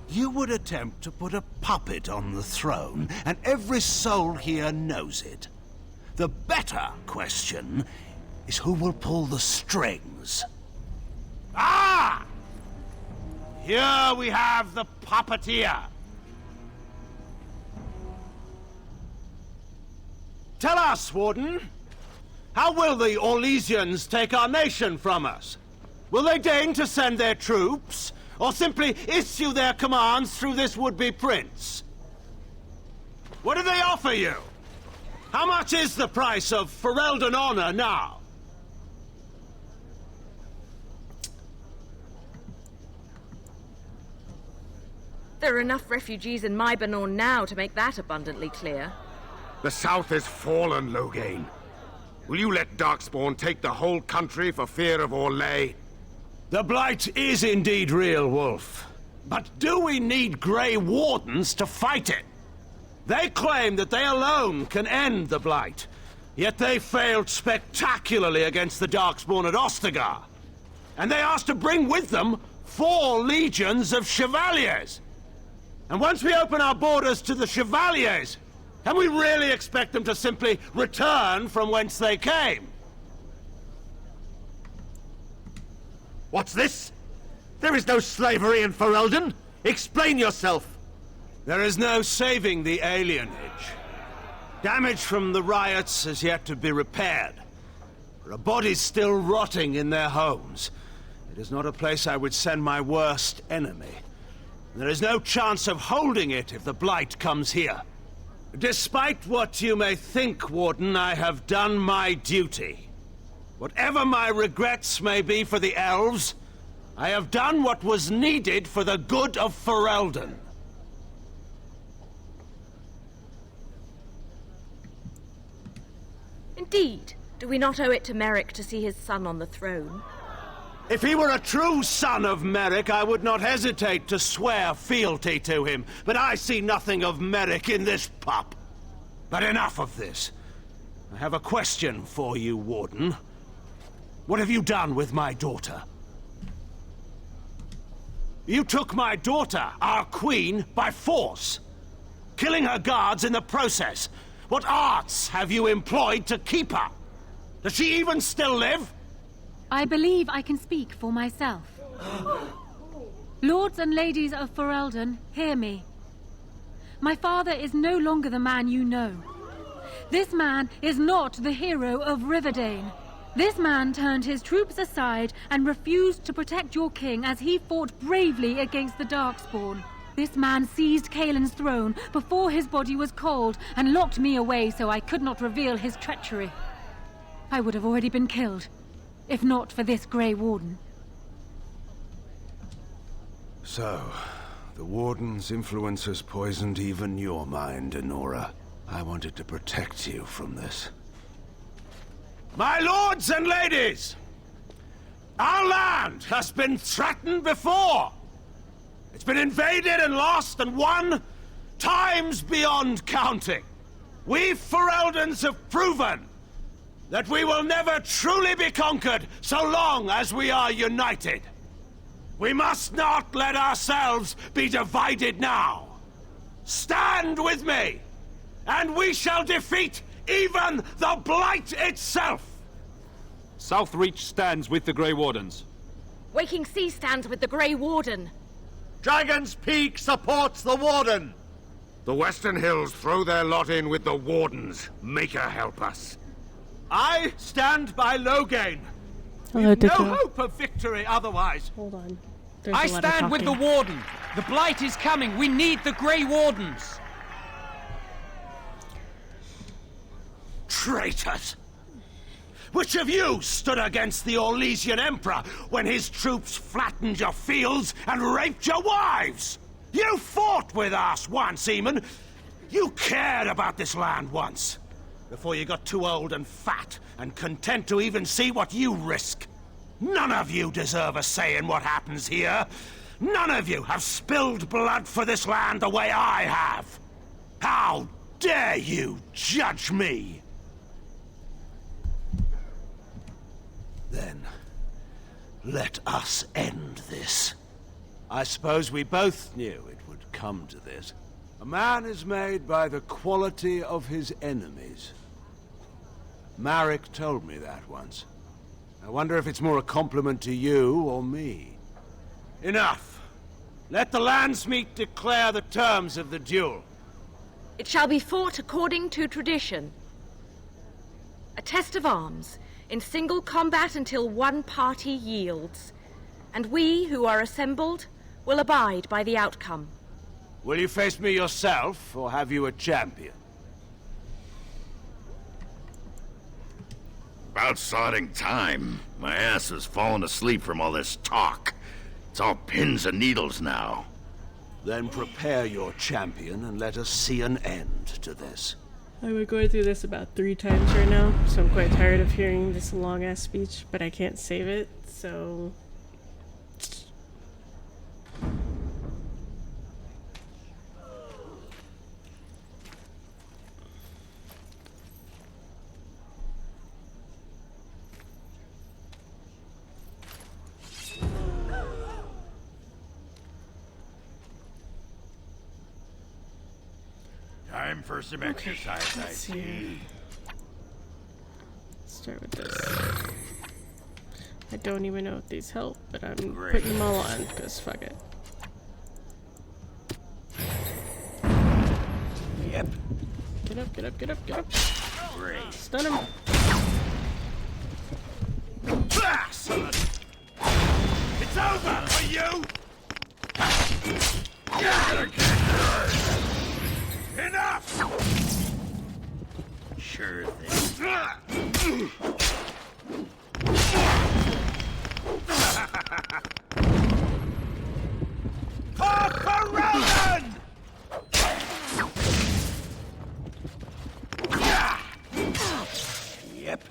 You would attempt to put a puppet on the throne, and every soul here knows it. The better question is who will pull the strings. Ah! Here we have the puppeteer. Tell us, Warden, how will the Orlesians take our nation from us? Will they deign to send their troops, or simply issue their commands through this would-be prince? What do they offer you? How much is the price of Ferelden honor now? There are enough refugees in Mybanor now to make that abundantly clear. The South is fallen, Loghain. Will you let Darkspawn take the whole country for fear of Orlais? The Blight is indeed real, Wolf. But do we need Grey Wardens to fight it? They claim that they alone can end the Blight, yet they failed spectacularly against the Darkspawn at Ostagar. And they asked to bring with them 4 legions of Chevaliers. And once we open our borders to the Chevaliers, can we really expect them to simply return from whence they came? What's this? There is no slavery in Ferelden. Explain yourself. There is no saving the alienage. Damage from the riots has yet to be repaired. There are bodies still rotting in their homes. It is not a place I would send my worst enemy. There is no chance of holding it if the Blight comes here. Despite what you may think, Warden, I have done my duty. Whatever my regrets may be for the elves, I have done what was needed for the good of Ferelden. Indeed. Do we not owe it to Merrick to see his son on the throne? If he were a true son of Merrick, I would not hesitate to swear fealty to him. But I see nothing of Merrick in this pup. But enough of this. I have a question for you, Warden. What have you done with my daughter? You took my daughter, our queen, by force, killing her guards in the process. What arts have you employed to keep her? Does she even still live? I believe I can speak for myself. Lords and ladies of Ferelden, hear me. My father is no longer the man you know. This man is not the hero of Riverdane. This man turned his troops aside and refused to protect your king as he fought bravely against the Darkspawn. This man seized Kaelin's throne before his body was cold and locked me away so I could not reveal his treachery. I would have already been killed, if not for this Grey Warden. So, the Warden's influence has poisoned even your mind, Enora. I wanted to protect you from this. My lords and ladies! Our land has been threatened before! It's been invaded and lost and won times beyond counting. We Fereldans have proven that we will never truly be conquered so long as we are united. We must not let ourselves be divided now. Stand with me, and we shall defeat even the Blight itself! Southreach stands with the Grey Wardens. Waking Sea stands with the Grey Warden. Dragon's Peak supports the Warden! The Western Hills throw their lot in with the Wardens. Make her help us. I stand by Loghain. Hello, No hope of victory otherwise. Hold on. I stand with the Warden. The Blight is coming. We need the Grey Wardens. Traitors! Which of you stood against the Orlesian Emperor when his troops flattened your fields and raped your wives? You fought with us once, Eamon. You cared about this land once, before you got too old and fat and content to even see what you risk. None of you deserve a say in what happens here. None of you have spilled blood for this land the way I have. How dare you judge me? Then, let us end this. I suppose we both knew it would come to this. A man is made by the quality of his enemies. Marek told me that once. I wonder if it's more a compliment to you or me. Enough. Let the Landsmeet declare the terms of the duel. It shall be fought according to tradition. A test of arms, in single combat until one party yields. And we, who are assembled, will abide by the outcome. Will you face me yourself, or have you a champion? About sodding time. My ass has fallen asleep from all this talk. It's all pins and needles now. Then prepare your champion and let us see an end to this. We're going through this about 3 times right now, so I'm quite tired of hearing this long-ass speech, but I can't save it, so... Time for some exercise, I see. Let's start with this. I don't even know if these help, but I'm putting them all on, because fuck it. Yep. Get up, get up, get up, get up. Great. Stun him. It's over for you! You're gonna get hurt! Enough! Sure thing. For Ferelden! Yep.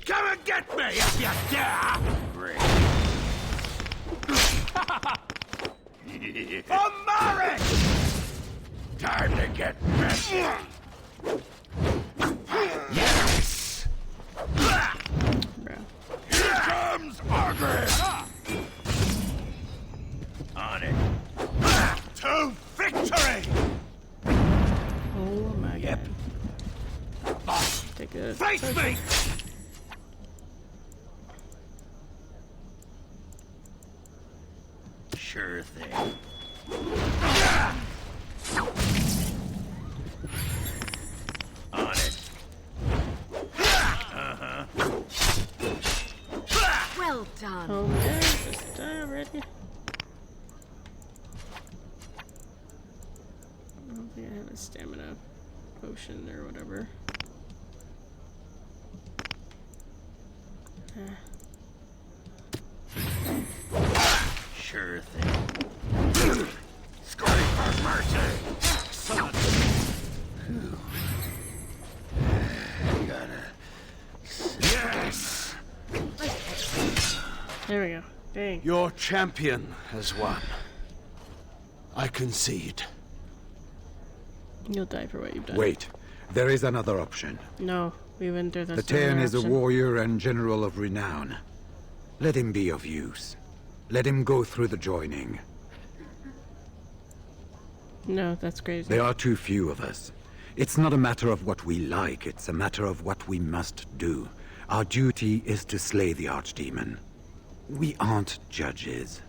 Come and get me if you dare! For Marek! Time to get messy. Yes! Here comes Argrid! On it. To victory! Oh my god. Take it. Face me! Sure thing. On it. Uh-huh. Well done. Oh man, just die already. I don't think I have a stamina potion or whatever. Sure thing. Scream for mercy! Excellent! Yes! There we go. Dang. Your champion has won. I concede. You'll die for what you've done. Wait. There is another option. No, we went through The this. Tairn is a warrior and general of renown. Let him be of use. Let him go through the joining. No, that's crazy. There are too few of us. It's not a matter of what we like, it's a matter of what we must do. Our duty is to slay the Archdemon. We aren't judges.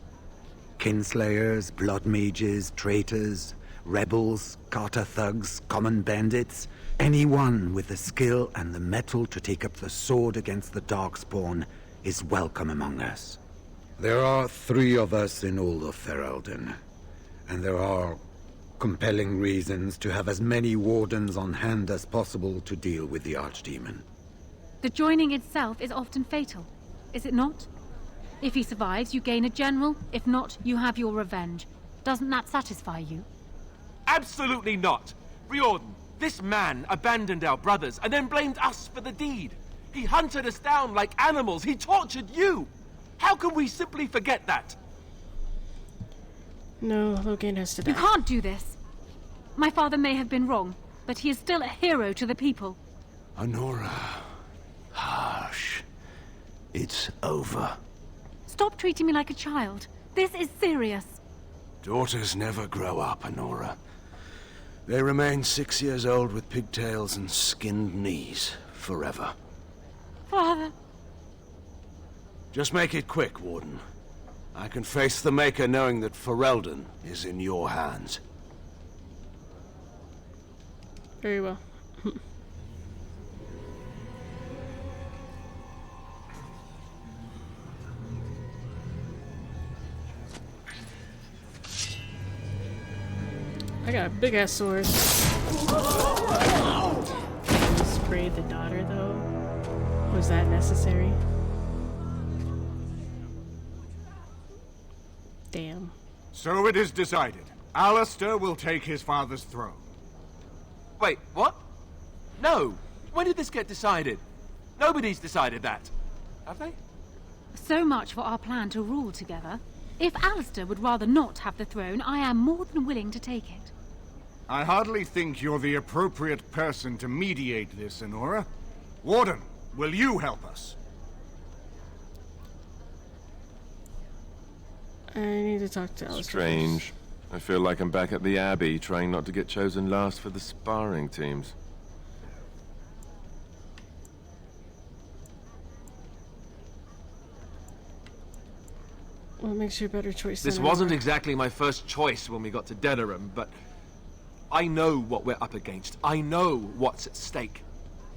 Kinslayers, blood mages, traitors, rebels, Carter thugs, common bandits. Anyone with the skill and the mettle to take up the sword against the Darkspawn is welcome among us. There are 3 of us in all of Ferelden, and there are compelling reasons to have as many wardens on hand as possible to deal with the Archdemon. The joining itself is often fatal, is it not? If he survives, you gain a general. If not, you have your revenge. Doesn't that satisfy you? Absolutely not! Riordan, this man abandoned our brothers and then blamed us for the deed. He hunted us down like animals. He tortured you! How can we simply forget that? No, Loghain has to die. You can't do this. My father may have been wrong, but he is still a hero to the people. Anora. Hush. It's over. Stop treating me like a child. This is serious. Daughters never grow up, Anora. They remain 6 years old with pigtails and skinned knees forever. Father. Just make it quick, Warden. I can face the Maker knowing that Ferelden is in your hands. Very well. I got a big ass sword. Spray the daughter though. Was that necessary? Damn. So it is decided. Alistair will take his father's throne. Wait, what? No! When did this get decided? Nobody's decided that. Have they? So much for our plan to rule together. If Alistair would rather not have the throne, I am more than willing to take it. I hardly think you're the appropriate person to mediate this, Anora. Warden, will you help us? I need to talk to Alistair. Strange. I feel like I'm back at the Abbey, trying not to get chosen last for the sparring teams. What makes you a better choice This than wasn't Anora? exactly my first choice when we got to Denerim, but I know what we're up against. I know what's at stake.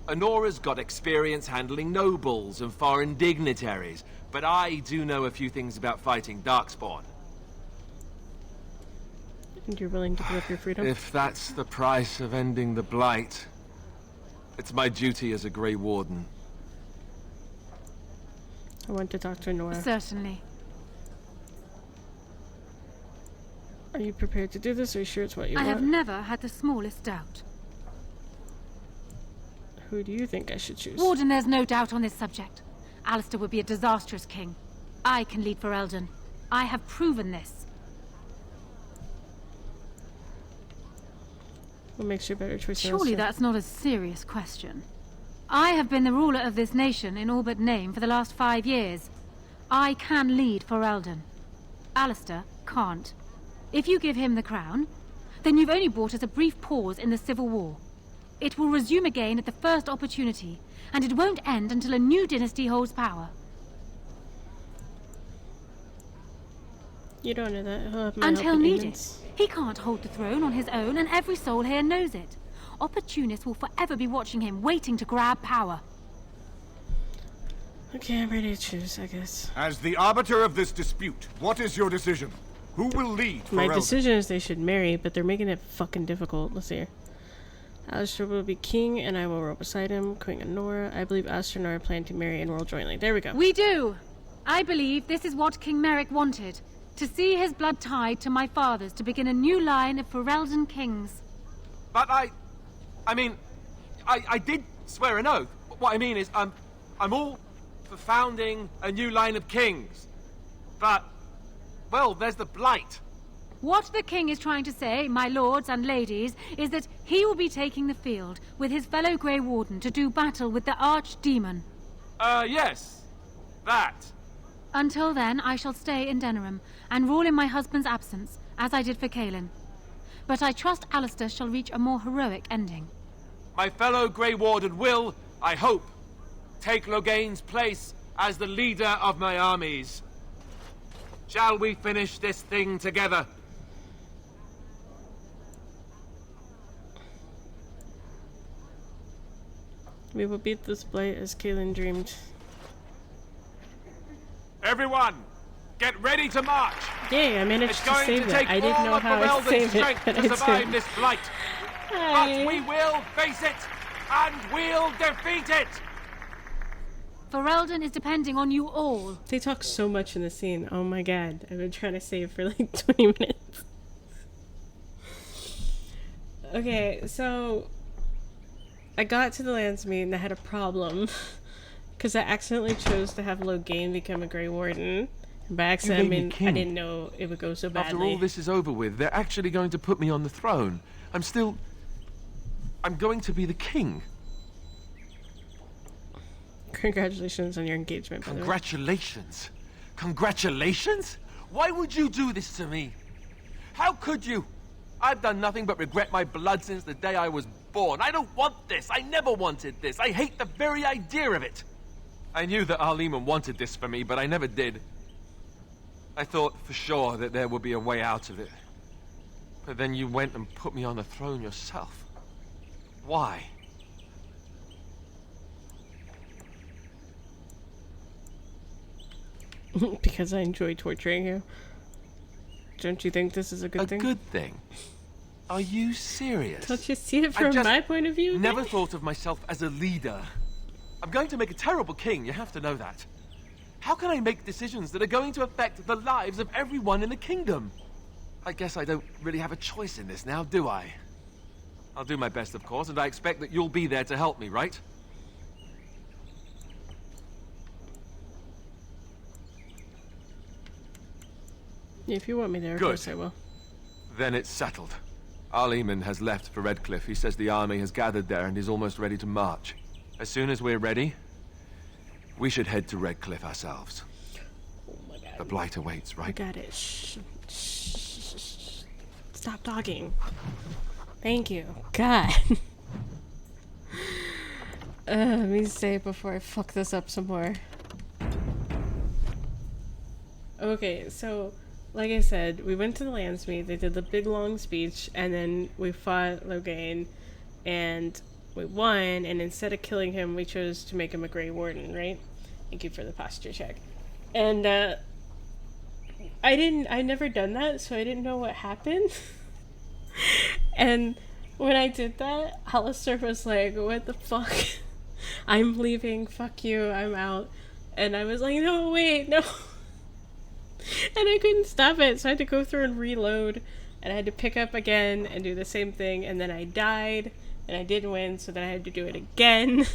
Honora's got experience handling nobles and foreign dignitaries, but I do know a few things about fighting Darkspawn. And you're willing to give up your freedom? If that's the price of ending the Blight, it's my duty as a Grey Warden. I want to talk to Nora. Certainly. Are you prepared to do this? Are you sure it's what you I want? have never had the smallest doubt. Who do you think I should choose? Warden, there's no doubt on this subject. Alistair would be a disastrous king. I can lead for Eldon. I have proven this. What makes you a better choice? Surely that's not a serious question. I have been the ruler of this nation in all but name for the last 5 years. I can lead for Eldon. Alistair can't. If you give him the crown, then you've only brought us a brief pause in the Civil War. It will resume again at the first opportunity, and it won't end until a new dynasty holds power. You don't know that. He'll have my Until help and needed. maintenance. He can't hold the throne on his own, and every soul here knows it. Opportunists will forever be watching him, waiting to grab power. Okay, I'm ready to choose, I guess. As the arbiter of this dispute, what is your decision? Who will lead for My Eldon? decision is they should marry, but they're making it fucking difficult. Let's see here. Alistair will be king, and I will rule beside him. Queen Honora. I believe Alistair and Nora plan to marry and rule jointly. There we go. We do! I believe this is what King Merrick wanted. To see his blood tied to my father's, to begin a new line of Ferelden kings. But I did swear an oath. What I mean is, I'm all for founding a new line of kings. But, well, there's the Blight. What the king is trying to say, my lords and ladies, is that he will be taking the field with his fellow Grey Warden to do battle with the Archdemon. Yes. That. Until then, I shall stay in Denerim and rule in my husband's absence, as I did for Kaelin. But I trust Alistair shall reach a more heroic ending. My fellow Grey Warden will, I hope, take Loghain's place as the leader of my armies. Shall we finish this thing together? We will beat this blight as Kaelin dreamed. Everyone, get ready to march! Yay, I managed it's to going save to it. take I didn't all know of how I Ferelden's saved it, strength but to I survive did. this blight. But we will face it, and we'll defeat it! Ferelden is depending on you all. They talk so much in the scene. Oh my god. I've been trying to save for like 20 minutes. Okay, so I got to the Landsmeet and I had a problem. Because I accidentally chose to have Loghain become a Grey Warden. And by accident, I mean, I didn't know it would go so badly. After all this is over with, they're actually going to put me on the throne. I'm going to be the king. Congratulations on your engagement, by the way. Congratulations? Congratulations? Why would you do this to me? How could you? I've done nothing but regret my blood since the day I was born. I don't want this. I never wanted this. I hate the very idea of it. I knew that Arleman wanted this for me, but I never did. I thought for sure that there would be a way out of it. But then you went and put me on the throne yourself. Why? Because I enjoy torturing you. Don't you think this is a good thing? A good thing? Are you serious? Don't you see it from my point of view? Never thought of myself as a leader. I'm going to make a terrible king, you have to know that. How can I make decisions that are going to affect the lives of everyone in the kingdom? I guess I don't really have a choice in this now, do I? I'll do my best, of course, and I expect that you'll be there to help me, right? If you want me there, of Good. course I will. Then it's settled. Arleman has left for Redcliffe. He says the army has gathered there and is almost ready to march. As soon as we're ready, we should head to Redcliffe ourselves. Oh my god. The Blight awaits, right? I got it. Shh. Shh. Shh. Shh. Stop talking. Thank you. God. Let me say it before I fuck this up some more. Okay, so like I said, we went to the Landsmeet, they did the big long speech, and then we fought Loghain, and we won, and instead of killing him, we chose to make him a Grey Warden, right? Thank you for the posture check. And, I never done that, so I didn't know what happened. And when I did that, Alistair was like, what the fuck? I'm leaving, fuck you, I'm out. And I was like, no, wait, no. And I couldn't stop it, so I had to go through and reload. And I had to pick up again and do the same thing, and then I died, and I didn't win, so then I had to do it again.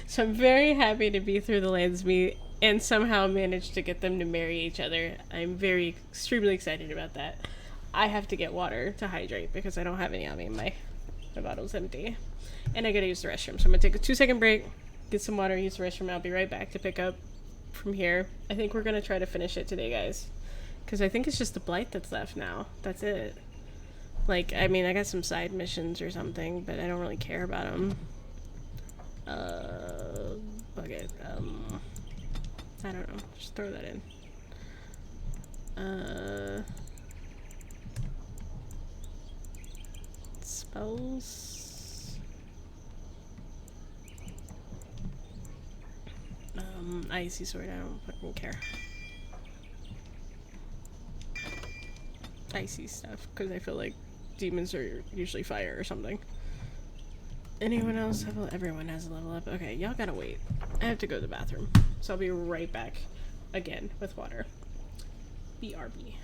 So I'm very happy to be through the Landsmeet and somehow manage to get them to marry each other. I'm extremely excited about that. I have to get water to hydrate because I don't have any on me. My bottle's empty. And I gotta use the restroom, so I'm gonna take a 2-second break, get some water, use the restroom, I'll be right back to pick up from here. I think we're gonna try to finish it today, guys. Because I think it's just the Blight that's left now. That's it. Like, I mean, I got some side missions or something, but I don't really care about them. Bucket. I don't know. Just throw that in. Spells. Icy sword. I don't fucking care. Icy stuff, because I feel like demons are usually fire or something. Anyone else have everyone has a level up? Okay, y'all gotta wait. I have to go to the bathroom, so I'll be right back again with water. BRB.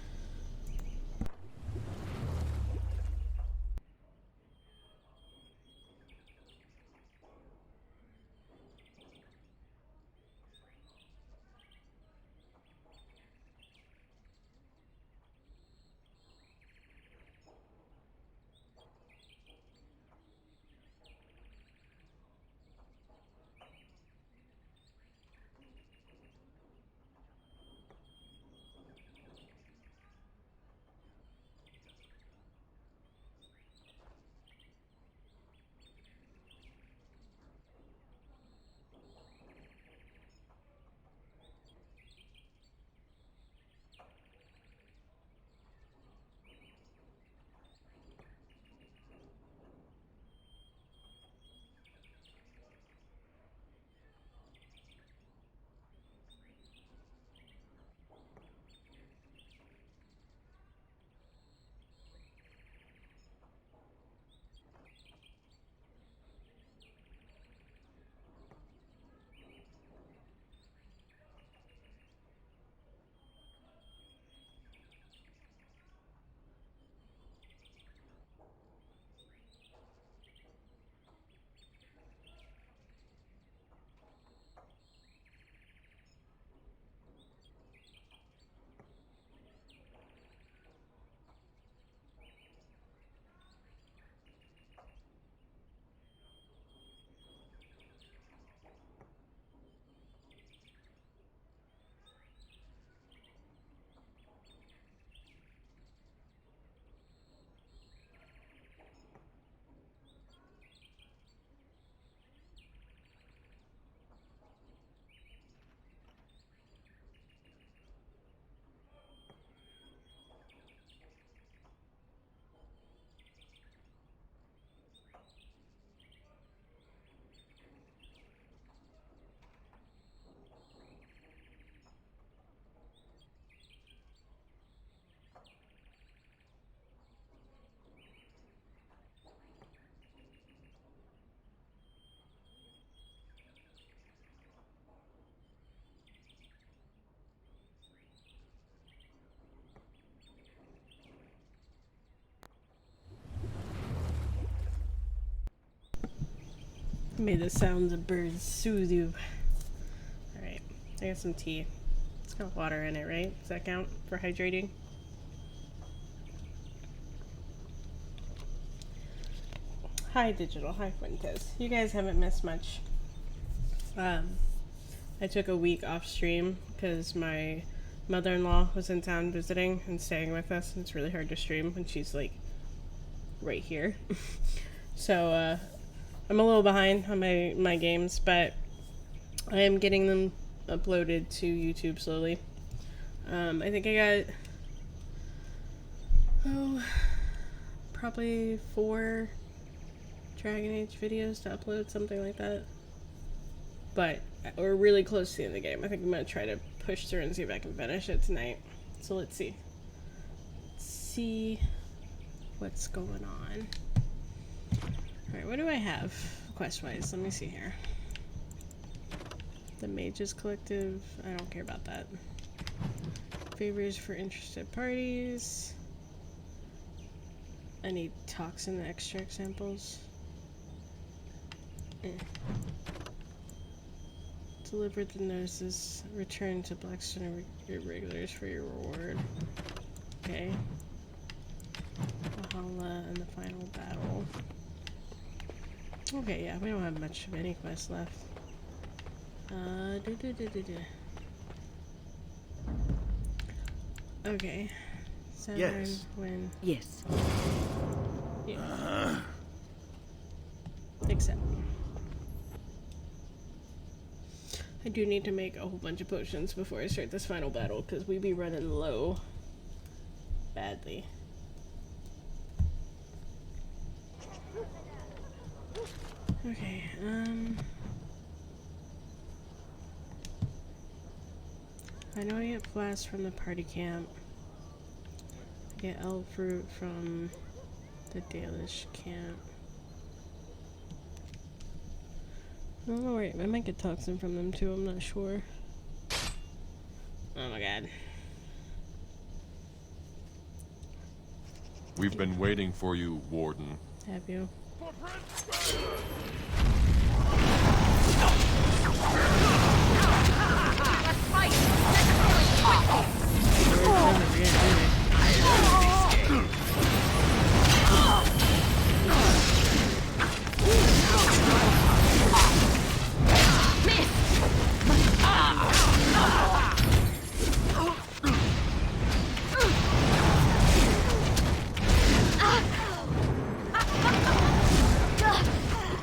May the sounds of birds soothe you. Alright, I got some tea. It's got water in it, right? Does that count for hydrating? Hi Digital, hi Fuentes. You guys haven't missed much. I took a week off stream because my mother-in-law was in town visiting and staying with us, and it's really hard to stream when she's like right here. So I'm a little behind on my games, but I am getting them uploaded to YouTube slowly. I think I got probably 4 Dragon Age videos to upload, something like that. But we're really close to the end of the game. I think I'm gonna try to push through and see if I can finish it tonight. So let's see. Let's see what's going on. Alright, what do I have quest-wise? Let me see here. The Mages Collective, I don't care about that. Favors for interested parties. I need toxin extract samples. Deliver the notices. Return to Blackstone irregulars for your reward. Okay. Valhalla and the final battle. Okay, yeah, we don't have much of any quests left. Okay. Saturn, Yes. when? Yes. Yeah. Accept. I do need to make a whole bunch of potions before I start this final battle, because we be running low. Badly. Okay, I know I get flask from the party camp. I get elf fruit from the Dalish camp. Oh, wait, I might get toxin from them too, I'm not sure. Oh my god. We've been waiting for you, Warden. Have you?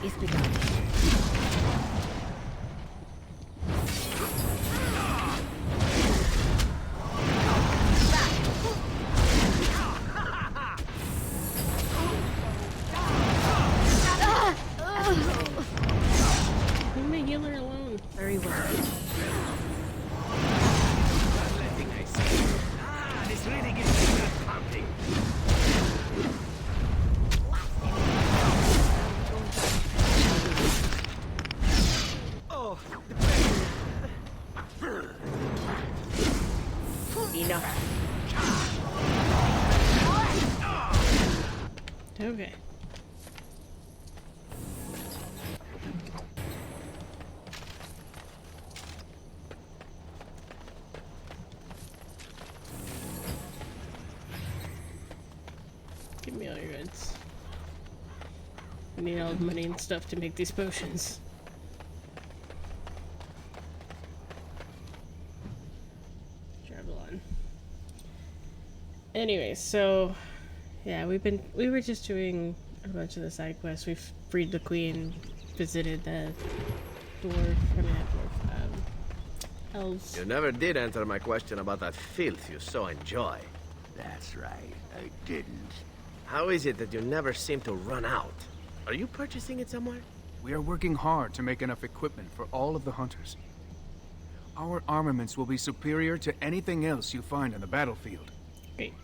It's begun. Leave my healer alone. Very well. This really gets me good pumping. Oh, enough. Okay. Give me all your goods. I need all the money and stuff to make these potions. Travel on. Anyway, so yeah, we were just doing a bunch of the side quests. We've freed the queen, visited the dwarf, elves. You never did answer my question about that filth you so enjoy. That's right, I didn't. How is it that you never seem to run out? Are you purchasing it somewhere? We are working hard to make enough equipment for all of the hunters. Our armaments will be superior to anything else you find on the battlefield. Great.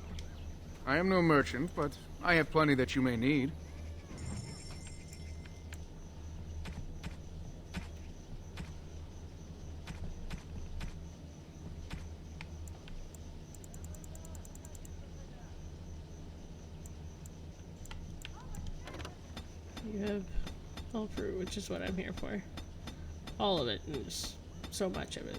I am no merchant, but I have plenty that you may need. You have all fruit, which is what I'm here for. All of it, and just so much of it.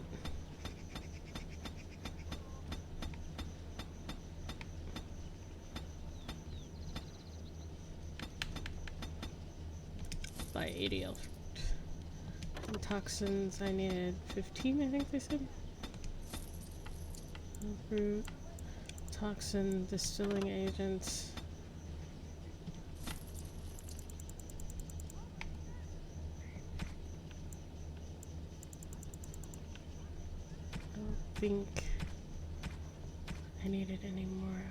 By 80 elf fruit. And toxins, I needed 15, I think they said. Elf fruit, toxin, distilling agents. I think I needed any more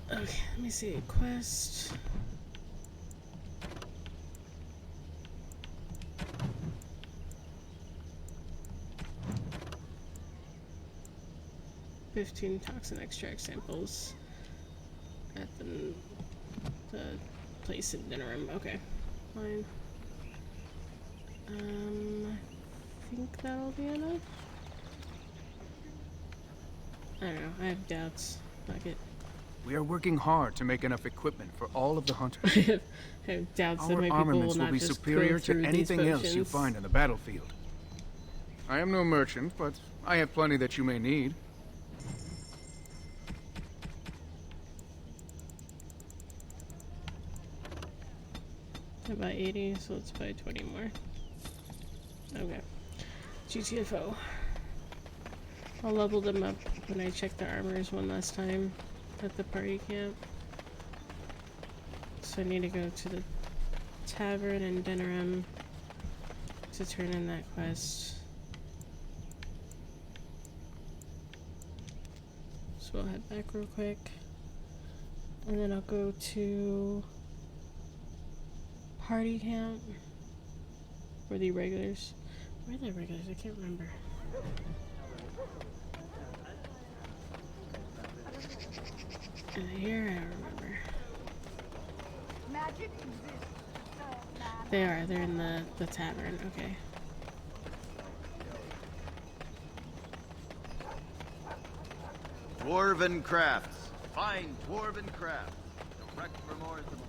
of Okay, let me see. Quest. "15 toxin extract samples at the place in Denerim." Okay, fine. I think that'll be enough. I don't know. I have doubts. Fuck it. We are working hard to make enough equipment for all of the hunters. I have doubts that Our my people will armaments will not be just superior go to through anything these else you potions. find on the battlefield. I am no merchant, but I have plenty that you may need. I buy 80, so let's buy 20 more. Okay. GTFO. I'll level them up when I check the armors one last time at the party camp. So I need to go to the tavern in Denerim to turn in that quest. So I'll head back real quick. And then I'll go to party camp. Or the regulars. Where are the regulars? I can't remember. Are they here? I don't remember. Magic exists. They are. They're in the tavern. Okay. Dwarven crafts. Fine dwarven crafts. Direct from Orthamon.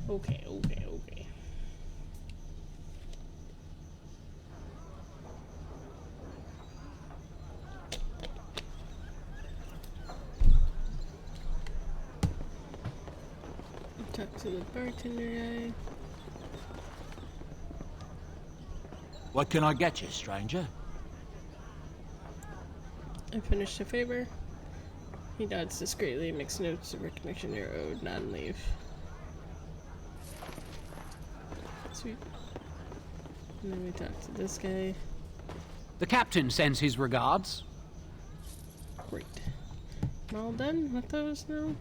Okay, okay, okay. Talk to the bartender guy. What can I get you, stranger? I finished a favor. He nods discreetly, makes notes of recognition you're owed, nod and leave. Sweet. And then we talk to this guy. The captain sends his regards. Great. I'm all done with those now?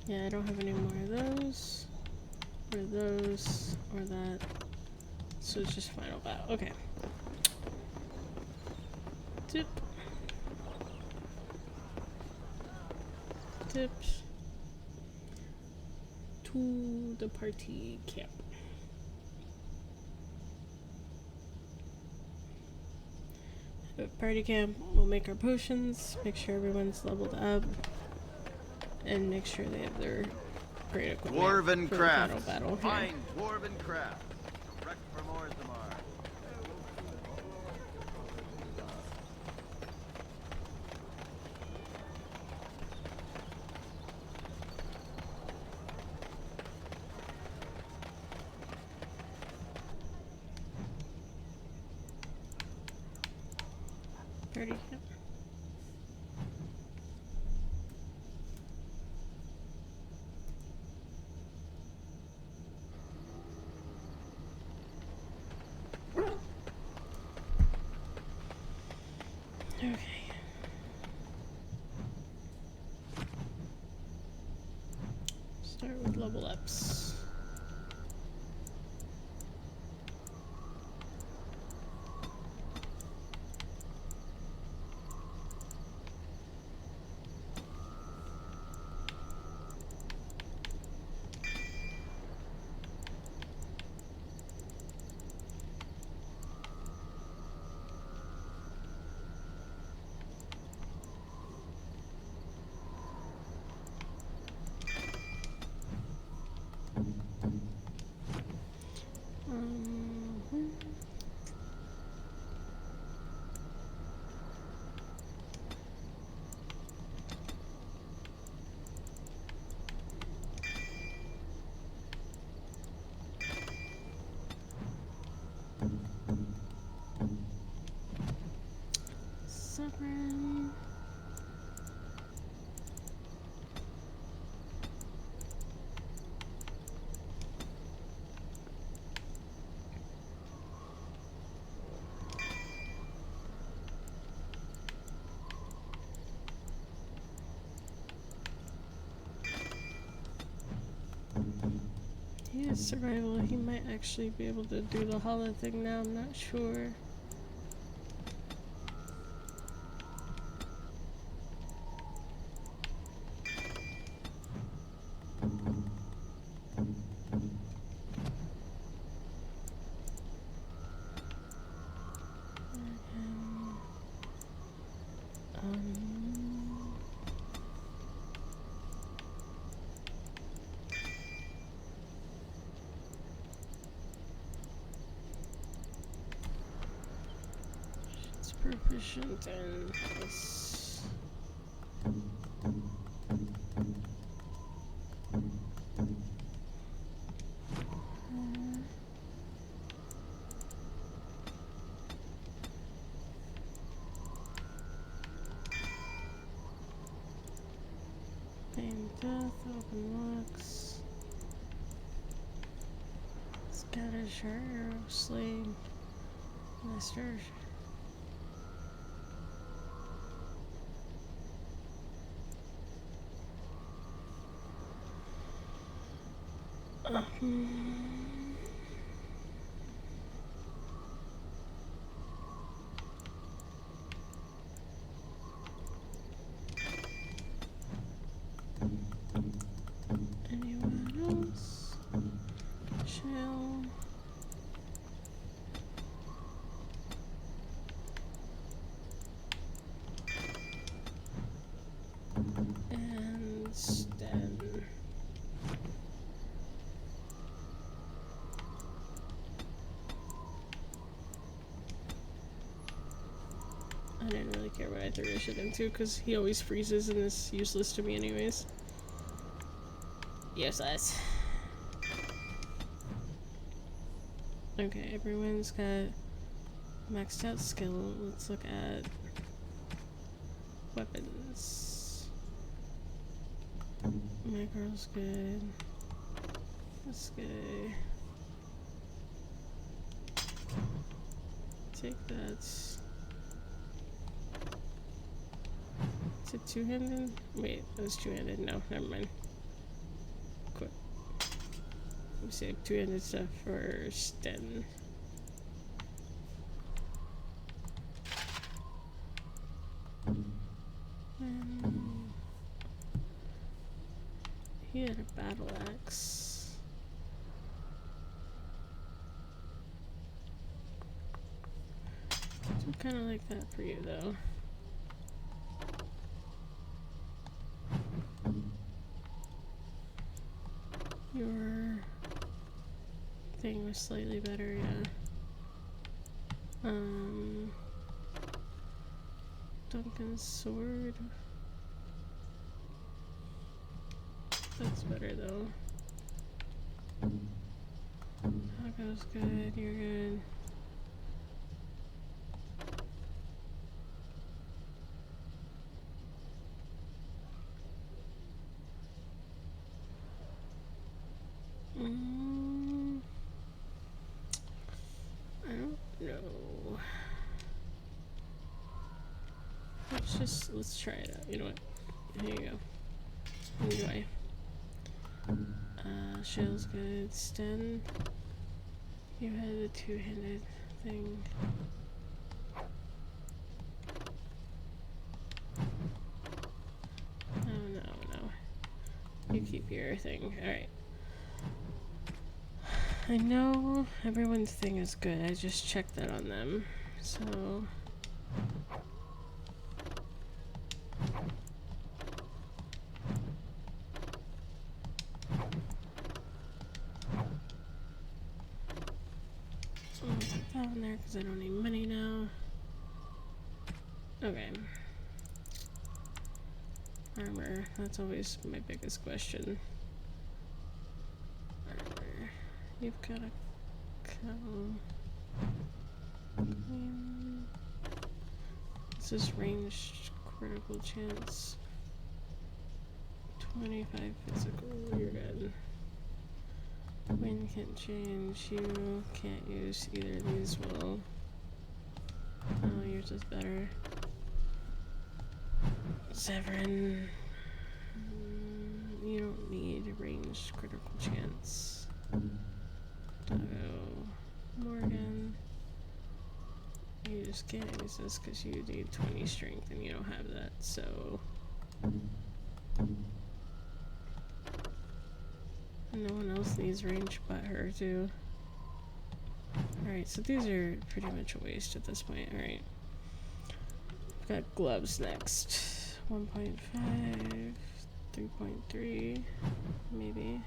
Yeah, I don't have any more of those. Or those. Or that. So it's just final battle. Okay. Tip. Tips. To the party camp. At party camp, we'll make our potions, make sure everyone's leveled up, and make sure they have their great equipment Dwarven for crafts. the final battle. Fine dwarven crafts. Direct from Orthamar. Party camp. Okay. Start with level ups. Sovereign. his survival, he might actually be able to do the hollow thing now, I'm not sure. Proficient in this. Pain death, open looks. Scatter arrow, slave, master. Anyone else? Shell. And Sten. I didn't really care what I threw this shit into because he always freezes and is useless to me anyways. Useless. Okay, everyone's got maxed out skill. Let's look at weapons. My girl's good. This guy. Take that. Is it two-handed? Wait, that was two-handed. No, never mind. Quit. Let me save two-handed stuff for Sten. He had a battle axe. I kind of like that for you, though. Your thing was slightly better, yeah. Duncan's sword. That's better though. Taco's good, you're good. I don't know. Let's try it out. You know what? Here you go. Enjoy. Shell's good. Sten, you had a two-handed thing. Oh no. You keep your thing. Alright. I know everyone's thing is good. I just checked that on them. So I'll put that in there because I don't need money now. Okay. Armor. That's always my biggest question. Armor. You've got a cow. This is ranged critical chance. 25 physical. You're good. Wind can't change. You can't use either of these. Well, oh, yours is better. Severin, you don't need ranged critical chance. Doggo. Morgan. You just can't use this because you need 20 strength and you don't have that, so... No one else needs range but her too. Alright, so these are pretty much a waste at this point. Alright. Got gloves next. 1.5, 3.3, maybe.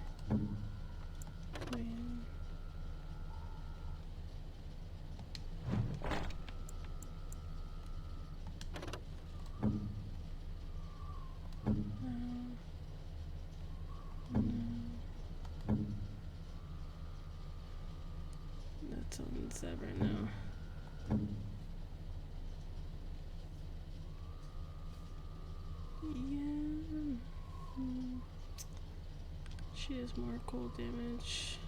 That's on Zebra now. Yeah. She has more cold damage.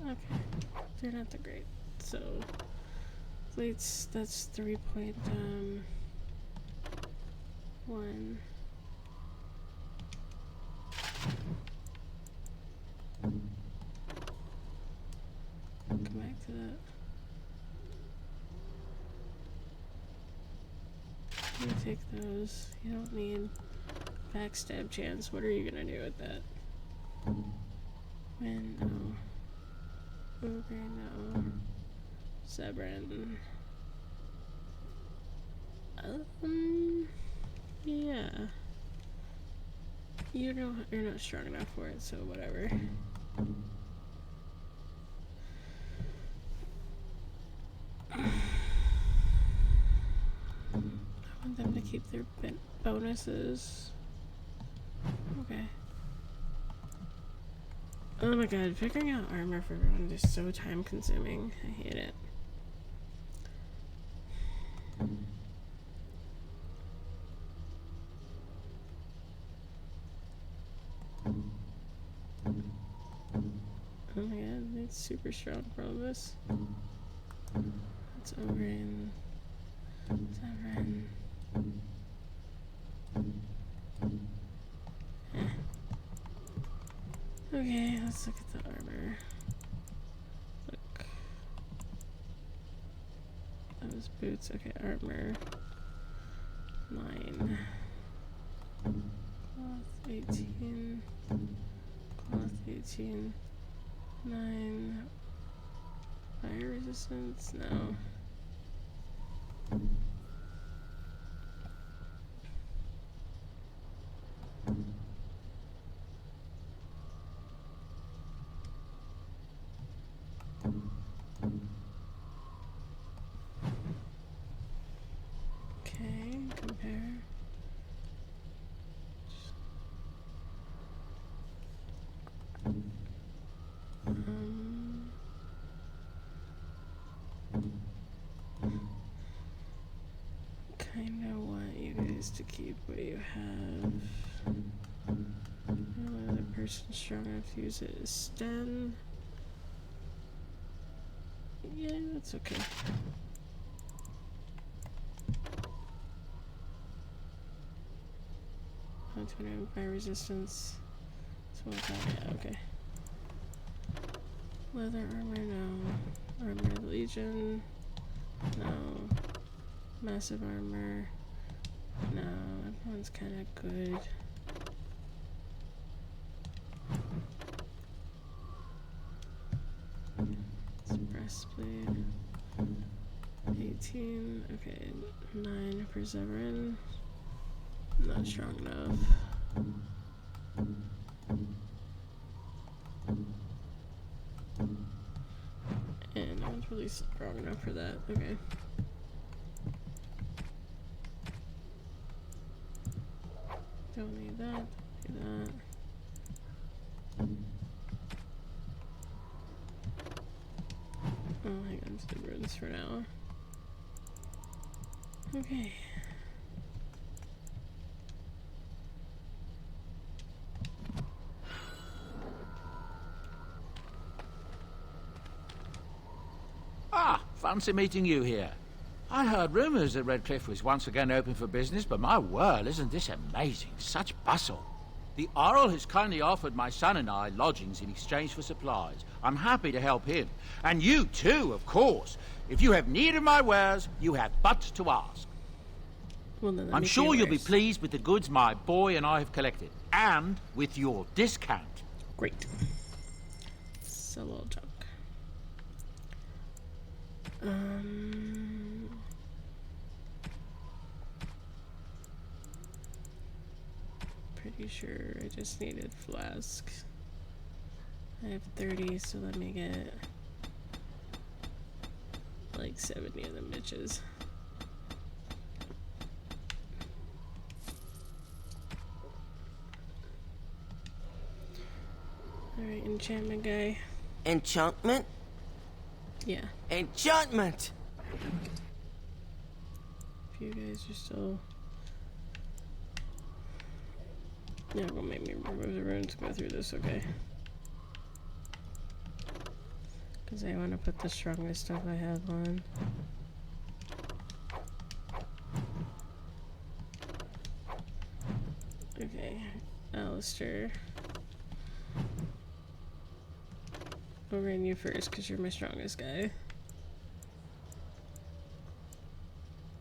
Okay, they're not that great. So, plates, that's 3.1. Come back to that. You take those. You don't need backstab chance. What are you gonna do with that? When no. Ogre, no. Zebran. Yeah. You're not strong enough for it, so whatever. I want them to keep their bonuses. Okay. Oh my god, figuring out armor for everyone is so time consuming. I hate it. Oh my god, it's super strong for all this. It's over in Severn. Okay, let's look at the armor. Look. Those boots, okay, armor. 9. Cloth 18. Cloth 18. 9. Fire resistance? No. Okay, compare. Kinda want you guys to keep what you have. The only other person strong enough to use it is Sten. Yeah, that's okay. Fire resistance. So what's that? Yeah, okay. Leather armor, no. Armor Legion, no. Massive armor, no. Everyone's kind of good. It's breastplate. 18. Okay, 9 for Zevran. Not strong enough. And no one's really strong enough for that. Okay. Don't need that. Do that. Oh, hang on to the runes for now. Okay. Ah, fancy meeting you here. I heard rumors that Redcliffe was once again open for business, but my word, isn't this amazing? Such bustle. The Earl has kindly offered my son and I lodgings in exchange for supplies. I'm happy to help him. And you too, of course. If you have need of my wares, you have but to ask. Well, then I'm sure you'll be pleased with the goods my boy and I have collected, and with your discount. Great. Sell all junk. Pretty sure I just needed flasks. I have 30, so let me get like 70 of them bitches. Alright, enchantment guy. Enchantment? Yeah. Enchantment! If you guys are still... You're gonna make me remove the runes to go through this, okay? Because I want to put the strongest stuff I have on. Okay, Alistair. I'll run you first because you're my strongest guy.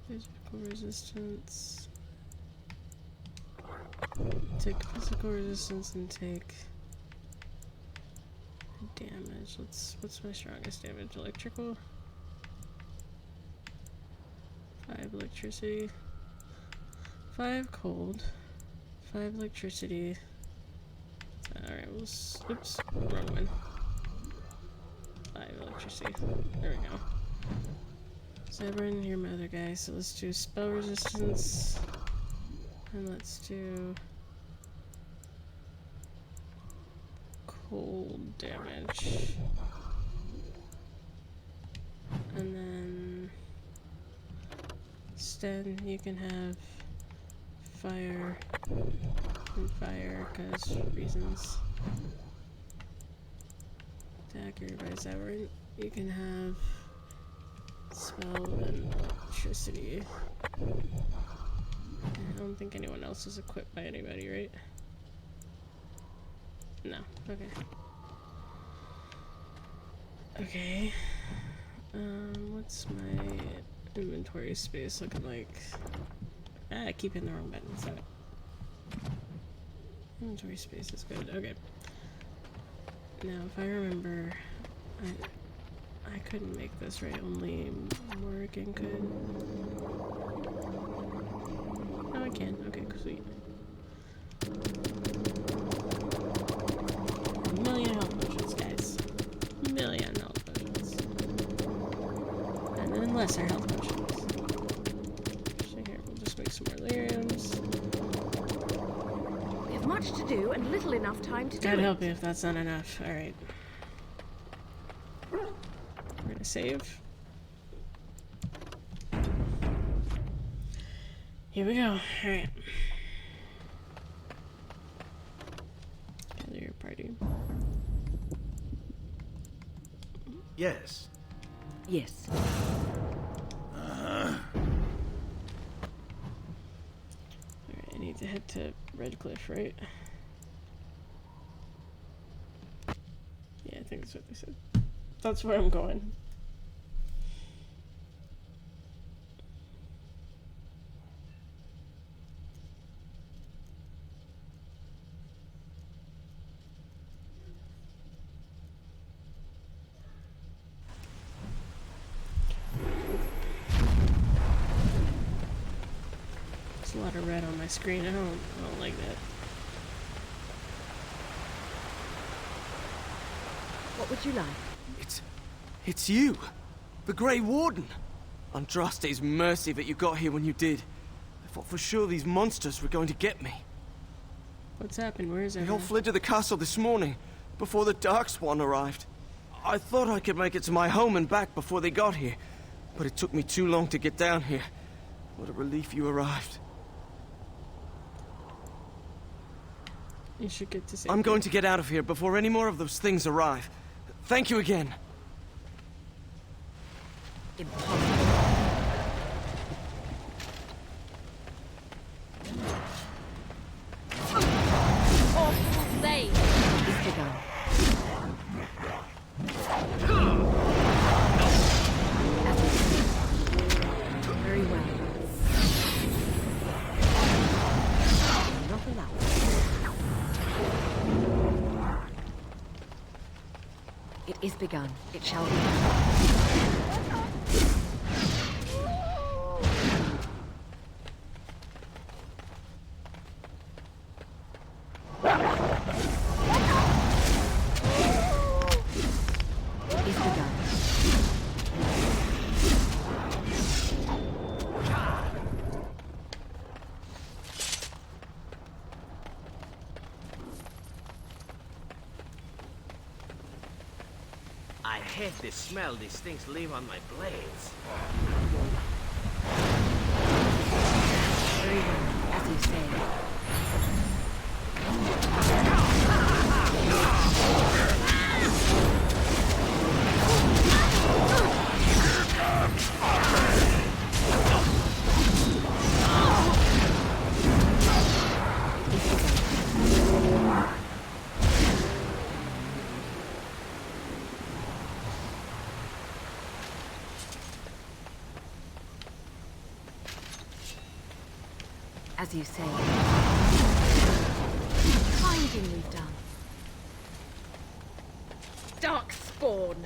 Physical resistance. Take physical resistance and take damage. What's my strongest damage? Electrical? 5 electricity. 5 cold. 5 electricity. Alright, oops, wrong one. 5 electricity. There we go. Zebrin, you're my other guy, so let's do spell resistance. And let's do cold damage. And then Sten, you can have fire and fire because reasons. Dagger by Zebrin, you can have spell and electricity. I don't think anyone else is equipped by anybody, right? No. Okay. Okay. What's my inventory space looking like? I keep hitting the wrong button. Sorry. Inventory space is good. Okay. Now, if I remember, I couldn't make this, right? Only Morrigan could. Oh, I can. Okay, sweet. A million health potions, guys. A million health potions. And then lesser health potions. So here, we'll just make some more lyriums. We have much to do and little enough time to do it. God help me if that's not enough. Alright. We're gonna save. Here we go. Alright. Gather your party. Yes. Yes. Alright, I need to head to Redcliffe, right? Yeah, I think that's what they said. That's where I'm going. There's a lot of red on my screen. I don't like that. What would you like? It's you! The Grey Warden! Andraste's mercy that you got here when you did. I thought for sure these monsters were going to get me. What's happened? Where is They all everyone? fled to the castle this morning, before the Darkspawn arrived. I thought I could make it to my home and back before they got here, but it took me too long to get down here. What a relief you arrived. You should get to safety. I'm going to get out of here before any more of those things arrive. Thank you again. Impossible. begun. It shall be done. It is begun. I hate the smell these things leave on my blades. Very well, as you say. As you say. Fine thing we've done. Darkspawn!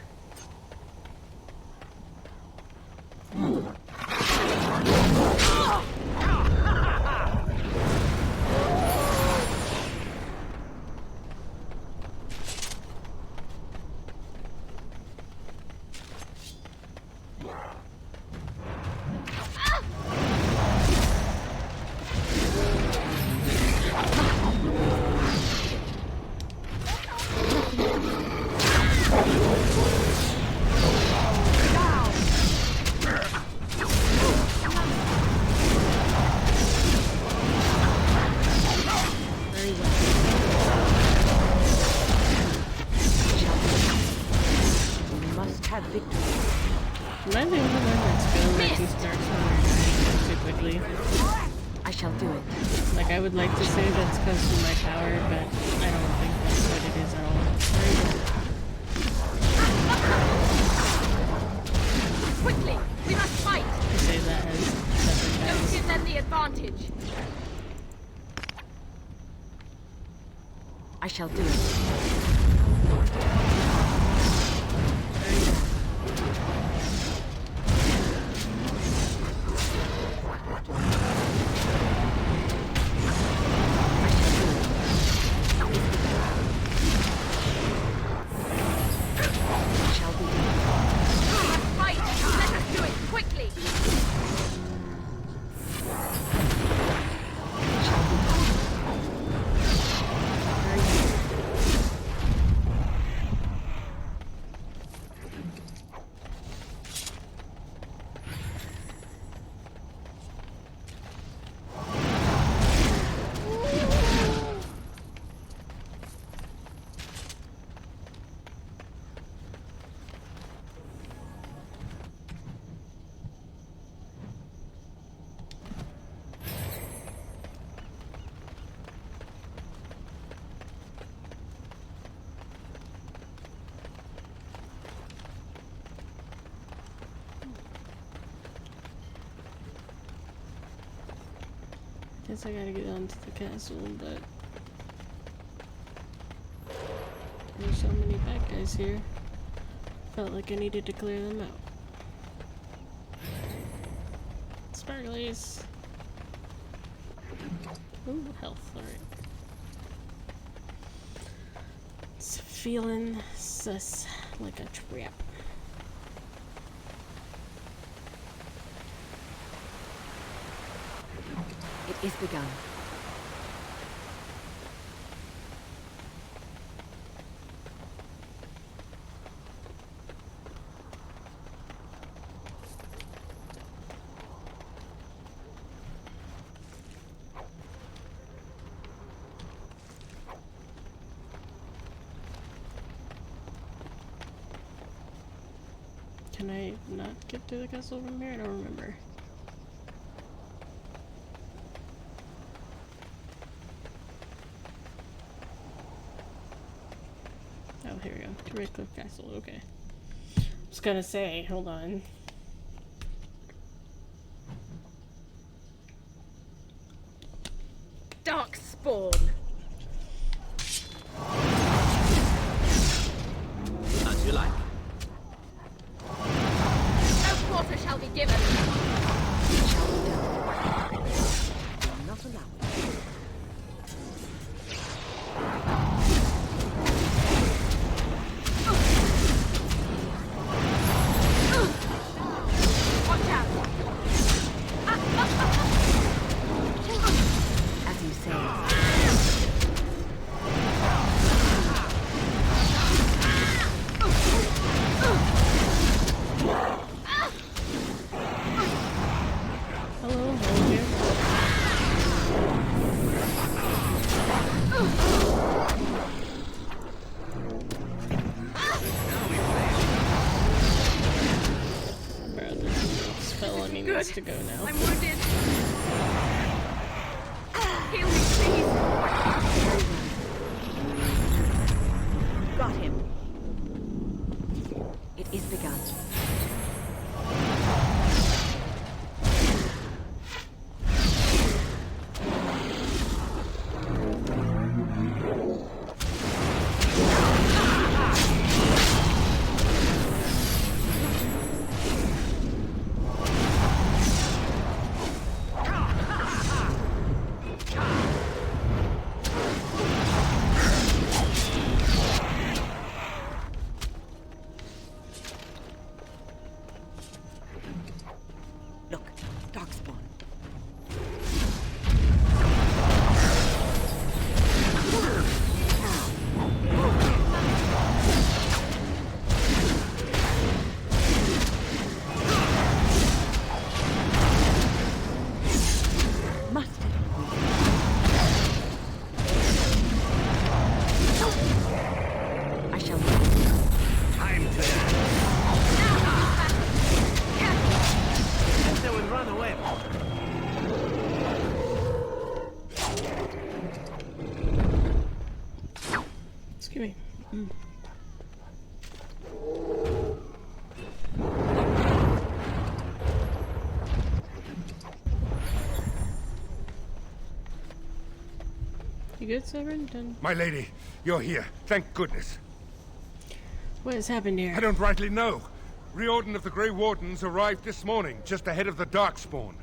Am I the only one that's feeling like these Darkspawn are too quickly? I shall do it. Like, I would like to say that's because of my power, but I don't think that's what it is at all. Quickly! We must fight! I say that as separate Don't guys. give them the advantage! I shall do it. Fight! Let us do it quickly! Guess I gotta get onto the castle, but there's so many bad guys here. Felt like I needed to clear them out. Sparklies! Ooh, health, alright. It's feeling sus like a trap. It is begun. Can I not get to the castle from here? I don't remember. Oh, here we go. To Redcliffe Castle, okay. I was gonna say, hold on. Darkspawn! As you like. given. Not allowed. Watch out! As you say. Hello, Holger. Bro, this spell on me needs to go now. I'm wounded. Heal me, please. Got him. It is begun. Look, Darkspawn. Must I shall Time to They would run away. Excuse me. You good, Severin? Done. My lady, you're here. Thank goodness. What has happened here? I don't rightly know. Riordan of the Grey Wardens arrived this morning, just ahead of the Darkspawn.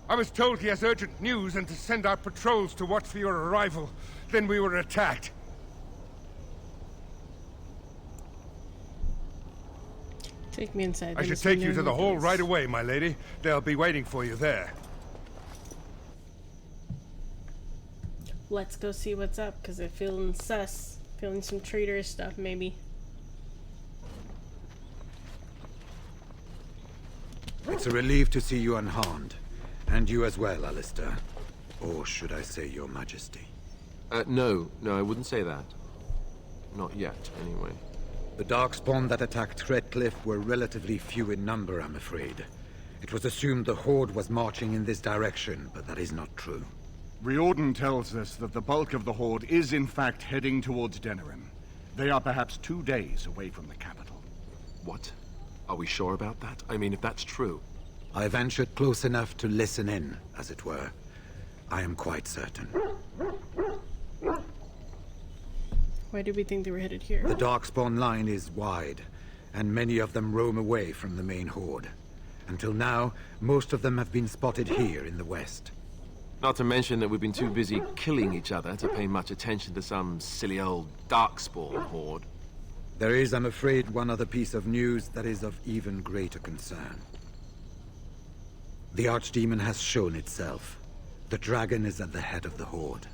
I was told he has urgent news and to send out patrols to watch for your arrival. Then we were attacked. Take me inside. I should take you to the hall right away, my lady. They'll be waiting for you there. Let's go see what's up, because I'm feeling sus. Feeling some traitorous stuff, maybe. It's a relief to see you unharmed. And you as well, Alistair. Or should I say your majesty? No, I wouldn't say that. Not yet, anyway. The Darkspawn that attacked Redcliffe were relatively few in number, I'm afraid. It was assumed the Horde was marching in this direction, but that is not true. Riordan tells us that the bulk of the Horde is in fact heading towards Denerim. They are perhaps 2 days away from the capital. What? Are we sure about that? I mean, if that's true. I ventured close enough to listen in, as it were. I am quite certain. Why did we think they were headed here? The Darkspawn line is wide, and many of them roam away from the main Horde. Until now, most of them have been spotted here in the west. Not to mention that we've been too busy killing each other to pay much attention to some silly old Darkspawn horde. There is, I'm afraid, one other piece of news that is of even greater concern. The Archdemon has shown itself. The dragon is at the head of the Horde.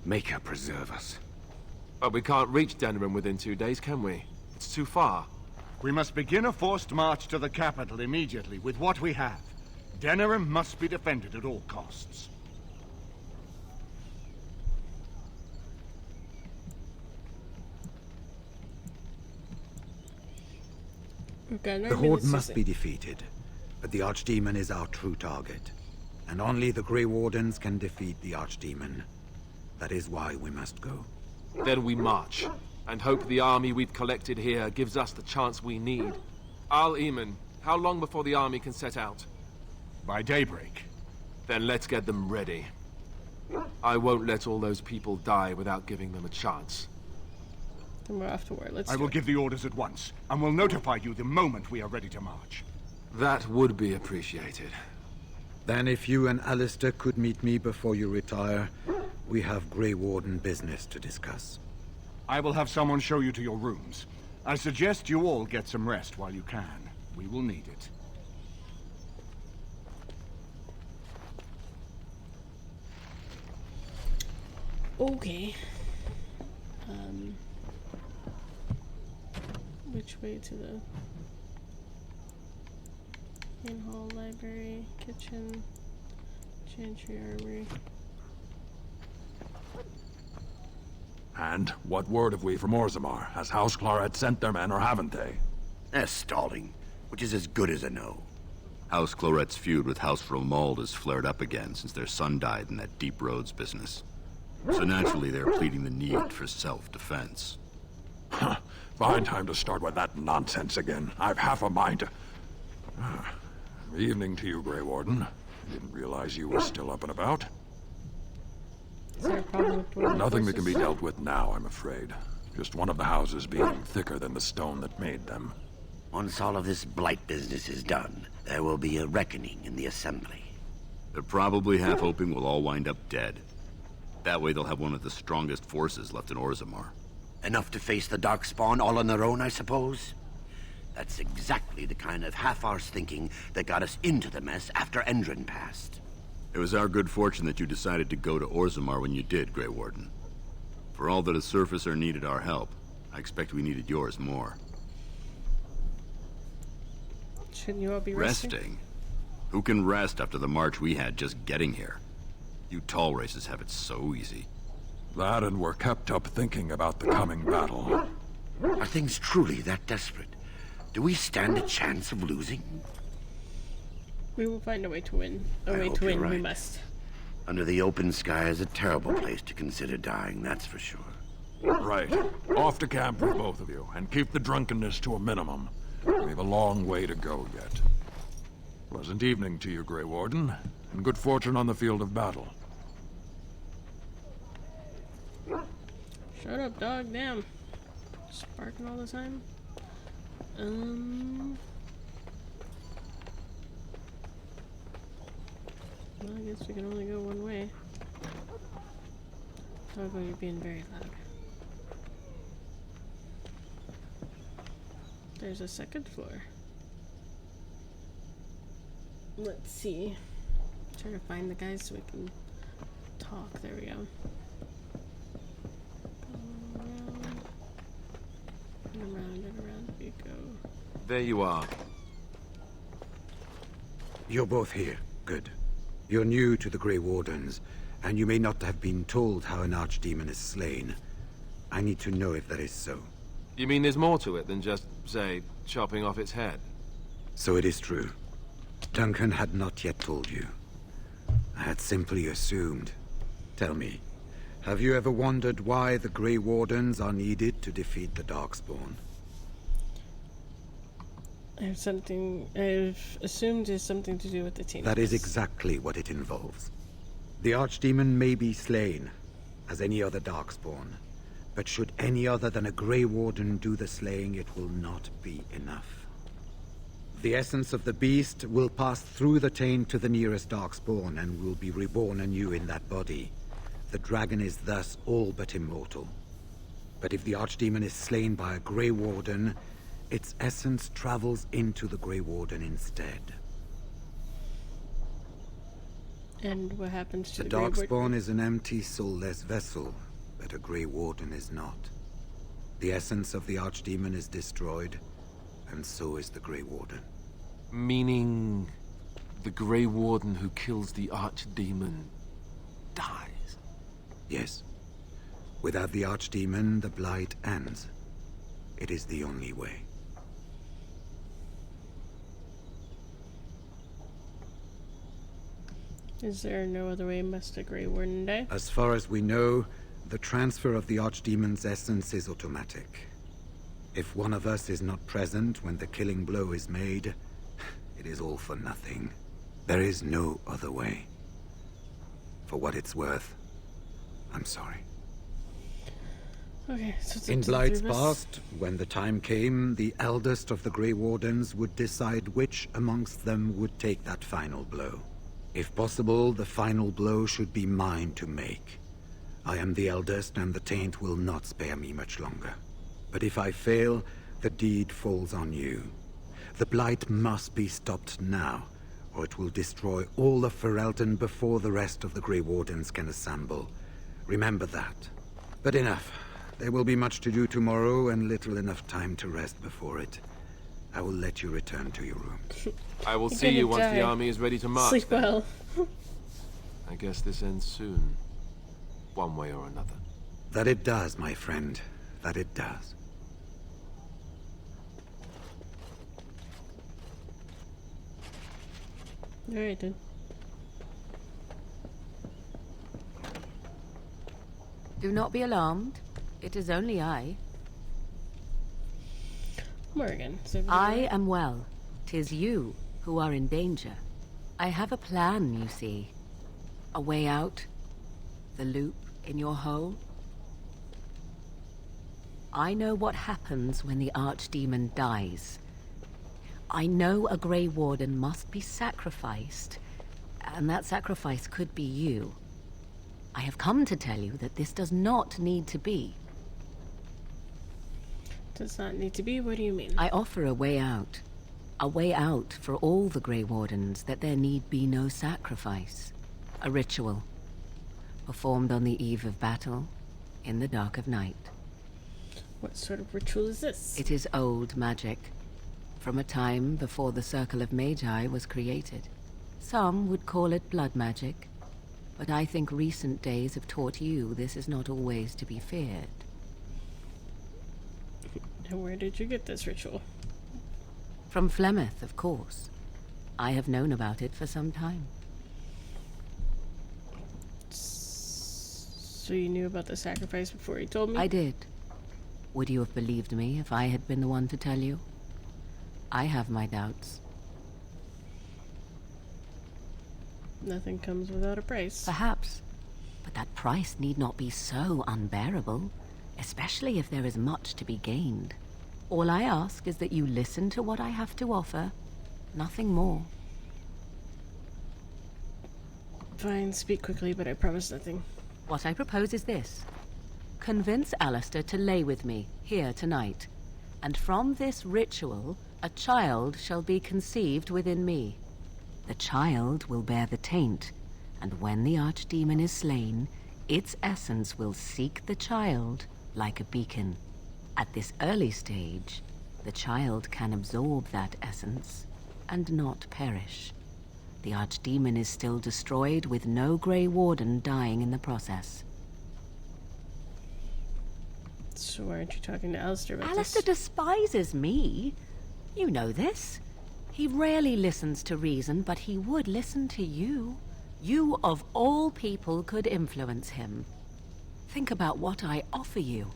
Maker preserve us. But we can't reach Denerim within 2 days, can we? It's too far. We must begin a forced march to the capital immediately with what we have. Denerim must be defended at all costs. The Horde must be defeated, but the Archdemon is our true target. And only the Grey Wardens can defeat the Archdemon. That is why we must go. Then we march, and hope the army we've collected here gives us the chance we need. Al-Eamon, how long before the army can set out? By daybreak. Then let's get them ready. I won't let all those people die without giving them a chance. Then we're off to war. Let's I will give the orders at once, and will notify you the moment we are ready to march. That would be appreciated. Then if you and Alistair could meet me before you retire, we have Grey Warden business to discuss. I will have someone show you to your rooms. I suggest you all get some rest while you can. We will need it. Okay. Which way to the main hall, library, kitchen, chantry, armory? And what word have we from Orzammar? Has House Claret sent their men, or haven't they? They're stalling, which is as good as a no. House Claret's feud with House Romuald has flared up again since their son died in that Deep Roads business. So naturally, they're pleading the need for self-defense. Huh. Fine time to start with that nonsense again. I've half a mind to... Evening to you, Grey Warden. I didn't realize you were still up and about. Is there a problem with dwarven Nothing that horses? can be dealt with now, I'm afraid. Just one of the houses being thicker than the stone that made them. Once all of this blight business is done, there will be a reckoning in the Assembly. They're probably half hoping we'll all wind up dead. That way they'll have one of the strongest forces left in Orzammar. Enough to face the Darkspawn all on their own, I suppose? That's exactly the kind of half-arsed thinking that got us into the mess after Endron passed. It was our good fortune that you decided to go to Orzammar when you did, Grey Warden. For all that a surfacer needed our help, I expect we needed yours more. Shouldn't you all be resting? Resting? Who can rest after the march we had just getting here? You tall races have it so easy. That, and we're kept up thinking about the coming battle. Are things truly that desperate? Do we stand a chance of losing? We will find a way to win. A I way hope to you're win, we right. must. Under the open sky is a terrible place to consider dying, that's for sure. Right. Off to camp with both of you, and keep the drunkenness to a minimum. We have a long way to go yet. Pleasant evening to you, Grey Warden, and good fortune on the field of battle. Shut up, dog. Damn. Just barking all the time. Well, I guess we can only go one way. Dog, you're being very loud. There's a second floor. Let's see. Trying to find the guys so we can talk. There we go. Around and around we go. There you are. You're both here. Good. You're new to the Grey Wardens, and you may not have been told how an archdemon is slain. I need to know if that is so. You mean there's more to it than just, say, chopping off its head? So it is true. Duncan had not yet told you. I had simply assumed. Tell me, have you ever wondered why the Grey Wardens are needed to defeat the Darkspawn? I've assumed it's something to do with the team. That is exactly what it involves. The Archdemon may be slain, as any other Darkspawn, but should any other than a Grey Warden do the slaying, it will not be enough. The essence of the beast will pass through the taint to the nearest Darkspawn and will be reborn anew in that body. The dragon is thus all but immortal. But if the Archdemon is slain by a Grey Warden, its essence travels into the Grey Warden instead. And what happens to The the Grey Warden? Darkspawn is an empty, soulless vessel, but a Grey Warden is not. The essence of the Archdemon is destroyed, and so is the Grey Warden. Meaning the Grey Warden who kills the Archdemon dies? Yes. Without the Archdemon, the Blight ends. It is the only way. Is there no other way must a Grey Warden die? As far as we know, the transfer of the Archdemon's essence is automatic. If one of us is not present when the killing blow is made, it is all for nothing. There is no other way. For what it's worth, I'm sorry. Okay, so it's In up to the Blight's three of us. past, when the time came, the eldest of the Grey Wardens would decide which amongst them would take that final blow. If possible, the final blow should be mine to make. I am the eldest, and the Taint will not spare me much longer. But if I fail, the deed falls on you. The Blight must be stopped now, or it will destroy all of Ferelden before the rest of the Grey Wardens can assemble. Remember that. But enough. There will be much to do tomorrow, and little enough time to rest before it. I will let you return to your room. I will You're see gonna you once die. the army is ready to march. Sleep then. well. I guess this ends soon. One way or another. That it does, my friend. That it does. Alright then. Do not be alarmed. It is only I. Morgan. I am well. 'Tis you who are in danger. I have a plan, you see. A way out. The loop in your hole. I know what happens when the Archdemon dies. I know a Grey Warden must be sacrificed, and that sacrifice could be you. I have come to tell you that this does not need to be. Does not need to be? What do you mean? I offer a way out. A way out for all the Grey Wardens, that there need be no sacrifice. A ritual. Performed on the eve of battle, in the dark of night. What sort of ritual is this? It is old magic. From a time before the Circle of Magi was created. Some would call it blood magic. But I think recent days have taught you this is not always to be feared. And where did you get this ritual? From Flemeth, of course. I have known about it for some time. So you knew about the sacrifice before you told me? I did. Would you have believed me if I had been the one to tell you? I have my doubts. Nothing comes without a price. Perhaps. But that price need not be so unbearable, especially if there is much to be gained. All I ask is that you listen to what I have to offer, nothing more. Fine, speak quickly, but I promise nothing. What I propose is this. Convince Alistair to lay with me, here tonight. And from this ritual, a child shall be conceived within me. The child will bear the taint, and when the Archdemon is slain, its essence will seek the child like a beacon. At this early stage, the child can absorb that essence and not perish. The Archdemon is still destroyed with no Grey Warden dying in the process. So why aren't you talking to Alistair about Alistair this? despises me. You know this. He rarely listens to reason, but he would listen to you. You, of all people, could influence him. Think about what I offer you.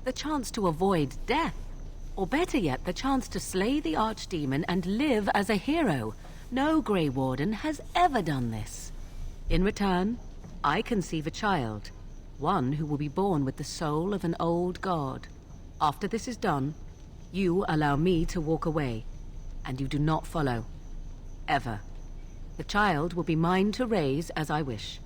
The chance to avoid death. Or better yet, the chance to slay the Archdemon and live as a hero. No Grey Warden has ever done this. In return, I conceive a child. One who will be born with the soul of an old god. After this is done, you allow me to walk away. And you do not follow. Ever. The child will be mine to raise as I wish.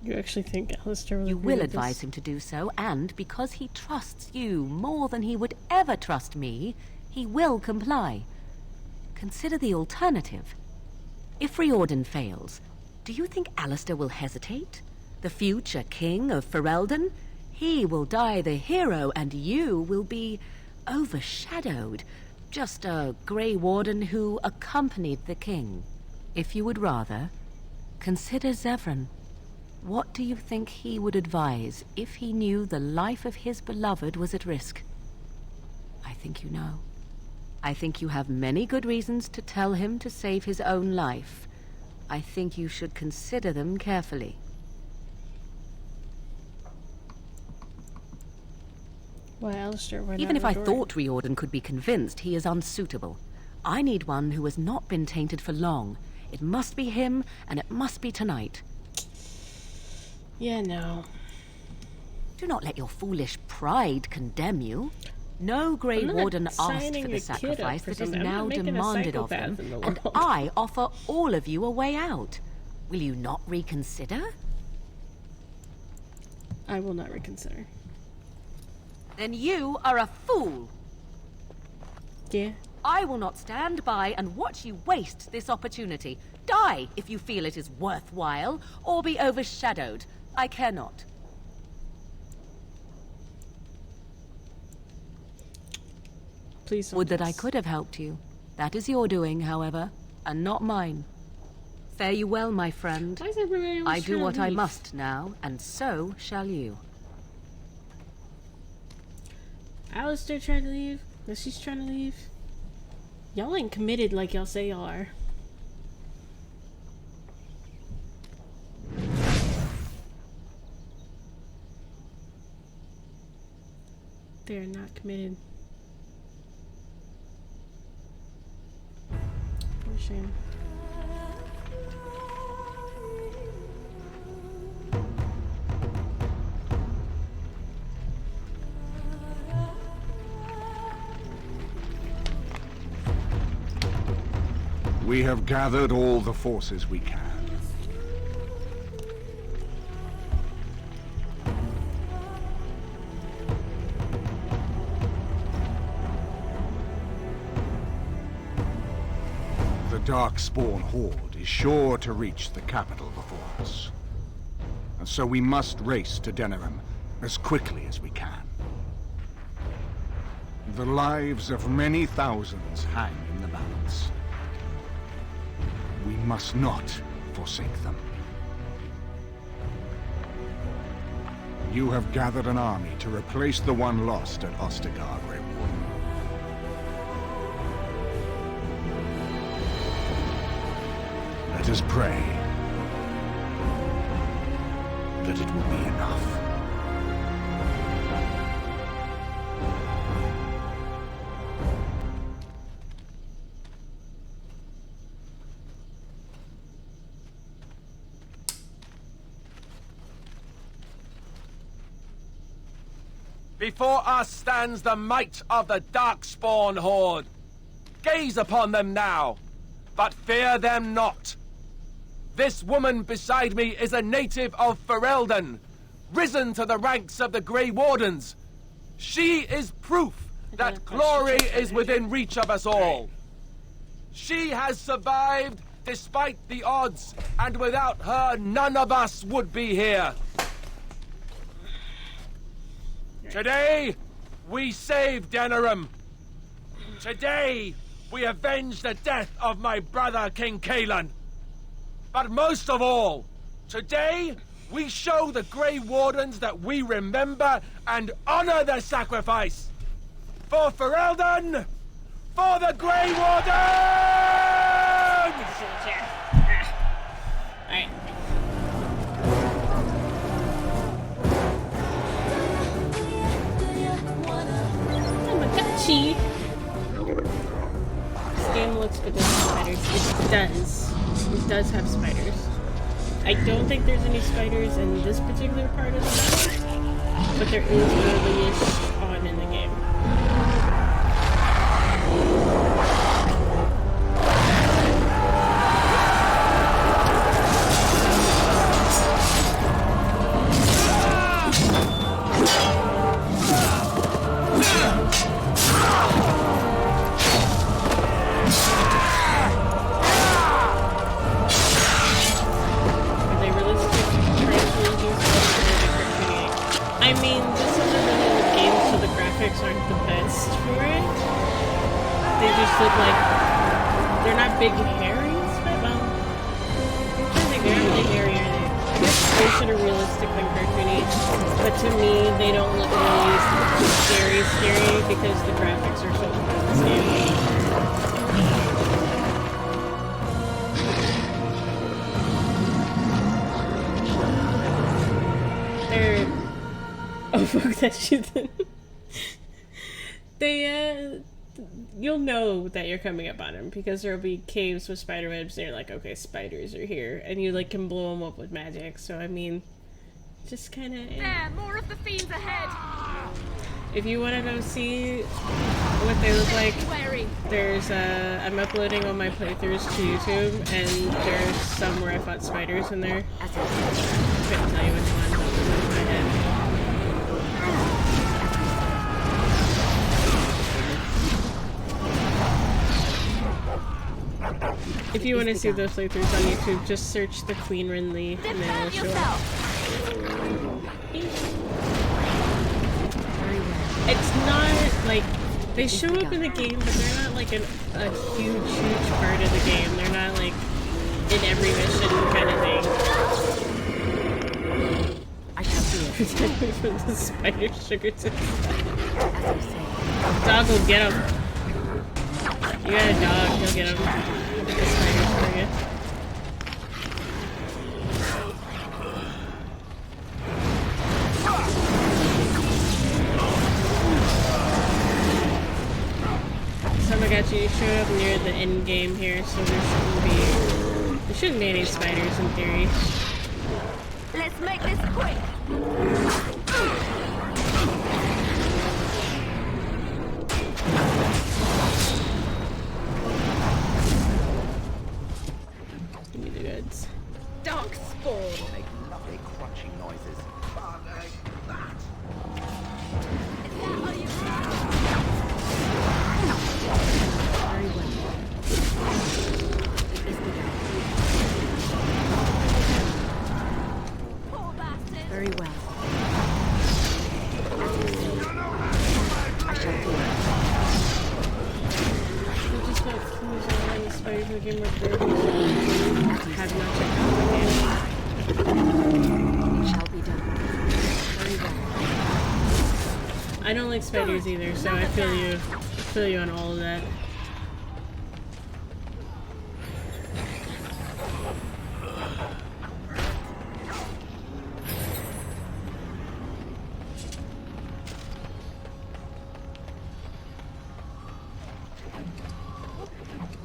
You actually think Alistair will You agree will with advise this? him to do so, and because he trusts you more than he would ever trust me, he will comply. Consider the alternative. If Riordan fails, do you think Alistair will hesitate? The future king of Ferelden? He will die the hero, and you will be overshadowed. Just a Grey Warden who accompanied the king. If you would rather, consider Zevran. What do you think he would advise if he knew the life of his beloved was at risk? I think you know. I think you have many good reasons to tell him to save his own life. I think you should consider them carefully. Why Alistair? Why Even not if I Rodori? thought Riordan could be convinced, he is unsuitable. I need one who has not been tainted for long. It must be him, and it must be tonight. Yeah, no. Do not let your foolish pride condemn you. No Grey Warden asked for the sacrifice that is now demanded of him, and I offer all of you a way out. Will you not reconsider? I will not reconsider. Then you are a fool. Yeah. I will not stand by and watch you waste this opportunity. Die if you feel it is worthwhile, or be overshadowed. I care not. Please don't. Would that I could have helped you. That is your doing, however, and not mine. Fare you well, my friend. Why is everybody always I do trying to what I leave? must now, and so shall you. Alistair trying to leave? She's trying to leave? Y'all ain't committed like y'all say y'all are. They're not committed. What a shame. We have gathered all the forces we can. The Darkspawn Horde is sure to reach the capital before us. And so we must race to Denerim as quickly as we can. The lives of many thousands hang in the balance. We must not forsake them. You have gathered an army to replace the one lost at Ostagar, Grey Warden. Let us pray that it will be enough. Before us stands the might of the Darkspawn Horde. Gaze upon them now, but fear them not. This woman beside me is a native of Ferelden, risen to the ranks of the Grey Wardens. She is proof that glory is within reach of us all. She has survived despite the odds, and without her, none of us would be here. Today, we save Denerim. Today, we avenge the death of my brother, King Kaelan. But most of all, today, we show the Grey Wardens that we remember and honor their sacrifice. For Ferelden, for the Grey Wardens! Alright. Tamagotchi! This game looks good with spiders. It does. It does have spiders. I don't think there's any spiders in this particular part of the map, but there is early-ish on in the game. I mean, this is a really old game, so the graphics aren't the best for it. They just look like they're not big hairy, but well, I'm trying to think, they're not really hairy, are they? I guess closer to realistic than cartoony, but to me, they don't look really scary because the graphics are so good in this game. They're... Oh, fuck that shit then. They, you'll know that you're coming up on them because there'll be caves with spider webs and you're like, okay, spiders are here. And you, like, can blow them up with magic. So, I mean, just kind of... There, more of the fiends ahead. If you want to go see what they look like, there's I'm uploading all my playthroughs to YouTube, and there's some where I fought spiders in there. I couldn't tell you which one off the top of my head. If you want to see those playthroughs on YouTube, just search the Queen Renly and then it'll show up. It's not like they show up in the game, but they're not like a huge part of the game. They're not like in every mission kind of thing. I shall do it. From the spider sugar to dog will get him. You got a dog, he'll get him. The spiders for you. Tamagotchi, you showed up near the end game here, so there shouldn't be any spiders in theory. Let's make this quick. Give me the goods. Dark spawn. Make lovely crunching noises. Very well. I shall do it. I just went through the spiders in the game with have not checked out the game. It shall be done. Very well. I don't like spiders either, so I feel you on all of that.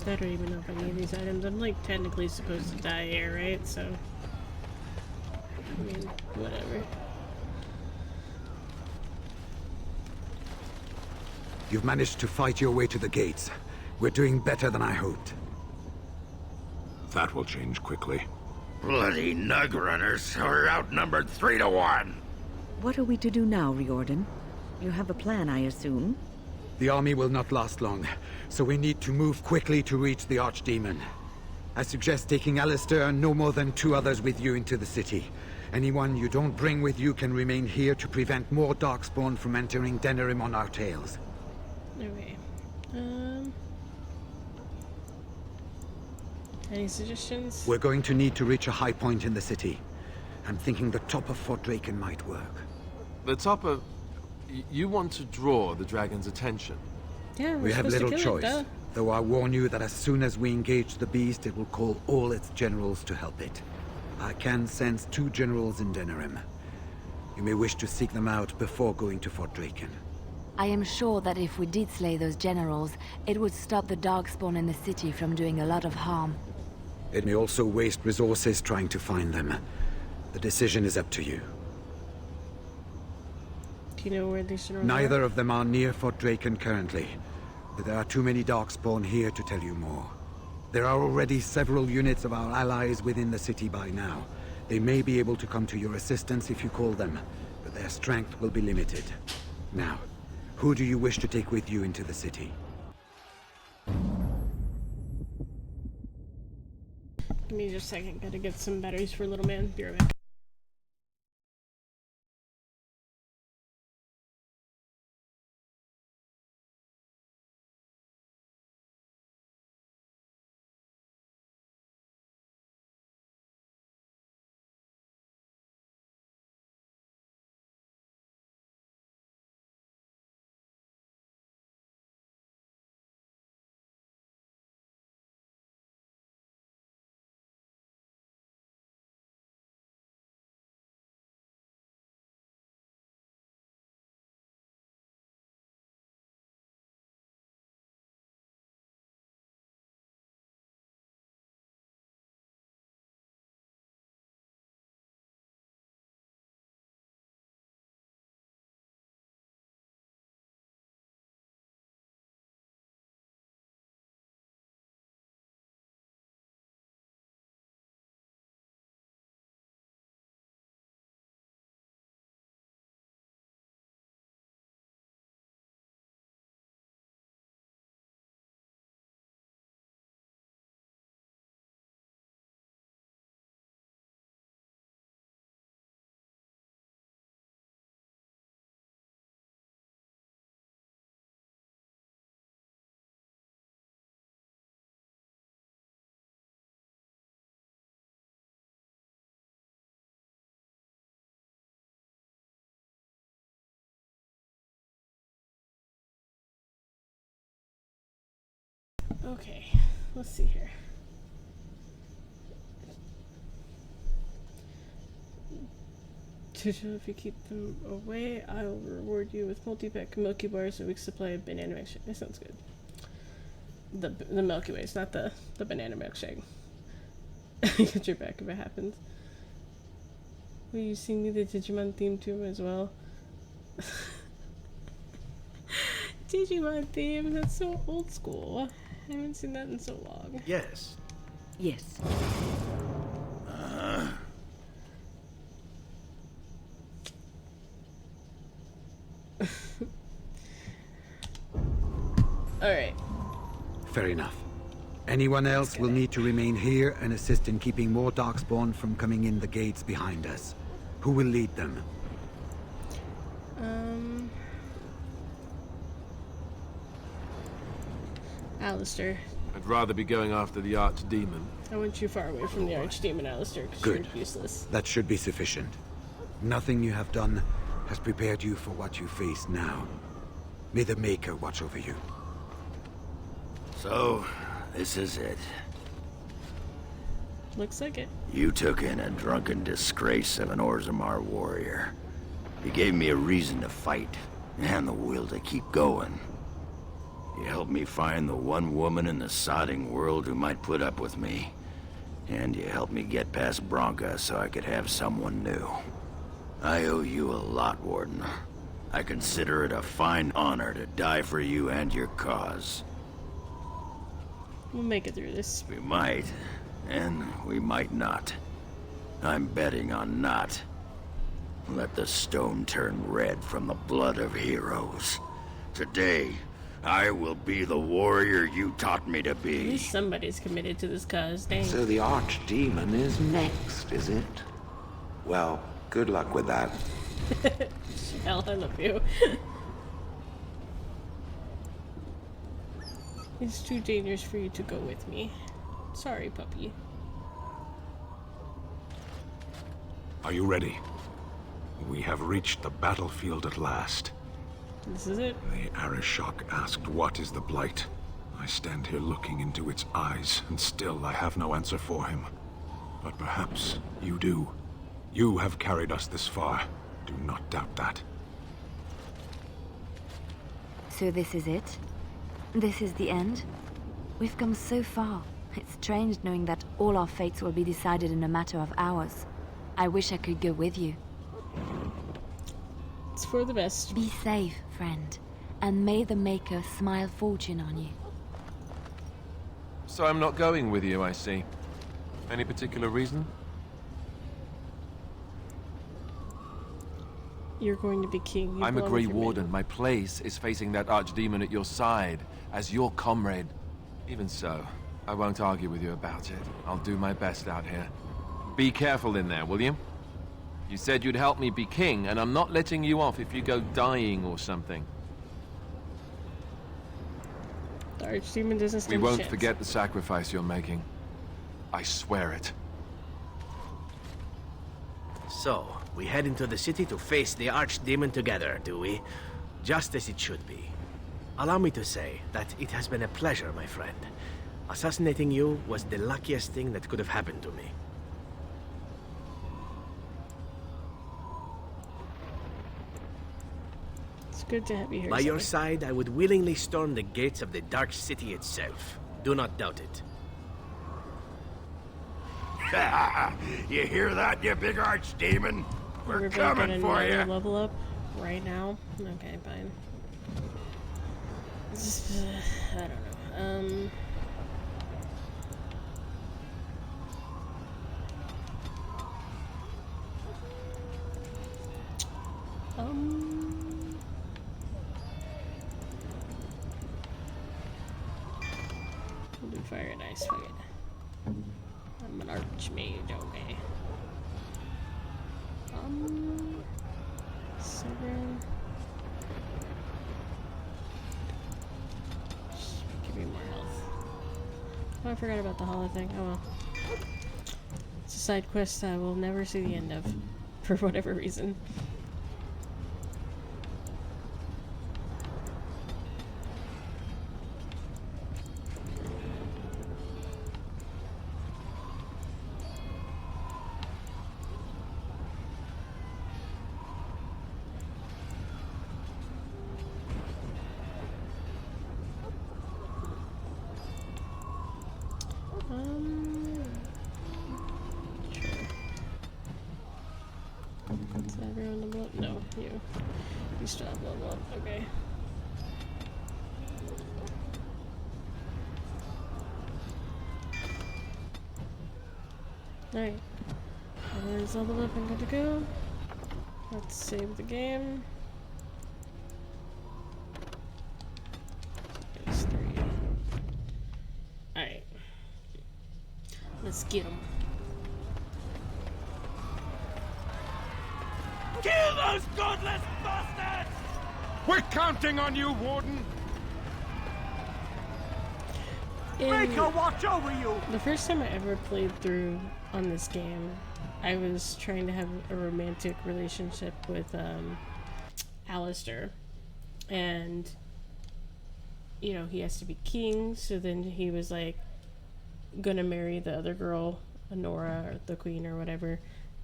I don't even know if I need these items. I'm like technically supposed to die here, right? So, I mean, whatever. You've managed to fight your way to the gates. We're doing better than I hoped. That will change quickly. Bloody nug runners are outnumbered 3 to 1. What are we to do now, Riordan? You have a plan, I assume? The army will not last long, so we need to move quickly to reach the Archdemon. I suggest taking Alistair and no more than 2 others with you into the city. Anyone you don't bring with you can remain here to prevent more Darkspawn from entering Denerim on our tails. Okay. Any suggestions? We're going to need to reach a high point in the city. I'm thinking the top of Fort Draken might work. The top of... You want to draw the dragon's attention? Yeah, we have little choice. Though I warn you that as soon as we engage the beast, it will call all its generals to help it. I can sense 2 generals in Denerim. You may wish to seek them out before going to Fort Draken. I am sure that if we did slay those generals, it would stop the Darkspawn in the city from doing a lot of harm. It may also waste resources trying to find them. The decision is up to you. Do you know where these generals Neither of them are near Fort Draken currently, but there are too many Darkspawn here to tell you more. There are already several units of our allies within the city by now. They may be able to come to your assistance if you call them, but their strength will be limited. Now, who do you wish to take with you into the city? Give me just a second, gotta get some batteries for little man. Be right back. Okay, let's see here. If you keep them away, I'll reward you with multi-pack Milky Bars and a week's supply of banana milkshake. That sounds good. The Milky Ways, not the banana milkshake. Get your back if it happens. Will you sing me the Digimon theme tune as well? Digimon theme, that's so old school. I haven't seen that in so long. Yes. Yes. Alright. Fair enough. Anyone else will need to remain here and assist in keeping more Darkspawn from coming in the gates behind us. Who will lead them? Alistair. I'd rather be going after the Archdemon. I went too far away from the Archdemon, Alistair, because Good. you're useless. That should be sufficient. Nothing you have done has prepared you for what you face now. May the Maker watch over you. So, this is it. Looks like it. You took in a drunken disgrace of an Orzammar warrior. You gave me a reason to fight, and the will to keep going. You helped me find the one woman in the sodding world who might put up with me. And you helped me get past Branka so I could have someone new. I owe you a lot, Warden. I consider it a fine honor to die for you and your cause. We'll make it through this. We might, and we might not. I'm betting on not. Let the stone turn red from the blood of heroes. Today, I will be the warrior you taught me to At be. least somebody's committed to this cause, dang. So the Archdemon is next, is it? Well, good luck with that. Hell, I love you. It's too dangerous for you to go with me. Sorry, puppy. Are you ready? We have reached the battlefield at last. This is it. The Arishok asked, "What is the Blight?" I stand here looking into its eyes, and still I have no answer for him. But perhaps you do. You have carried us this far. Do not doubt that. So this is it? This is the end? We've come so far. It's strange knowing that all our fates will be decided in a matter of hours. I wish I could go with you. It's for the best. Be safe, friend, and may the Maker smile fortune on you. So I'm not going with you, I see. Any particular reason? You're going to be king. You I'm a belong Grey with your Warden. My place is facing that Archdemon at your side, as your comrade. Even so, I won't argue with you about it. I'll do my best out here. Be careful in there, will you? You said you'd help me be king, and I'm not letting you off if you go dying or something. The Archdemon doesn't stand We won't a chance. forget the sacrifice you're making. I swear it. So, we head into the city to face the Archdemon together, do we? Just as it should be. Allow me to say that it has been a pleasure, my friend. Assassinating you was the luckiest thing that could have happened to me. It's good to have you here. By your Sally. side, I would willingly storm the gates of the Dark City itself. Do not doubt it. You hear that, you big Archdemon? We're Everybody coming got for another you. level up right now. Okay, fine. Just, I don't know. We'll do fire and ice. Fuck it. I'm an archmage, okay. 7. Just give me more health. Oh, I forgot about the hollow thing. Oh well. It's a side quest I will never see the end of, for whatever reason. still have level up. Okay. Alright. Everyone's leveled up and good to go. Let's save the game. There's 3. Alright. Let's get them. Kill those godless bastards! We're counting on you, Warden. Make her watch over you! The first time I ever played through on this game, I was trying to have a romantic relationship with Alistair. And, you know, he has to be king, so then he was like gonna marry the other girl, Honora, or the queen or whatever.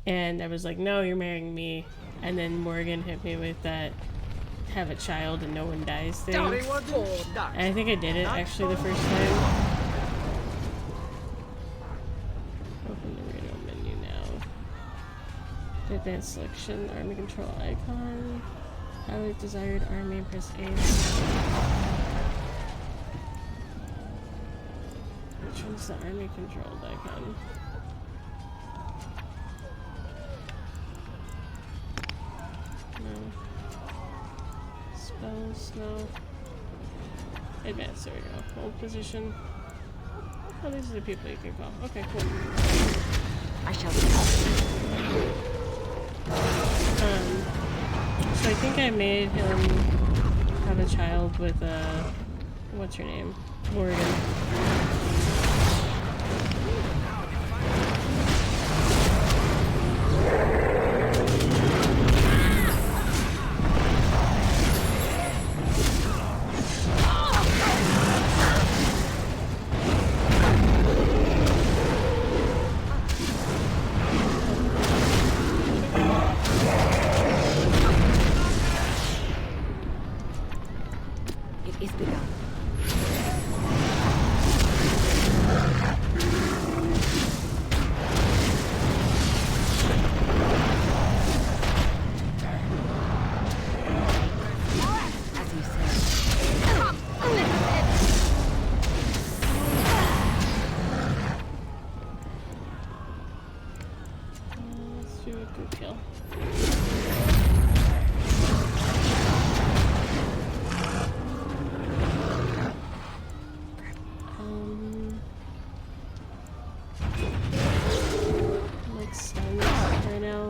And I was like, no, you're marrying me. And then Morgan hit me with that have a child and no one dies thing. And I think I did it actually the first time. Open the radio menu now. Advanced selection, army control icon. Highlight desired army, press A. Which one's the army controlled icon? No. Spells, no. Advanced, there we go. Hold position. Oh, these are the people you can call. Okay, cool. I shall be so I think I made him have a child with, what's her name? Morgan.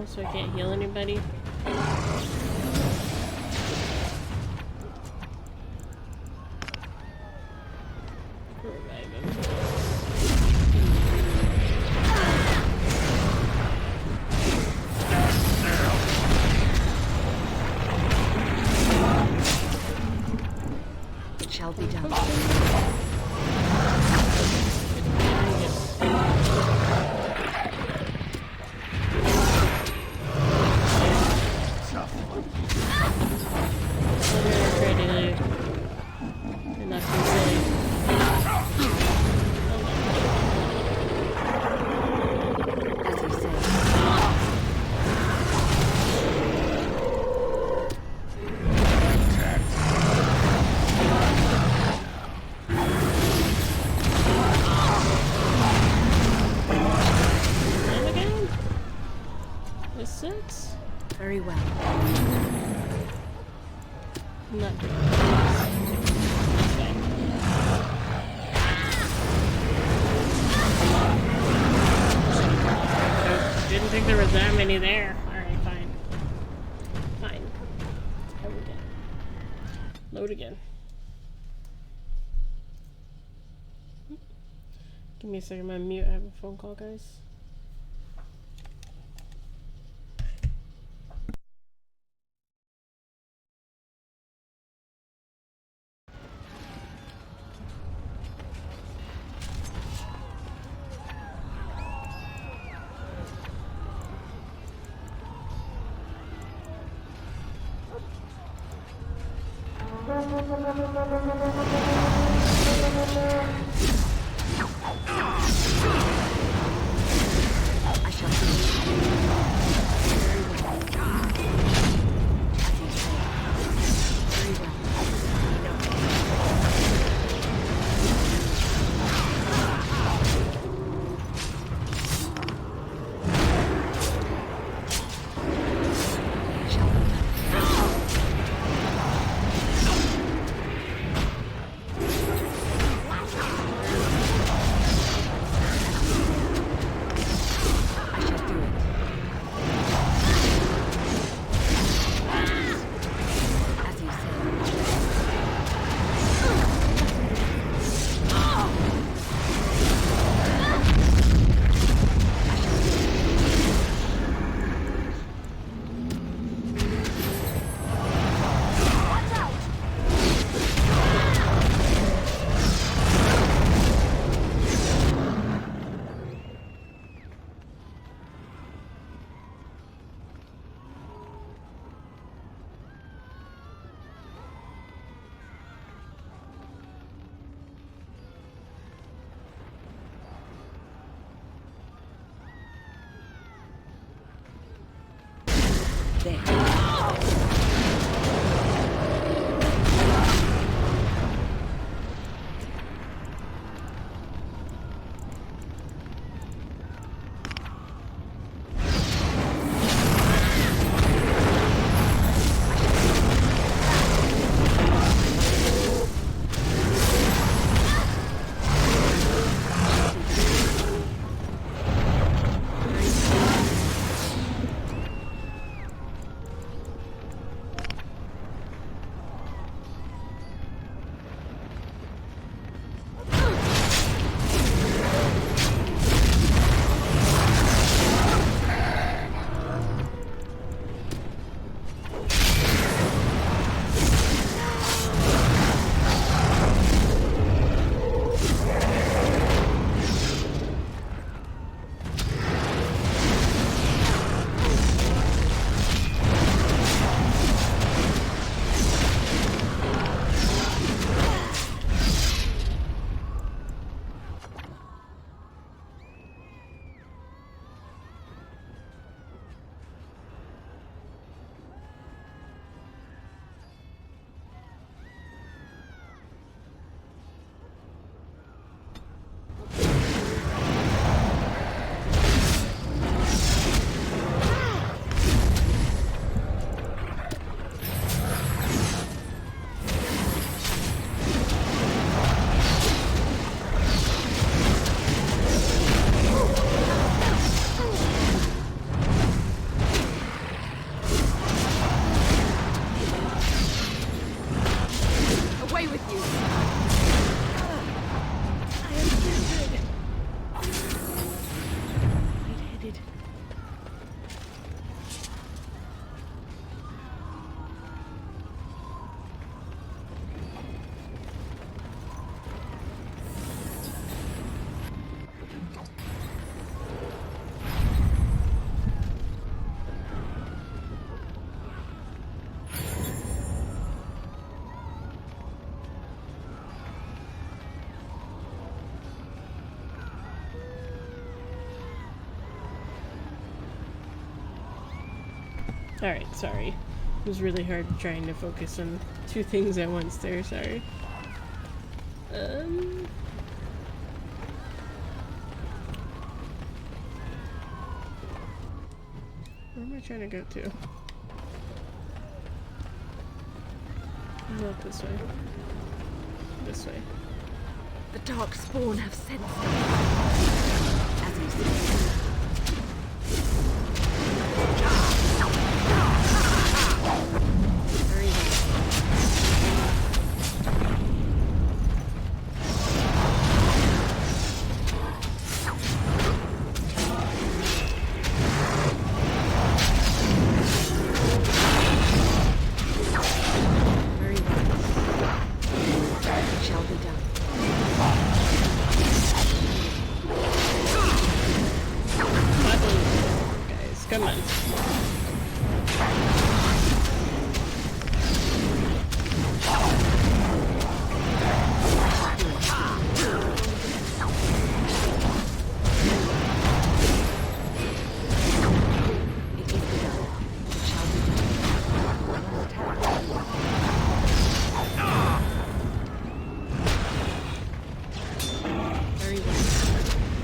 So I can't heal anybody. Revive him. It shall be done. Very well. Not good. Didn't think there was that many there. Alright, fine. Fine. Load again. Load again. Give me a second, I'm gonna mute. I have a phone call, guys. away with you! I am stupid. Lightheaded. Alright, sorry. It was really hard trying to focus on two things at once there, sorry. Where am I trying to go to? Not this way. This way. The dark spawn have sensed us. As you see. Come on.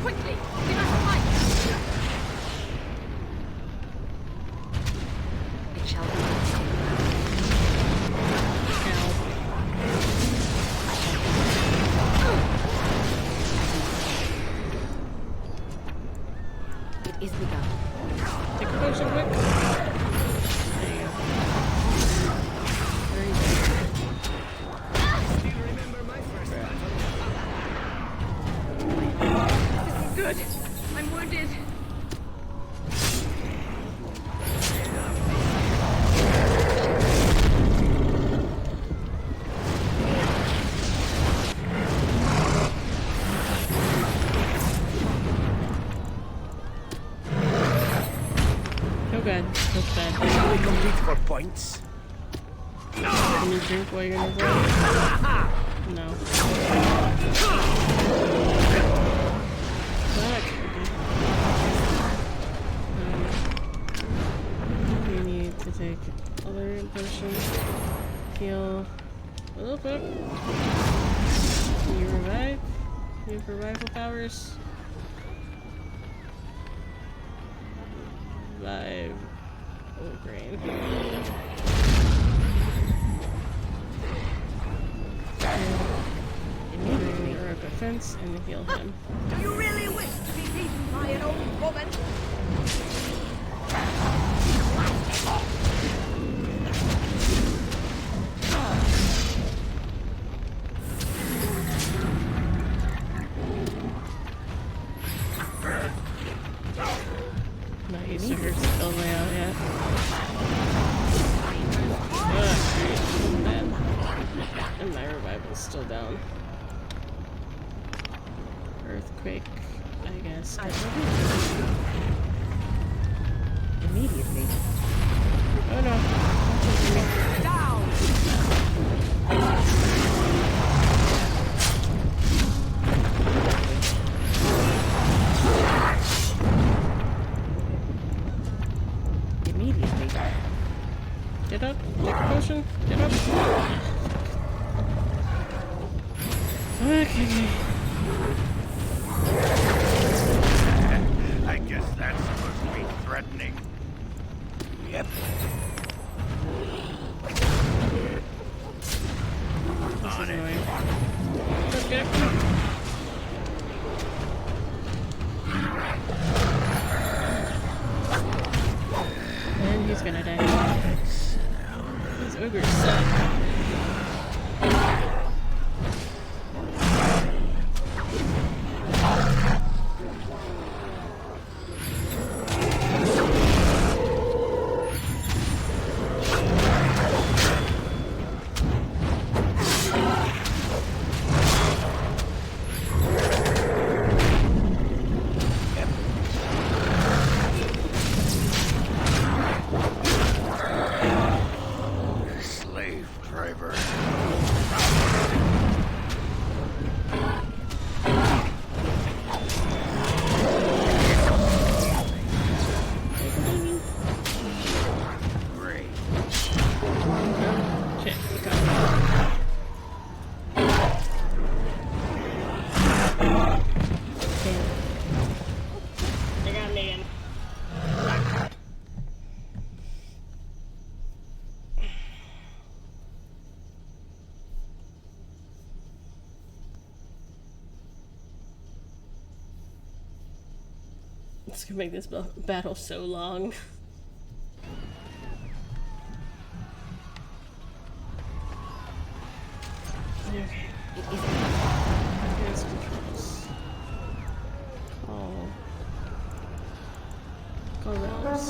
Quickly! Get out of light! It shall be done. It is begun. Take a potion quick. There you go. Very good. This is good. I'm wounded. Oh god, that's bad. Shall we compete for points? Can you drink while you're in the room? No. Fuck. We need to take other potions. Heal a little bit. Can you revive? You have revival powers. Revive. Oh, grain. Heroic defense and heal him. Do you really wish to be beaten by an old woman? Nice, so her still way out yet. Great. And my revival's still down. Earthquake, I guess. Immediately. Oh no. Down! Immediately. Get up. Take a potion. Get up. Okay. I guess that's supposed to be threatening. Yep. This is annoying. Let's get up. And he's gonna die. These ogres suck. It's gonna make this battle so long. Okay. Advanced controls. Call realms.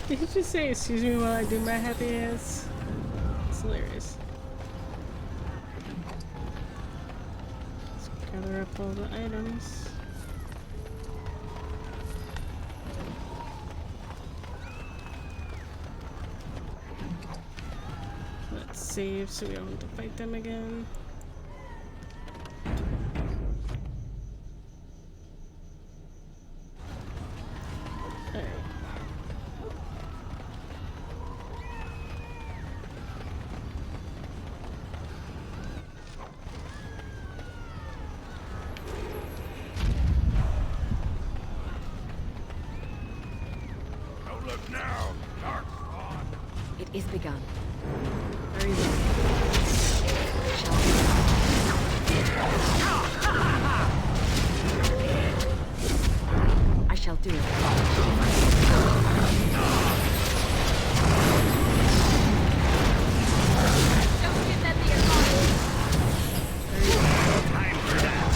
Did you just say, excuse me while I do my happy dance? It's hilarious. Let's gather up all the items. Let's save so we don't have to fight them again. It is begun. Very well. I shall do it. Don't give them the advantage. Time for that.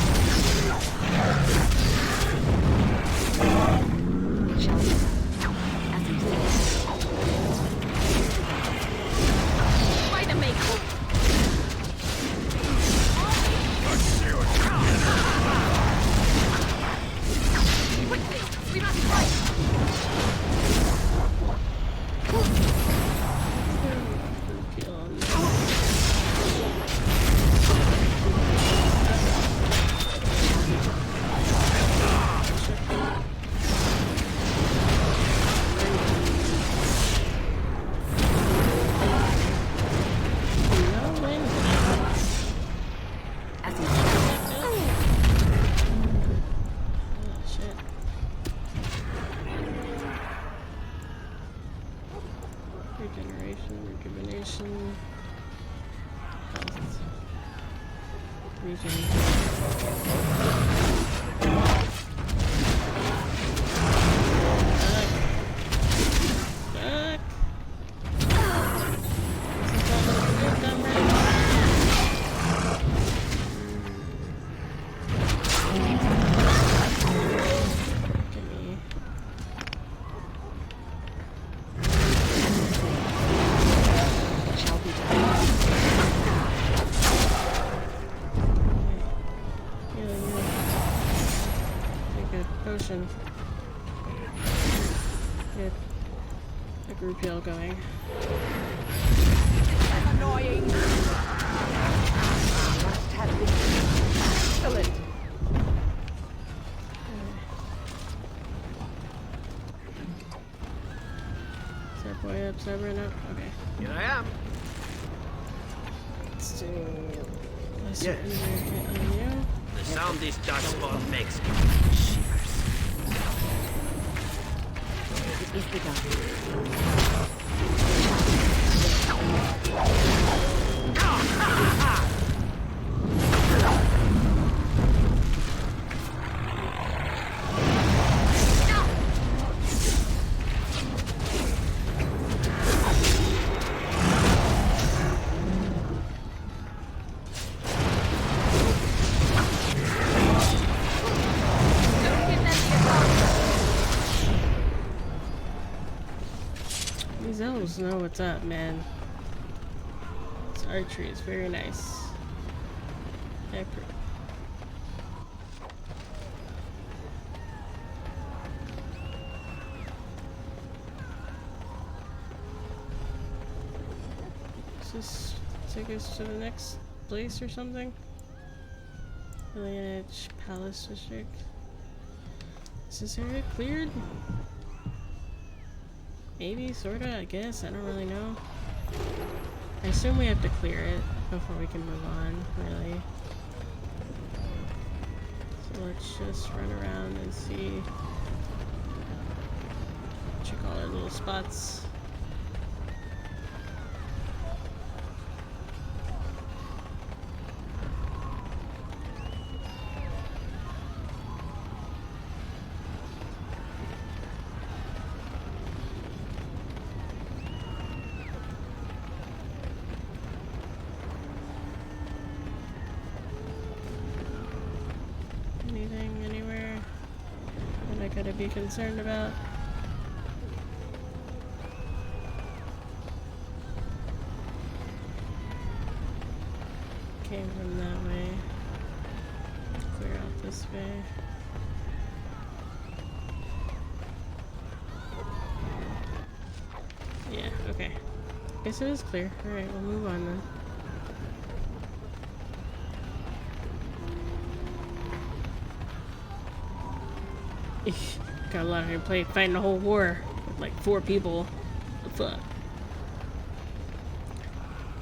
It shall be as he says. Try to make hope. Quickly, we must fight. Rejuvenation, health, potion. Get a group heal going. I'm annoying. Must have this. Excellent. Is our boy upset right now? Okay. Here I am. Let's do Yes. The sound this darkspawn makes shivers. It is begun. These elves know what's up, man. This archery is very nice. I approve. Does this take us to the next place or something? Lineage Palace District. Is this area cleared? Maybe, sorta, I guess. I don't really know. I assume we have to clear it before we can move on, really. So let's just run around and see. Check all our little spots. Gotta be concerned about. Came from that way. Clear out this way. Yeah, okay. Guess it is clear. Alright, we'll move on then. Got a lot on your plate fighting a whole war with like 4 people. What the fuck?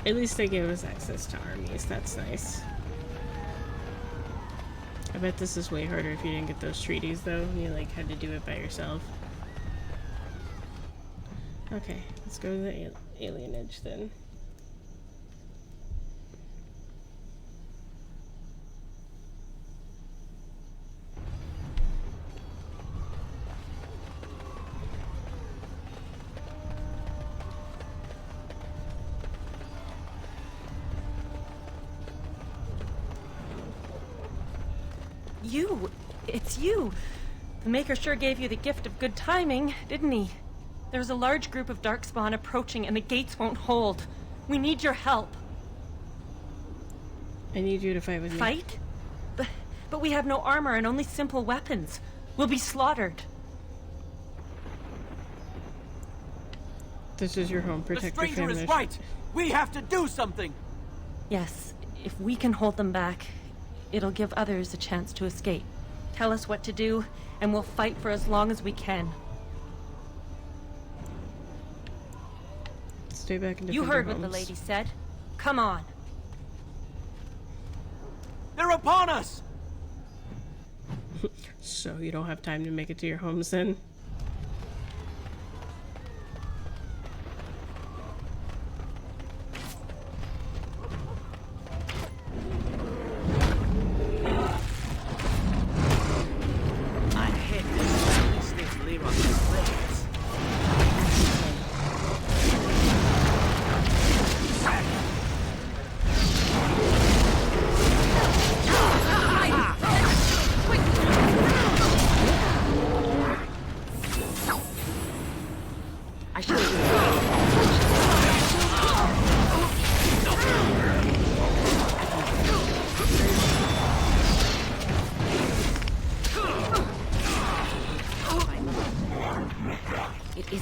At least they gave us access to armies. That's nice. I bet this is way harder if you didn't get those treaties though. You like had to do it by yourself. Okay, let's go to the alienage then. It's you! The Maker sure gave you the gift of good timing, didn't he? There's a large group of Darkspawn approaching and the gates won't hold. We need your help. I need you to fight with me. Fight? But we have no armor and only simple weapons. We'll be slaughtered. This is your home. Protect your family. The stranger is right! We have to do something! Yes, if we can hold them back, it'll give others a chance to escape. Tell us what to do, and we'll fight for as long as we can. Stay back and defend You heard your what the homes. lady said. Come on. They're upon us! So you don't have time to make it to your homes then?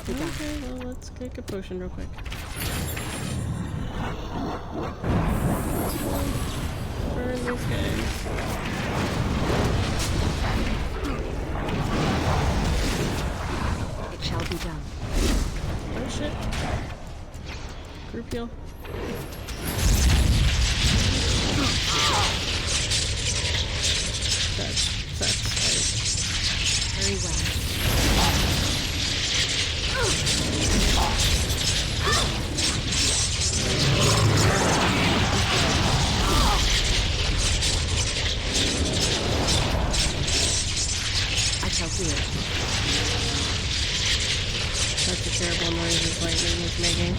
Okay, well, let's take a potion real quick. Burn these guys. It shall be done. Oh shit. Group heal. Very well. I shall do it. That's a terrible noise this lightning is making.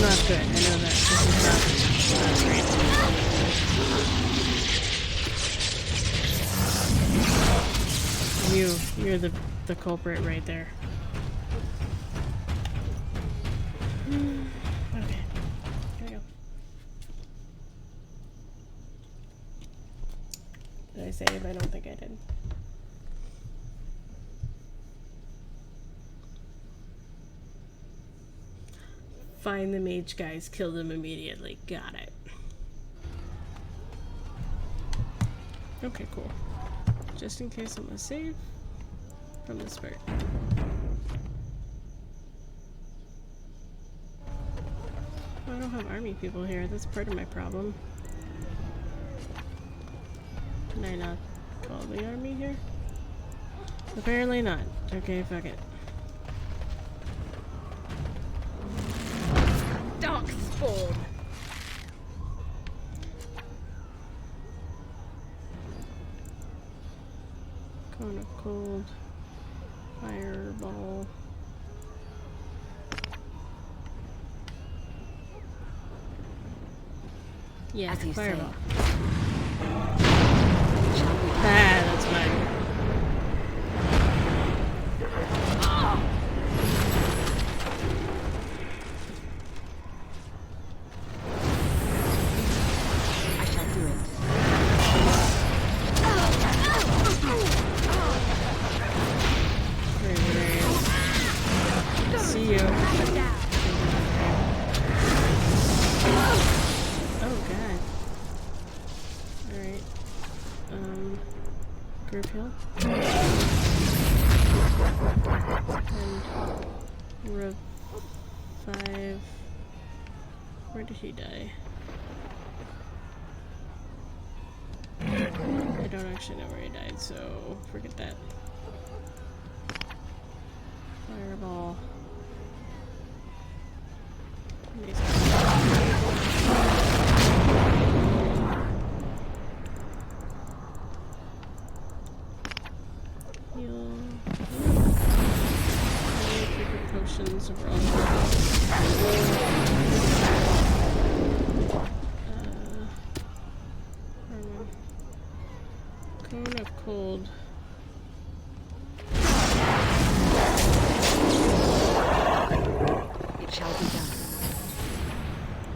Not good, I know that. This is not great. You're the culprit right there. Okay, here we go. Did I save? I don't think I did. Find the mage guys, kill them immediately. Got it. Okay, cool. Just in case I'm gonna save from this part. Oh, I don't have army people here. That's part of my problem. Can I not call the army here? Apparently not. Okay, fuck it. Darkspawn. Cone of cold. Fireball. Yeah, as you fireball. Say. That's fine. Group heal. And revive. Where did he die? I don't actually know where he died, so forget that. Fireball. Potions of Cone of cold. It shall be done.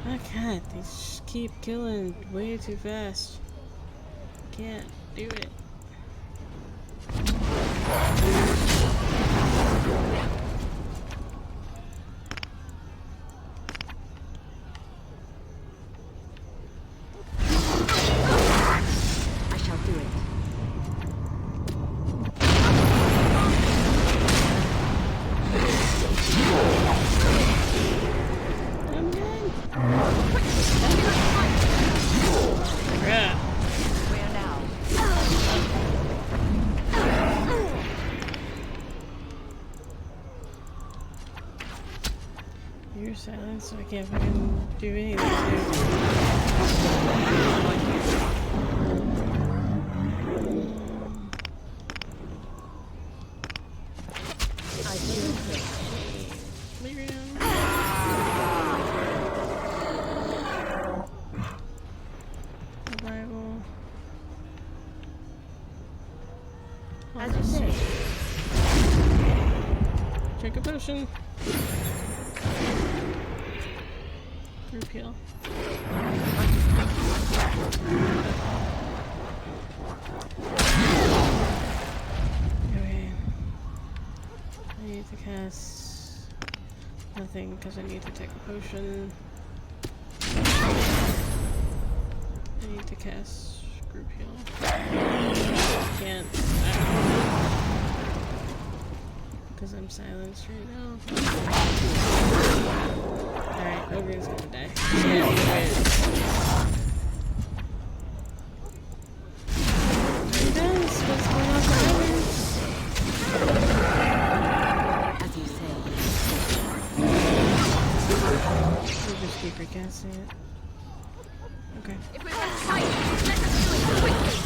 I can't. They just keep killing way too fast. Can't do it. You're silent, so I can't fucking do anything. I feel good. Survival. As you say. Drink a potion. group heal. Okay. I need to cast nothing because I need to take a potion. I need to cast group heal. Can't. Because I'm silenced right now. Alright, Ogre's gonna die. Yeah, I'm done. What's going on for others? As you say. We'll just keep recasting it. Okay. If we're gonna fight, let us do it quickly.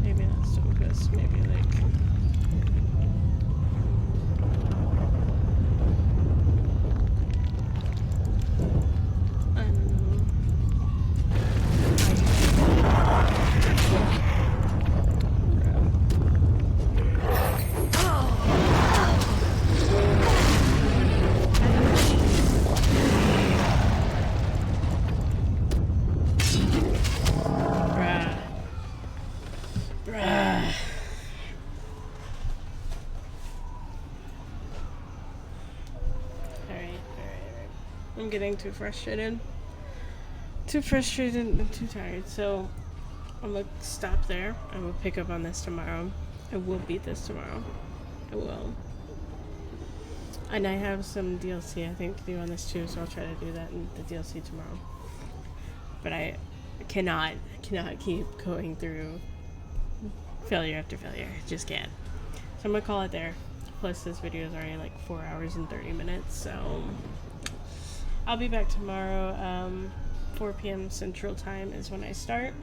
Maybe not Stocus, maybe like... I don't know. I'm getting too frustrated and too tired, so I'm gonna stop there. I will pick up on this tomorrow. I will beat this tomorrow. I will. And I have some DLC I think to do on this too, so I'll try to do that in the DLC tomorrow. But I cannot keep going through failure after failure. I just can't. So I'm gonna call it there. Plus this video is already like 4 hours and 30 minutes, so I'll be back tomorrow. 4 p.m. Central Time is when I start.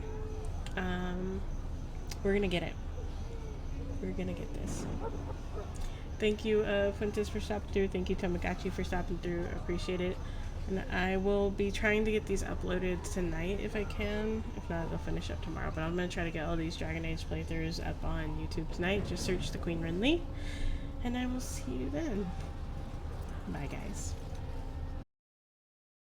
We're gonna get it. We're gonna get this. Thank you, Fuentes, for stopping through. Thank you, Tamagotchi, for stopping through. I appreciate it. And I will be trying to get these uploaded tonight if I can. If not, I'll finish up tomorrow. But I'm gonna try to get all these Dragon Age playthroughs up on YouTube tonight. Just search the Queen Renly. And I will see you then. Bye, guys.